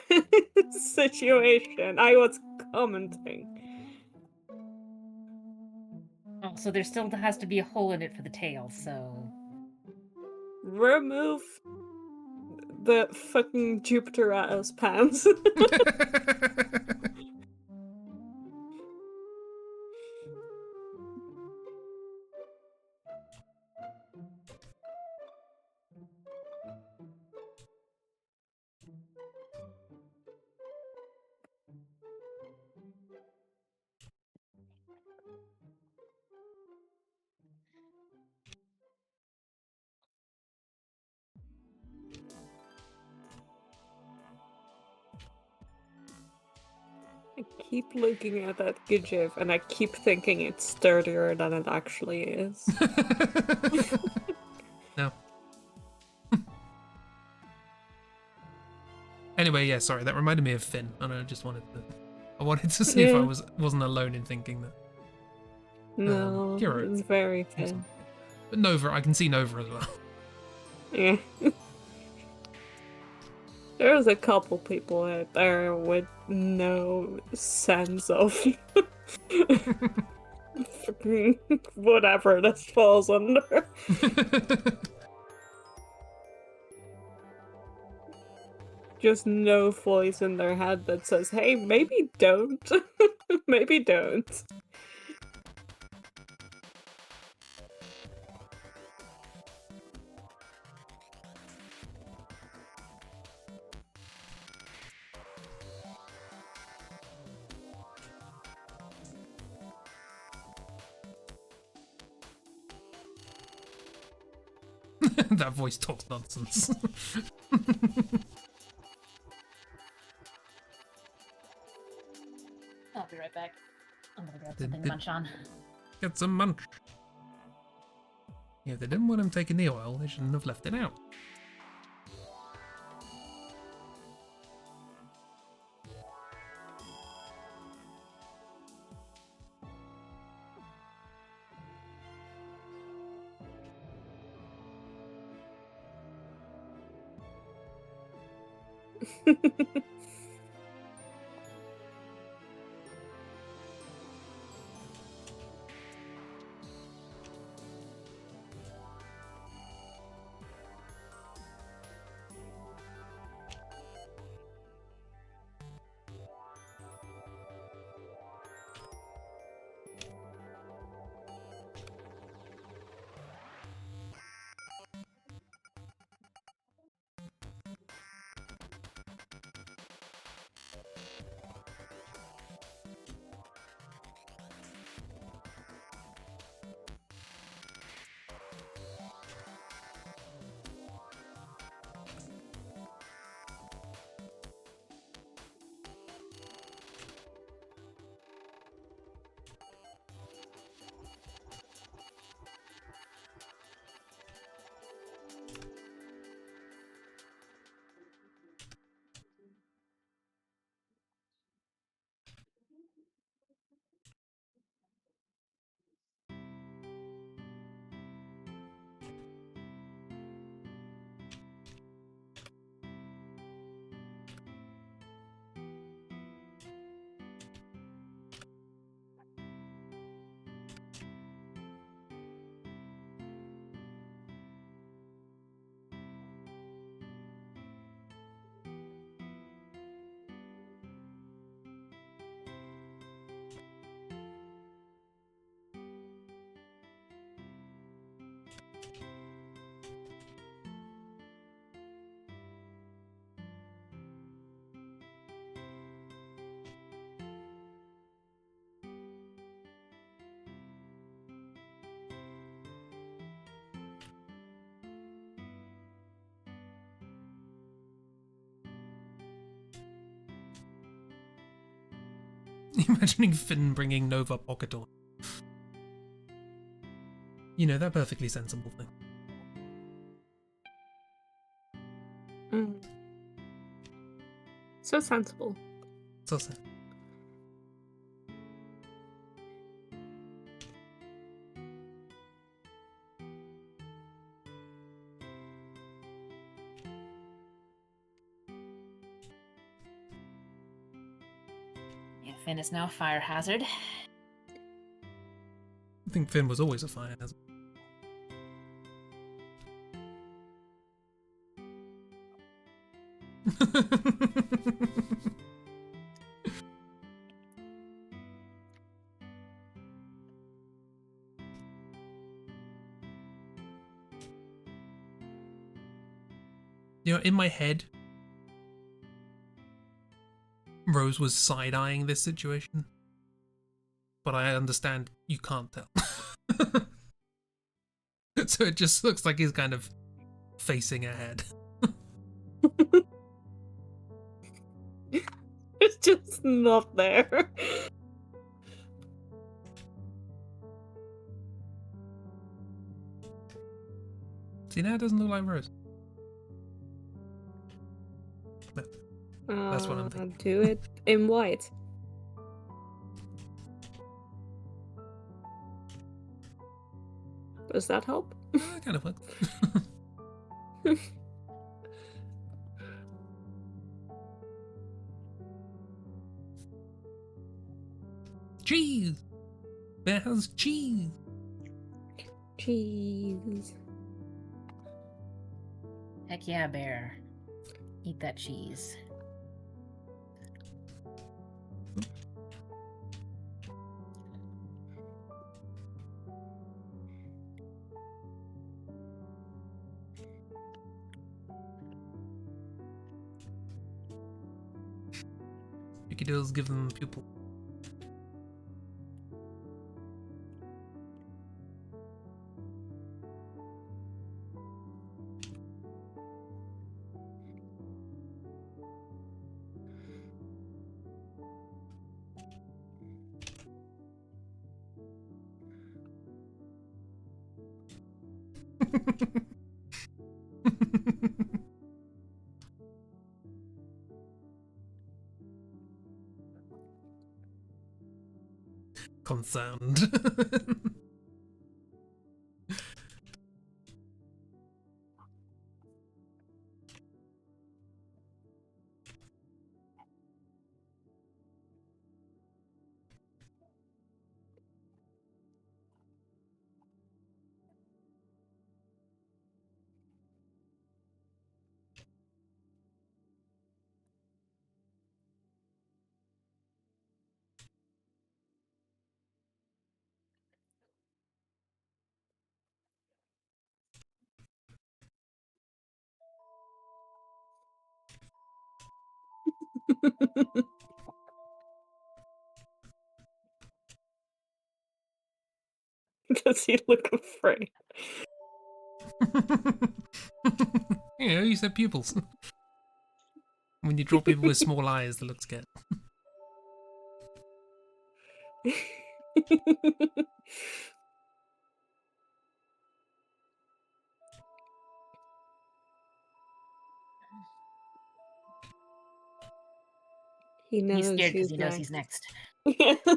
Speaker 3: situation. I was commenting.
Speaker 2: Oh, so there still has to be a hole in it for the tail, so...
Speaker 3: Remove the fucking Jupiter ass pants. I keep looking at that GIF and I keep thinking it's sturdier than it actually is.
Speaker 1: No. Anyway, yeah, sorry, that reminded me of Finn, and I just wanted to see if I wasn't alone in thinking that.
Speaker 3: No,
Speaker 1: Kira,
Speaker 3: it's very thin.
Speaker 1: But Nova, I can see Nova as well.
Speaker 3: Yeah. There's a couple people out there with no sense of whatever this falls under. Just no voice in their head that says, hey, maybe don't. Maybe don't.
Speaker 1: That voice talks nonsense.
Speaker 2: I'll be right back. I'm gonna grab something to munch on.
Speaker 1: Get some munch. Yeah, if they didn't want him taking the oil, they shouldn't have left it out. Imagining Finn bringing Nova pocket on. You know, that perfectly sensible thing.
Speaker 3: So sensible.
Speaker 1: So sad.
Speaker 2: Yeah, Finn is now a fire hazard.
Speaker 1: I think Finn was always a fire hazard. You know, in my head, Rose was side-eyeing this situation, but I understand you can't tell. So it just looks like he's kind of facing ahead.
Speaker 3: It's just not there.
Speaker 1: See, now it doesn't look like Rose. No, that's what I'm thinking.
Speaker 3: Do it in white. Does that help?
Speaker 1: That kind of works. Cheese! Bear has cheese!
Speaker 3: Cheese.
Speaker 2: Heck yeah, bear. Eat that cheese.
Speaker 1: Picky Dills give them pupil. Concerned.
Speaker 3: Does he look afraid?
Speaker 1: Yeah, you said pupils. When you draw people with small eyes, they look scared.
Speaker 3: He knows
Speaker 2: He's scared because he knows
Speaker 3: next.
Speaker 2: he's next.
Speaker 3: Yeah.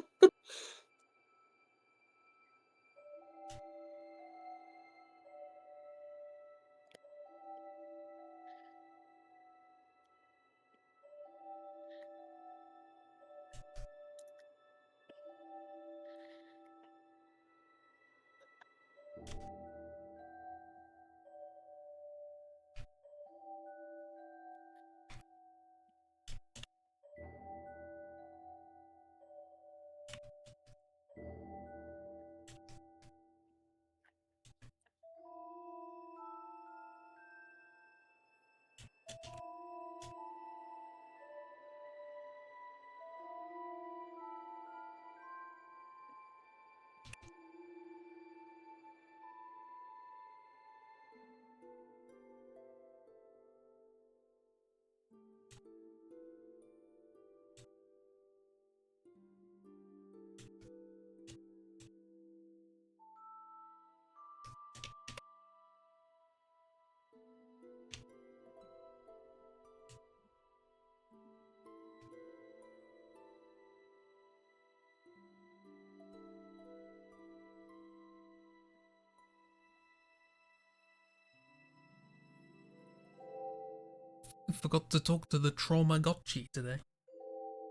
Speaker 1: I forgot to talk to the Traumagotchi today.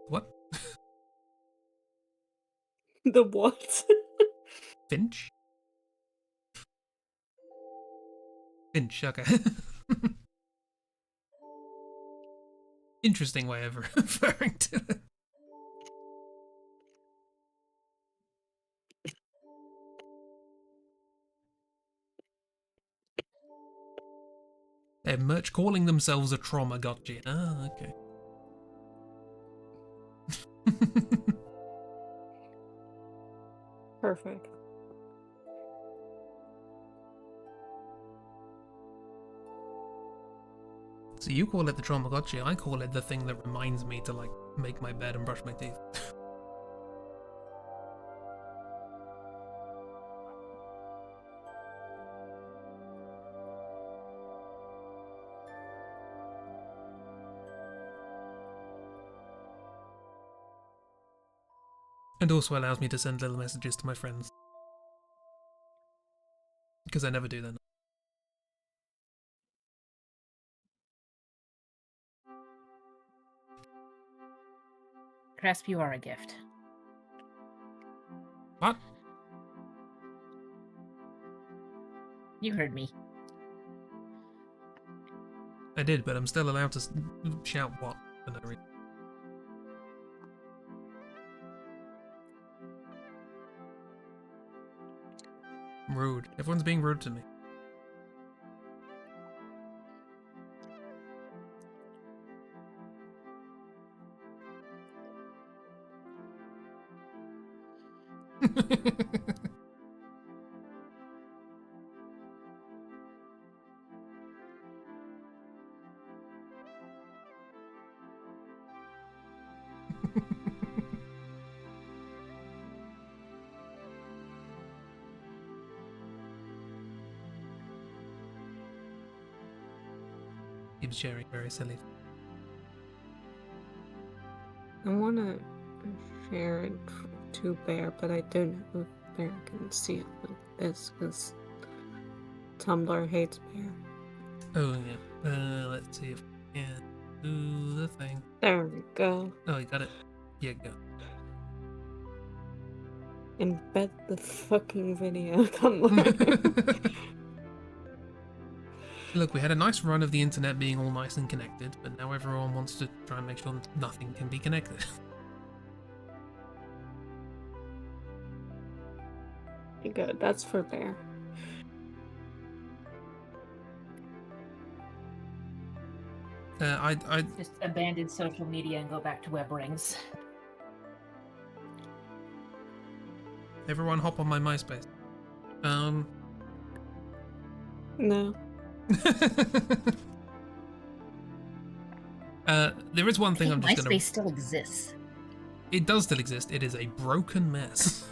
Speaker 1: What?
Speaker 3: The what?
Speaker 1: Finch? Finch, okay. Interesting way of referring to it. They're merch calling themselves a Traumagotchi. Ah, okay.
Speaker 3: Perfect.
Speaker 1: So you call it the Traumagotchi, I call it the thing that reminds me to, like, make my bed and brush my teeth. And also allows me to send little messages to my friends. Because I never do that.
Speaker 2: Cresp, you are a gift.
Speaker 1: What?
Speaker 2: You heard me.
Speaker 1: I did, but I'm still allowed to shout what for no reason. Rude. Everyone's being rude to me. Keeps sharing very silly.
Speaker 3: I wanna share it to Bear, but I don't know if Bear can see it like this, because Tumblr hates Bear.
Speaker 1: Oh, yeah. Let's see if I can do the thing.
Speaker 3: There we go.
Speaker 1: Oh, you got it. Yeah, go.
Speaker 3: Embed the fucking video, Tumblr.
Speaker 1: Look, we had a nice run of the internet being all nice and connected, but now everyone wants to try and make sure nothing can be connected.
Speaker 3: Good, that's for Bear.
Speaker 1: I
Speaker 2: Just abandon social media and go back to web rings.
Speaker 1: everyone hop on my MySpace.
Speaker 3: No.
Speaker 1: There is one thing I'm just
Speaker 2: MySpace
Speaker 1: gonna.
Speaker 2: still exists.
Speaker 1: It does still exist. It is a broken mess.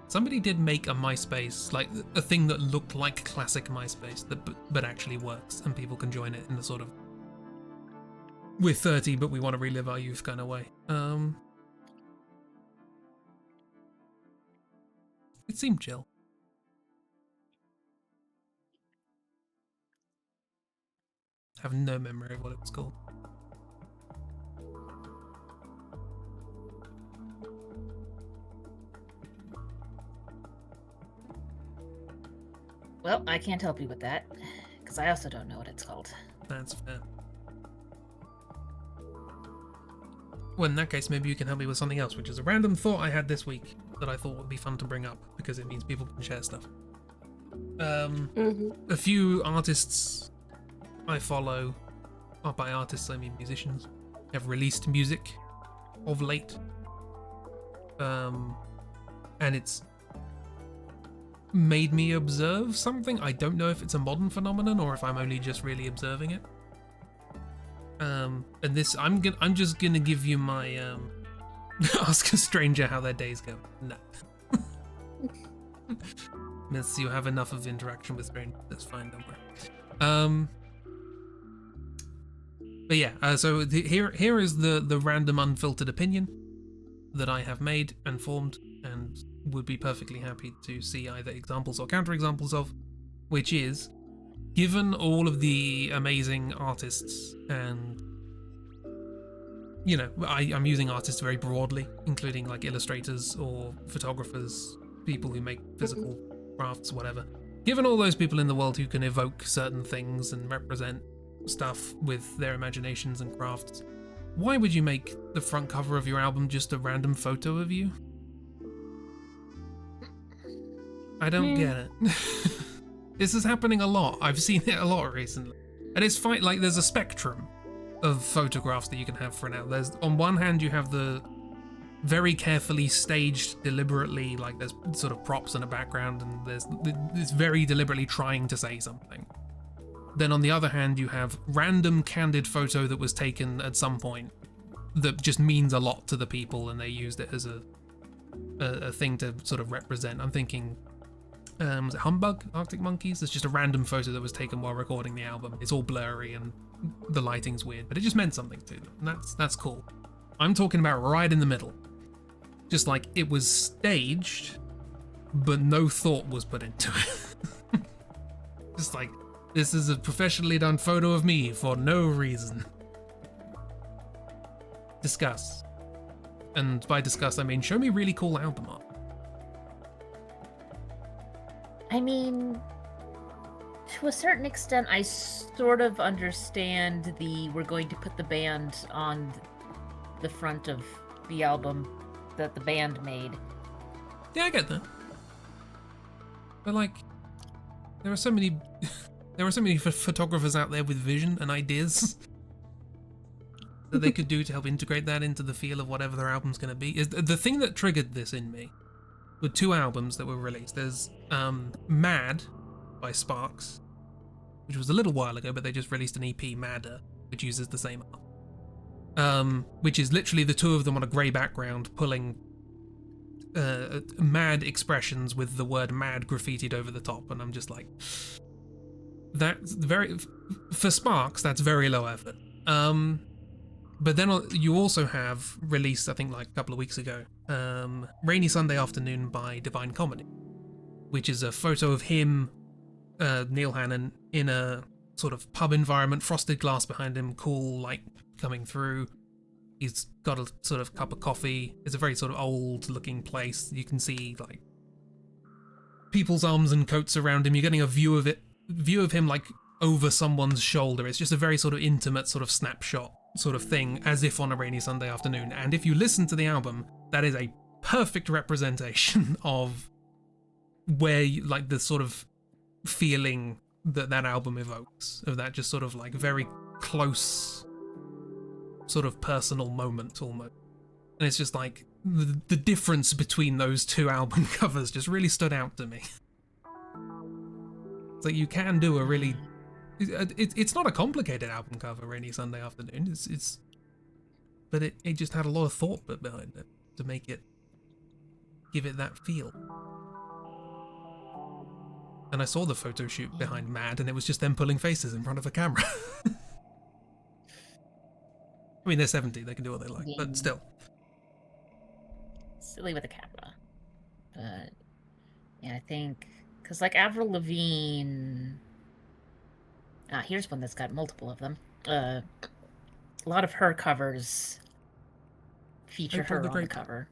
Speaker 1: Somebody did make a MySpace, like a thing that looked like classic MySpace, that but actually works, and people can join it in the sort of we're 30 but we want to relive our youth kind of way. It seemed chill. I have no memory of what it was called.
Speaker 2: Well, I can't help you with that, because I also don't know what it's called.
Speaker 1: That's fair. Well, in that case, maybe you can help me with something else, which is a random thought I had this week that I thought would be fun to bring up, because it means people can share stuff. A few artists I follow, by artists I mean musicians, have released music of late. And it's made me observe something. I don't know if it's a modern phenomenon or if I'm only just really observing it. And this, I'm just gonna give you my ask a stranger how their days go. No. Unless you have enough of interaction with strangers, that's fine, don't worry. But yeah, so here is the random unfiltered opinion that I have made and formed and would be perfectly happy to see either examples or counterexamples of, which is, given all of the amazing artists and, you know, I'm using artists very broadly, including like illustrators or photographers, people who make physical crafts, whatever. Given all those people in the world who can evoke certain things and represent stuff with their imaginations and crafts, why would you make the front cover of your album just a random photo of you? I don't get it. This is happening a lot. I've seen it a lot recently. And it's fine, like there's a spectrum of photographs that you can have for an album. There's, on one hand, you have the very carefully staged, deliberately, like there's sort of props and a background, and it's very deliberately trying to say something. Then on the other hand, you have random candid photo that was taken at some point that just means a lot to the people, and they used it as a thing to sort of represent. I'm thinking, was it Humbug, Arctic Monkeys? It's just a random photo that was taken while recording the album. It's all blurry and the lighting's weird, but it just meant something to them, and that's cool. I'm talking about right in the middle. Just like it was staged, but no thought was put into it. Just like, this is a professionally done photo of me for no reason. Discuss. And by discuss, I mean show me really cool album art.
Speaker 2: I mean, to a certain extent, I sort of understand we're going to put the band on the front of the album that the band made.
Speaker 1: Yeah, I get that. But like, there are so many photographers out there with vision and ideas that they could do to help integrate that into the feel of whatever their album's going to be. Is the thing that triggered this in me were two albums that were released. There's Mad by Sparks, which was a little while ago, but they just released an EP, Madder, which uses the same art. Which is literally the two of them on a grey background pulling mad expressions with the word mad graffitied over the top, and I'm just like, that's very, for Sparks, that's very low effort. But then you also have released, I think like a couple of weeks ago, Rainy Sunday Afternoon by Divine Comedy, which is a photo of him, Neil Hannon, in a sort of pub environment, frosted glass behind him, cool light coming through. He's got a sort of cup of coffee. It's a very sort of old looking place. You can see like people's arms and coats around him. You're getting a view of him like over someone's shoulder. It's just a very sort of intimate sort of snapshot sort of thing, as if on a rainy Sunday afternoon. And if you listen to the album, that is a perfect representation of where you, like the sort of feeling that that album evokes, of that just sort of like very close sort of personal moment almost. And it's just like the difference between those two album covers just really stood out to me. It's like you can do a really it's not a complicated album cover, Rainy Sunday Afternoon. It's but it just had a lot of thought put behind it to make it give it that feel. And I saw the photo shoot behind Mad, and it was just them pulling faces in front of a camera. I mean, they're 70, they can do what they like, but still.
Speaker 2: Silly with a camera. But, yeah, I think... Because, like, Avril Lavigne... here's one that's got multiple of them. A lot of her covers feature her on the cover.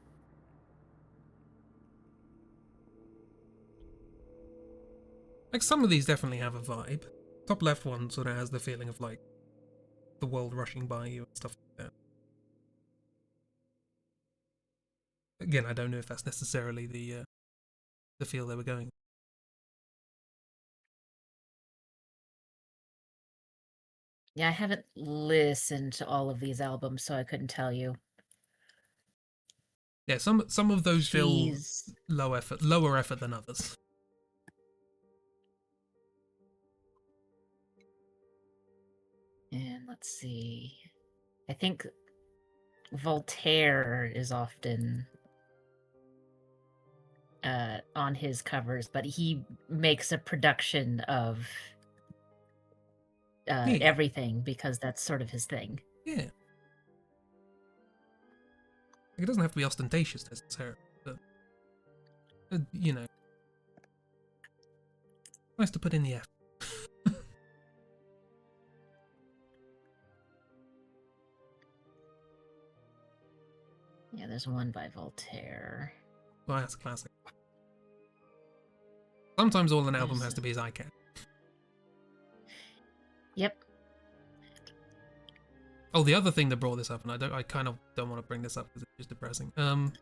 Speaker 1: Like, some of these definitely have a vibe. Top left one sort of has the feeling of, like, the world rushing by you and stuff like that. Again, I don't know if that's necessarily the feel they were going.
Speaker 2: Yeah, I haven't listened to all of these albums, so I couldn't tell you.
Speaker 1: Yeah, some of those feel lower effort than others.
Speaker 2: And let's see. I think Voltaire is often on his covers, but he makes a production of everything because that's sort of his thing.
Speaker 1: Yeah. It doesn't have to be ostentatious necessarily, but you know, nice to put in the effort.
Speaker 2: Yeah, there's one by Voltaire.
Speaker 1: Well, that's classic. Sometimes all an album has to be is I Can.
Speaker 2: Yep.
Speaker 1: Oh, the other thing that brought this up, and I kind of don't want to bring this up because it's just depressing.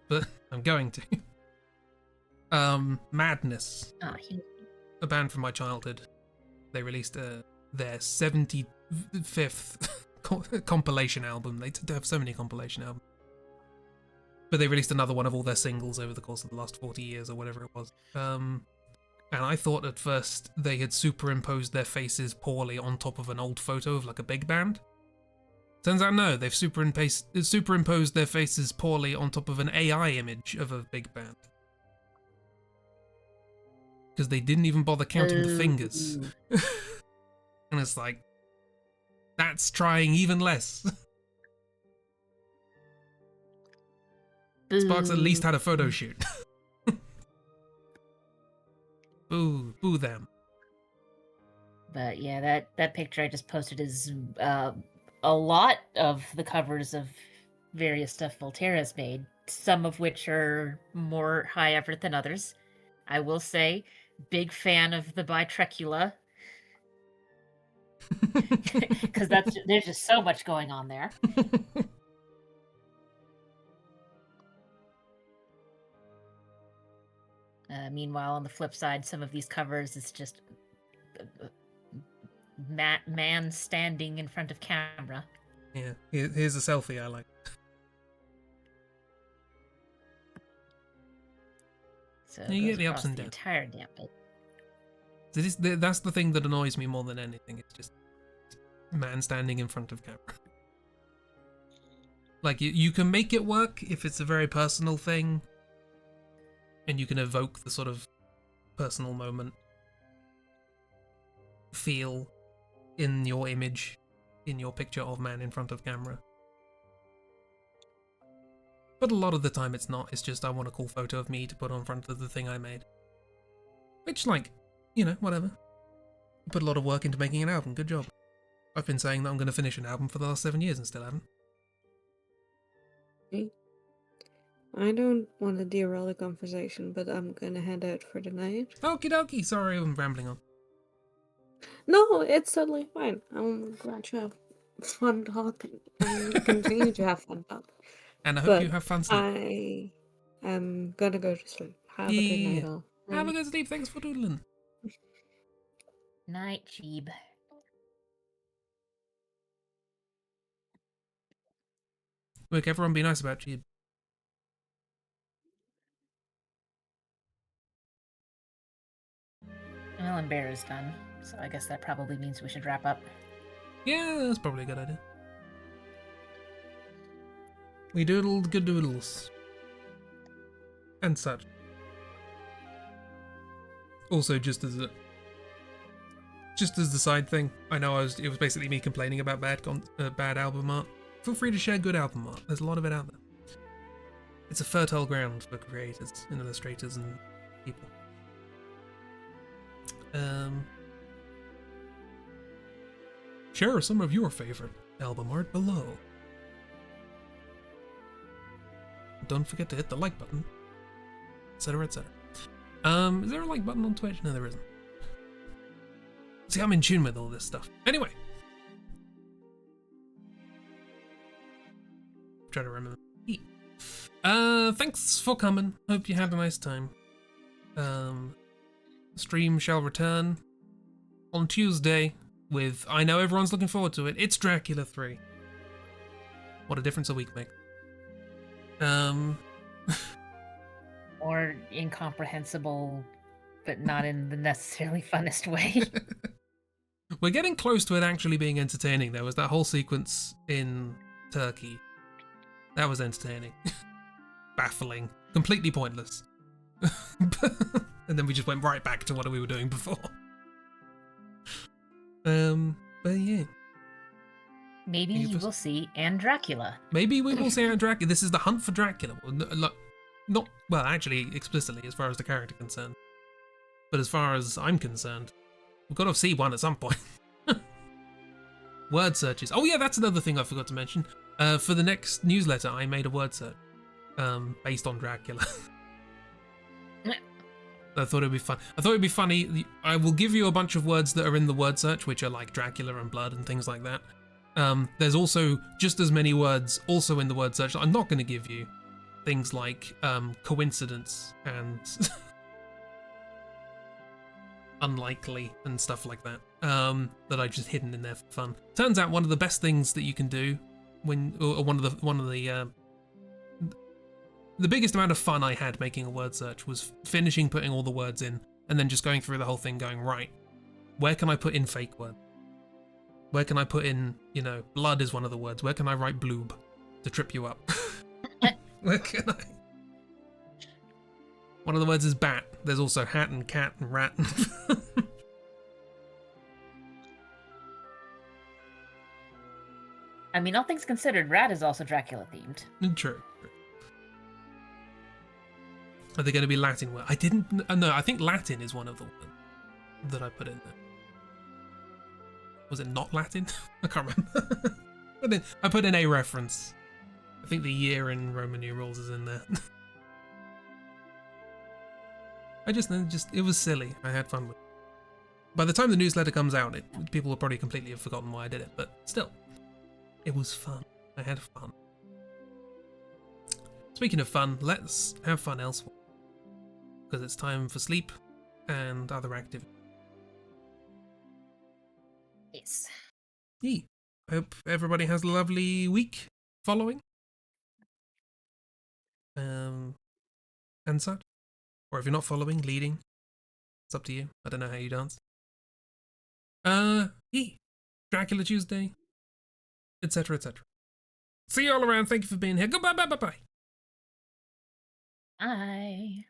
Speaker 1: But I'm going to. Madness. A band from my childhood. They released their 75th compilation album. They have so many compilation albums. But they released another one of all their singles over the course of the last 40 years or whatever it was. And I thought at first they had superimposed their faces poorly on top of an old photo of like a big band. Turns out no, they've superimposed their faces poorly on top of an AI image of a big band. Because they didn't even bother counting the fingers. And it's like, that's trying even less. Sparks at least had a photo shoot. Boo them.
Speaker 2: But yeah, that picture I just posted is a lot of the covers of various stuff Voltaire has made, some of which are more high effort than others. I will say, big fan of the Bitrecula. Because there's just so much going on there. Meanwhile, on the flip side, some of these covers, it's just man standing in front of camera.
Speaker 1: Yeah, here's a selfie I like.
Speaker 2: So
Speaker 1: you get the ups and
Speaker 2: the
Speaker 1: downs.
Speaker 2: Entire damn
Speaker 1: bit. That's the thing that annoys me more than anything. It's just man standing in front of camera. Like, you can make it work if it's a very personal thing, and you can evoke the sort of personal moment feel in your image, in your picture of man in front of camera. But a lot of the time it's not. It's just I want a cool photo of me to put on front of the thing I made. Which, like, you know, whatever. You put a lot of work into making an album. Good job. I've been saying that I'm going to finish an album for the last 7 years and still haven't.
Speaker 3: I don't want to derail the conversation, but I'm gonna head out for the night.
Speaker 1: Okie dokie. Sorry, I'm rambling on.
Speaker 3: No, it's totally fine. I'm glad you have fun talking and continue to have fun talking.
Speaker 1: And I hope you have fun sleep.
Speaker 3: I am gonna go to sleep. Have a good night, all.
Speaker 1: Have a good sleep. Thanks for doodling.
Speaker 2: Night, Cheeb.
Speaker 1: Look, everyone be nice about you.
Speaker 2: Well, and Bear is done, so I guess that probably means we should wrap up.
Speaker 1: Yeah, that's probably a good idea. We doodled good doodles. And such. Also, just as the side thing, I know it was basically me complaining about bad album art. Feel free to share good album art. There's a lot of it out there. It's a fertile ground for creators and illustrators and people. Share some of your favorite album art below. Don't forget to hit the like button, etc., etc. Is there a like button on Twitch? No, there isn't. See, I'm in tune with all this stuff. Anyway. Try to remember. Thanks for coming. Hope you had a nice time. Stream shall return on Tuesday with, I know everyone's looking forward to it, it's Dracula 3. What a difference a week makes.
Speaker 2: Or incomprehensible, but not in the necessarily funnest way.
Speaker 1: We're getting close to it actually being entertaining. There was that whole sequence in Turkey. That was entertaining. Baffling. Completely pointless. And then we just went right back to what we were doing before. But yeah.
Speaker 2: Maybe you will see Anne Dracula.
Speaker 1: Maybe we will see Anne Dracula. This is the hunt for Dracula. Not, well, actually, explicitly, as far as the character concerned. But as far as I'm concerned, we've got to see one at some point. Word searches. Oh yeah, that's another thing I forgot to mention. For the next newsletter, I made a word search based on Dracula. I thought it'd be fun. I thought it'd be funny. I will give you a bunch of words that are in the word search, which are like Dracula and blood and things like that. There's also just as many words also in the word search that I'm not going to give you. Things like coincidence and unlikely and stuff like that. That I just hidden in there for fun. Turns out one of the best things that you can do when, or one of the biggest amount of fun I had making a word search was finishing putting all the words in and then just going through the whole thing going, right, where can I put in fake words? Where can I put in, you know, blood is one of the words. Where can I write bloob to trip you up? Where can I? One of the words is bat. There's also hat and cat and rat.
Speaker 2: I mean, all things considered, rat is also Dracula themed.
Speaker 1: True. Are they going to be Latin words? I didn't. No, I think Latin is one of the words that I put in there. Was it not Latin? I can't remember. But then I put in a reference. I think the year in Roman numerals is in there. It was silly. I had fun with it. By the time the newsletter comes out, people will probably completely have forgotten why I did it, but still, it was fun. I had fun. Speaking of fun, let's have fun elsewhere. Because it's time for sleep and other activities.
Speaker 2: Yes.
Speaker 1: Yeah. Hope everybody has a lovely week following. And such. Or if you're not following, leading. It's up to you. I don't know how you dance. Yeah. Dracula Tuesday. Etc. etc. See you all around. Thank you for being here. Goodbye. Bye.
Speaker 2: Bye.